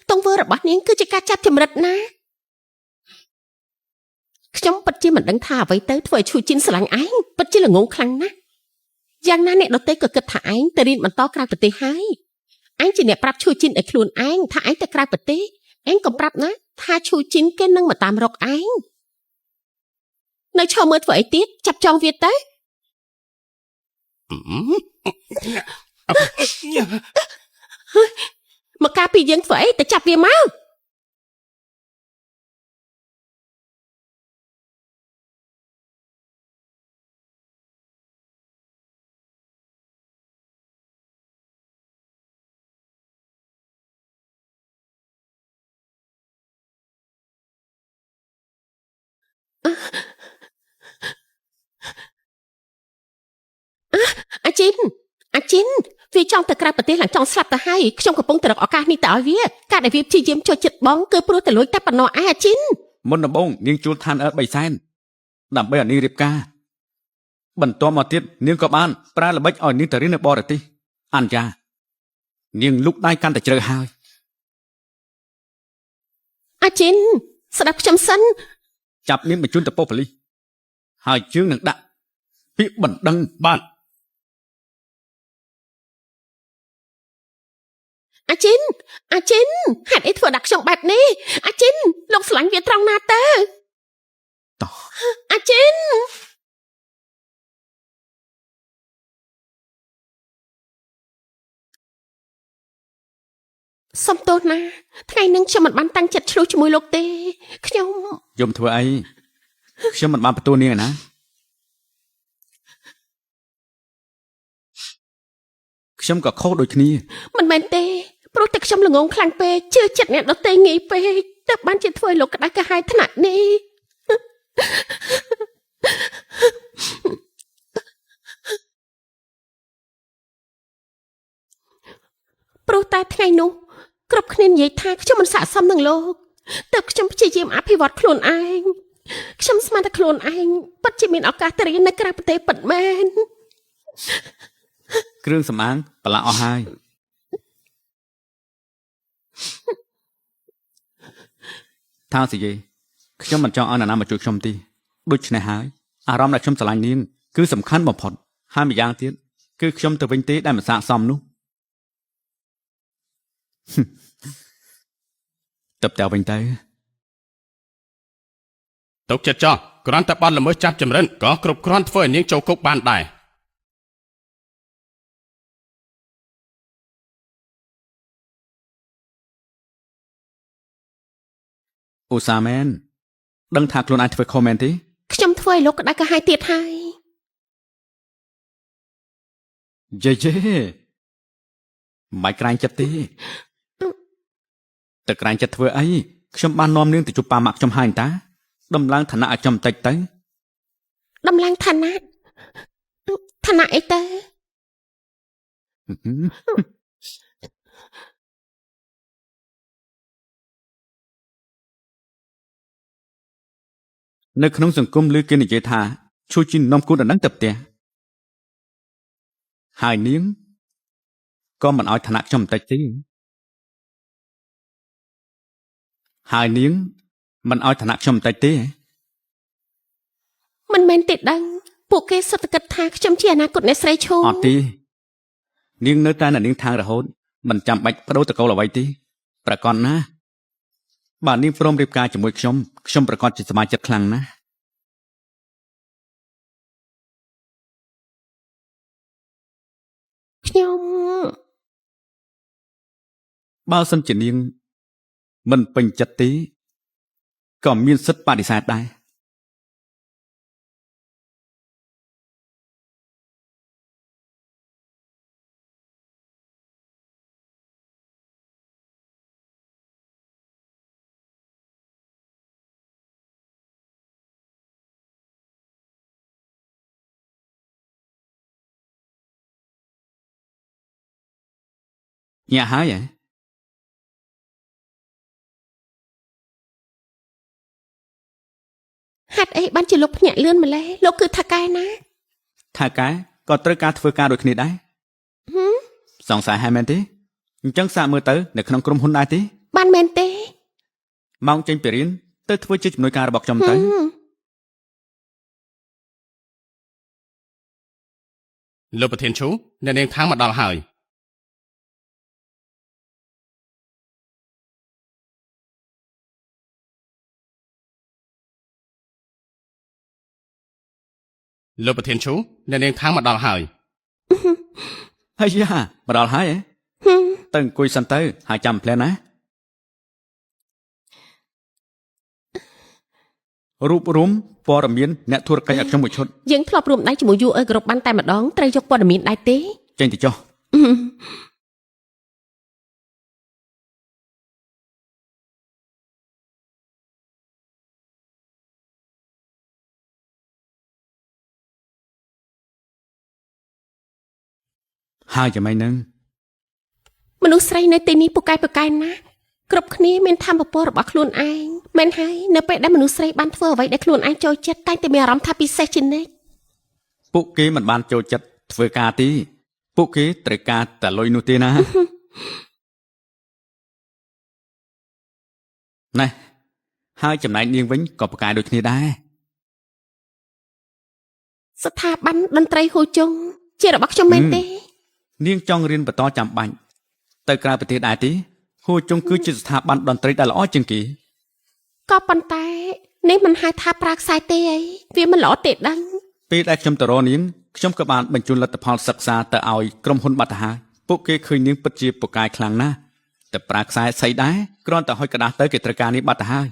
ទង្វើរបស់នាងគឺជាការចាប់ចម្រិតណាខ្ញុំពិតជាមិនដឹងថាអ្វីទៅធ្វើឲ្យឈូជីនស្រឡាញ់ឯងពិតជាល្ងងខ្លាំងណាស់យ៉ាងណាអ្នកដទៃក៏គិតថាឯងទៅរៀនបន្តក្រៅប្រទេសហើយឯងជាអ្នកប្រាប់ឈូជីនឲ្យខ្លួនឯងថាឯងទៅក្រៅប្រទេសឯងក៏ប្រាប់ណាថាឈូជីនគេនឹងមកតាមរកឯងនៅឈរមើលធ្វើអីទៀតចាប់ចងវាទៅ មកការពីយើងធ្វើអីទៅចាប់វាមក អាជីនវាចង់ទៅក្រៅប្រទេសឡើងចង់ស្លាប់ទៅហើយខ្ញុំកំពុងតែរកឱកាសនេះទៅឲ្យវាការដែលវាព្យាយាមចូលចិត្តបងគឺព្រោះតែលួចតែប៉ុណ្ណោះឯងអាជីន មុនដំបូងនាងជួលឋានអើ3សែនដើម្បីឲ្យនាងរៀបការបន្ទាប់មកទៀតនាងក៏បានប្រើល្បិចឲ្យនាងទៅរៀននៅបរទេសអញ្ចានាងលុកដៃកាន់តែជ្រៅហើយ អាជីនស្ដាប់ខ្ញុំសិន ចាប់នាងបញ្ជូនទៅប៉ុស្តិ៍ប៉ូលីសហើយជើងនឹងដាក់ពាក្យបណ្ដឹង បាទ អាជីនហេតុអីធ្វើដាក់ខ្ញុំបែបនេះអាជីនលោកស្រឡាញ់វាត្រង់ណាទៅ តោះ អាជីនសំទោសណាថ្ងៃនឹងខ្ញុំមិនបានតាំងចិត្តឆ្លោះជាមួយលោកទេខ្ញុំ យំធ្វើអីខ្ញុំមិនបានបន្ទោនាងឯណាខ្ញុំក៏ខុសដូចគ្នា មិនមែនទេព្រោះតែខ្ញុំល្ងងខ្លាំងពេកជឿចិត្តអ្នកដទៃងាយពេកទើបបានជាធ្វើឲ្យលោកក្តៅក្រហាយថ្នាក់នេះ ព្រោះតែថ្ងៃនោះគ្រប់គ្នានិយាយថាខ្ញុំមិនស័ក្តិសមនឹងលោកទើបខ្ញុំព្យាយាមអភិវឌ្ឍខ្លួនឯងខ្ញុំស្មានតែខ្លួនឯងពិតជាមានឱកាសទៅរៀននៅក្រៅប្រទេសពិតមែន គ្រឿងសម្អាងប្រឡាក់អស់ហើយថាសិយេខ្ញុំមិនចង់ឲ្យនរណាមកជួយខ្ញុំទេដូច្នេះហើយអារម្មណ៍ដែលខ្ញុំស្រឡាញ់នាងគឺសំខាន់បំផុតហើយម្យ៉ាងទៀតគឺខ្ញុំទៅវិញទេដែលមិនស័ក្តិសមនោះ ទៅផ្ទះវិញទៅ ទុកចិត្តចោះគ្រាន់តែបាត់ល្មើសចាប់ចម្រិនក៏គ្រប់គ្រាន់ធ្វើឲ្យនាងចូលគុកបានដែរ ឧស្សាហ៍មែនដឹងថាខ្លួនឯងធ្វើខុសមែនទេ ខ្ញុំធ្វើឲ្យលោកក្តៅក្រហាយទៀតហើយ យេមិនបាច់ក្រែងចិត្តទេតែក្រែងចិត្តធ្វើអីខ្ញុំបាននាំនាងទៅជួបប៉ាម៉ាក់ខ្ញុំហើយតាដំឡើងឋានៈឲ្យខ្ញុំបន្តិចទៅ ដំឡើងឋានៈអីទៅ នៅក្នុងសង្គមឮគេនិយាយថាជួយជីននាំគូនដល់នឹងទៅផ្ទះហើយនាងក៏មិនឲ្យឋានៈខ្ញុំបន្តិចទេហើយនាងមិនឲ្យឋានៈខ្ញុំបន្តិចទេ មិនមែនទេដឹងពួកគេសុទ្ធតែគិតថាខ្ញុំជាអនាគតអ្នកស្រីឈូ អត់ទេនាងនៅតែនៅនាងທາງរហូតមិនចាំបាច់បដូរតកូលអ្វីទេប្រកបណាបើនាងព្រមរៀបការជាមួយខ្ញុំប្រកាសជាសប្បាយចិត្តខ្លាំងណាស់ ខ្ញុំ បើសិនជានាងមិនពេញចិត្តទេក៏មានសិទ្ធិបដិសេធដែរ ញាក់ហើយហ៎ ហេតុអីបានជាលោកភ្ញាក់លឿនម្ល៉េះលោកគឺថាកែណា ថាកែក៏ត្រូវការធ្វើការដូចគ្នាដែរ ហឹម សង្ស័យហើយមែនទេអញ្ចឹងសាកមើលទៅនៅក្នុងក្រុមហ៊ុនដែរទេ បានមែនទេ ម៉ោងចេញពីរៀនទៅធ្វើជាជំនួយការរបស់ខ្ញុំទៅ ហឹម លោកប្រធានឈូអ្នកនាងខាងមកដល់ហើយ លោកប្រធានឈូអ្នកនាងខាងមកដល់ហើយ ហើយយ៉ាមកដល់ហើយទៅអង្គុយសិនទៅហើយចាំផ្លែណារូបរួមព័ត៌មានអ្នកធុរកិច្ចឲ្យខ្ញុំមួយឈុត យើងធ្លាប់រួមដៃជាមួយយូអឺគ្រប់បានតែម្ដងត្រូវយកព័ត៌មានដែរទេ ចេញទៅចុះហើយចាំមិននឹង មនុស្សស្រីនៅទីនេះពូកែណាស់គ្រប់គ្នាមានធម៌ពពករបស់ខ្លួនឯងមែនហើយនៅពេលដែលមនុស្សស្រីបានធ្វើអ្វីដែលខ្លួនឯងចូលចិត្តតែងតែមានអារម្មណ៍ថាពិសេសជានិច្ច ពួកគេមិនបានចូលចិត្តធ្វើការទេពួកគេត្រូវការតែលុយនោះទេណាណែហើយចំណែកនាងវិញក៏ប្រកែកដូចគ្នាដែរ ស្ថាប័នតន្ត្រីហ៊ូជុងជារបស់ខ្ញុំមែនទេ នាងចង់រៀនបន្តចាំបាច់ទៅក្រៅប្រទេសដែរទេហ៊ូជុងគឺជាស្ថាប័នតន្ត្រីដែលល្អជាងគេ ក៏ប៉ុន្តែនេះមិនហៅថាប្រើខ្សែទេអីវាមិនល្អទេដឹង ពេលដែលខ្ញុំទៅរកនាងខ្ញុំក៏បានបញ្ជូនលទ្ធផលសិក្សាទៅឲ្យក្រុមហ៊ុនបាត់ទៅហើយពួកគេឃើញនាងពិតជាពូកែខ្លាំងណាស់តែប្រើខ្សែស្អីដែរគ្រាន់តែហុចกระดาษទៅគេត្រូវការនេះបាត់ទៅហើយ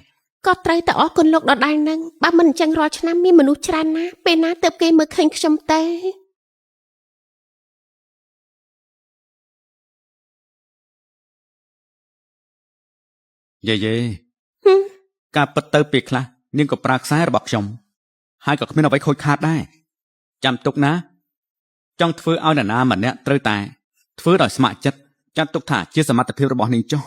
ក៏ត្រូវតែអរគុណលោកដដែលនឹងបើមិនអញ្ចឹងរាល់ឆ្នាំមានមនុស្សច្រើនណាស់ពេលណាទៅគេមើលឃើញខ្ញុំទៅ យេការពិតទៅពេលខ្លះនាងក៏ប្រើខ្សែរបស់ខ្ញុំហើយក៏គ្មានអ្វីខូចខាតដែរចាំទុកណាចង់ធ្វើឲ្យនរណាម្នាក់ត្រូវតែធ្វើដោយស្ម័គ្រចិត្តចាត់ទុកថាជាសមត្ថភាពរបស់នាងចុះ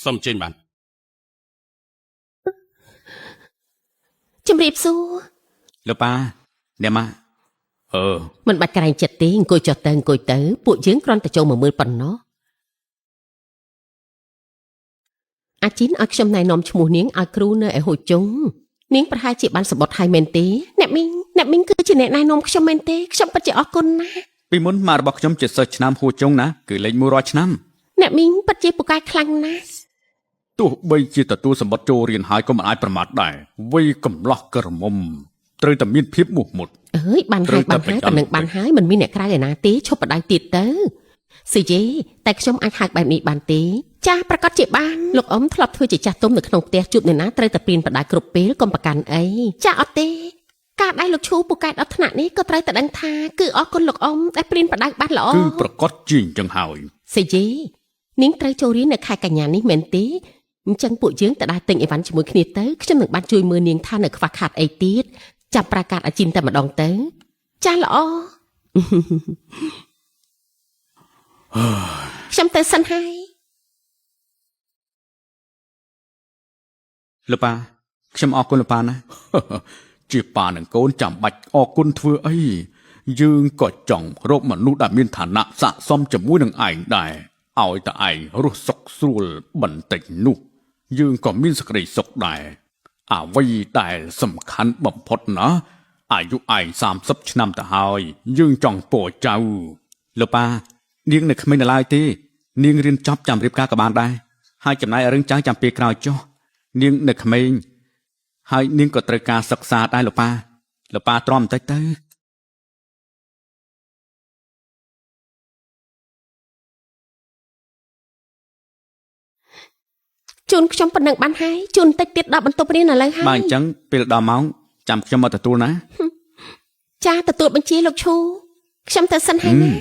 សុំចេញបាន ជំរាបសួរ លោកប៉ាអ្នកម៉ាអឺ មិនបាច់ក្រែងចិត្តទេអង្គុយចុះទៅអង្គុយទៅពួកយើងគ្រាន់តែចូលមកមើលប៉ុណ្ណោះអាជីនឲ្យខ្ញុំណែនាំឈ្មោះនាងឲ្យគ្រូនៅឯហ៊ូជុងនាងប្រហែលជាបានសម្បត្តិហើយមែនទេអ្នកមីងគឺជាអ្នកណែនាំខ្ញុំមែនទេខ្ញុំពិតជាអរគុណណាស់ ពីមុនមករបស់ខ្ញុំជាសិស្សឆ្នាំហ៊ូជុងណាគឺលេខ100ឆ្នាំ អ្នកមីងពិតជាពូកែខ្លាំងណាស់ ទោះបីជាទទួលសម្បត្តិចូលរៀនហើយក៏មិនអាចប្រមាថដែរវ័យកំឡោះក្រមុំត្រូវតែមានភាពមោះមុត អើយបានហើយប៉ុណ្ណឹងបានហើយមិនមានអ្នកក្រៅឯណាទេឈប់បដៅទៀតទៅស៊ីយេតែខ្ញុំអាចហៅបែបនេះបានទេចាស់ប្រកាសជាបានលោកអ៊ំធ្លាប់ធ្វើជាចាស់ទុំនៅក្នុងផ្ទះជួបអ្នកណាត្រូវតែព្រៀនបដៅគ្រប់ពេលកុំប្រកាន់អីចាស់អត់ទេការដែលលោកឈូពូកែដល់ថ្នាក់នេះក៏ត្រូវតែដឹងថាគឺអរគុណលោកអ៊ំដែលព្រៀនបដៅបានល្អ គឺប្រកាសជាអញ្ចឹងហើយ ស៊ីយេនាងត្រូវចូលរៀននៅខែកញ្ញានេះមែនទេអញ្ចឹងពួកយើងទៅដើរទិញអីវ៉ាន់ជាមួយគ្នាទៅខ្ញុំនឹងបានជួយមើលនាងថានៅខ្វះខាតអីទៀតចាប់ប្រាកាសអាជីនតែម្ដងទៅចាស់ល្អខ្ញុំទៅសិនហើយ លោកប៉ាខ្ញុំអរគុណលោកប៉ាណា ជាប៉ានឹងកូនចាំបាច់អរគុណធ្វើអីយើងក៏ចង់រកមនុស្សដែលមានឋានៈស័ក្តិសមជាមួយនឹងឯងដែរឲ្យតែឯងរស់សុខស្រួលបន្តិចនោះយើងក៏មានសេចក្តីសុខដែរអ្វីដែលសំខាន់បំផុតណាអាយុឯង30ឆ្នាំទៅហើយយើងចង់ពរចៅលោកប៉ានាងនៅក្មេងនៅឡើយទេនាងរៀនចប់ចាំរៀបការក៏បានដែរហើយចំណាយរឿងចៅចាំពេលក្រោយចុះនាងនៅក្មេងហើយនាងក៏ត្រូវការសិក្សាដែរលោកប៉ាទ្រាំបន្តិចទៅ ជូនខ្ញុំប៉ុណ្ណឹងបានហើយជូនតិចទៀតដល់បន្ទប់រៀនឥឡូវហើយ បើអញ្ចឹងពេលដល់ម៉ោងចាំខ្ញុំមកទទួលណា ចាទទួលបញ្ជាលោកឈូខ្ញុំទៅសិនហើយណា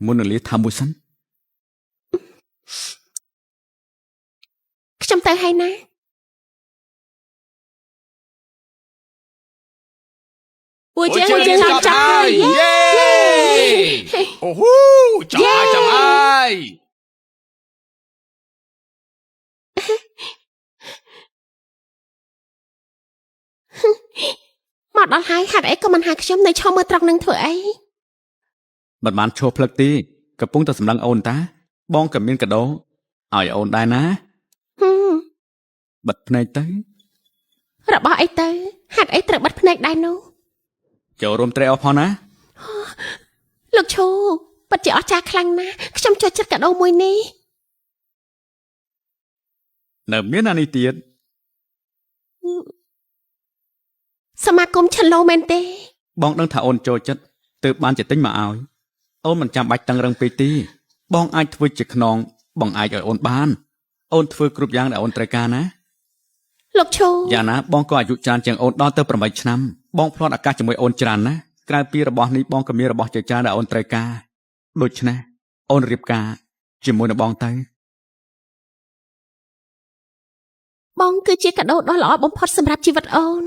មុននឹងលាថាមួយសិន ខ្ញុំទៅហើយណា ពួកយើងចាប់ហើយយេ អូហូចាំហើយ មកដល់ហើយហាត់អីក៏មិនហៅខ្ញុំនៅឈរមើលត្រង់នឹងធ្វើអី មិនបានឈរផ្លឹកទេកំពុងតែសម្លឹងអូនតាបងក៏មានកាដូឲ្យអូនដែរណាបិទភ្នែកទៅ របស់អីទៅហាត់អីត្រូវបិទភ្នែកដែរនោះ ចូលរួមត្រេកអរផងណា លោកឈូពិតជាអស្ចារ្យខ្លាំងណាស់ខ្ញុំចូលចិត្តកាដូមួយនេះ នៅមានអានេះទៀត សមាគមឆឡូមែនទេ បងដឹងថាអូនចូលចិត្តទើបបានជាទិញមកឲ្យអូនមិនចាំបាច់តឹងរឹងពេកទេបងអាចធ្វើជាខ្នងបងអាចឲ្យអូនបានអូនធ្វើគ្រប់យ៉ាងដែលអូនត្រូវការណា លោកឈូ យ៉ាងណាបងក៏អាយុច្រើនជាងអូនដល់ទៅ8ឆ្នាំបងផ្លត់ឱកាសជាមួយអូនច្រើនណាស់ក្រៅពីរបស់នេះបងក៏មានរបស់ជាច្រើនដែលអូនត្រូវការដូច្នេះអូនរៀបការជាមួយនឹងបងទៅ បងគឺជាកាដូដ៏ល្អបំផុតសម្រាប់ជីវិតអូន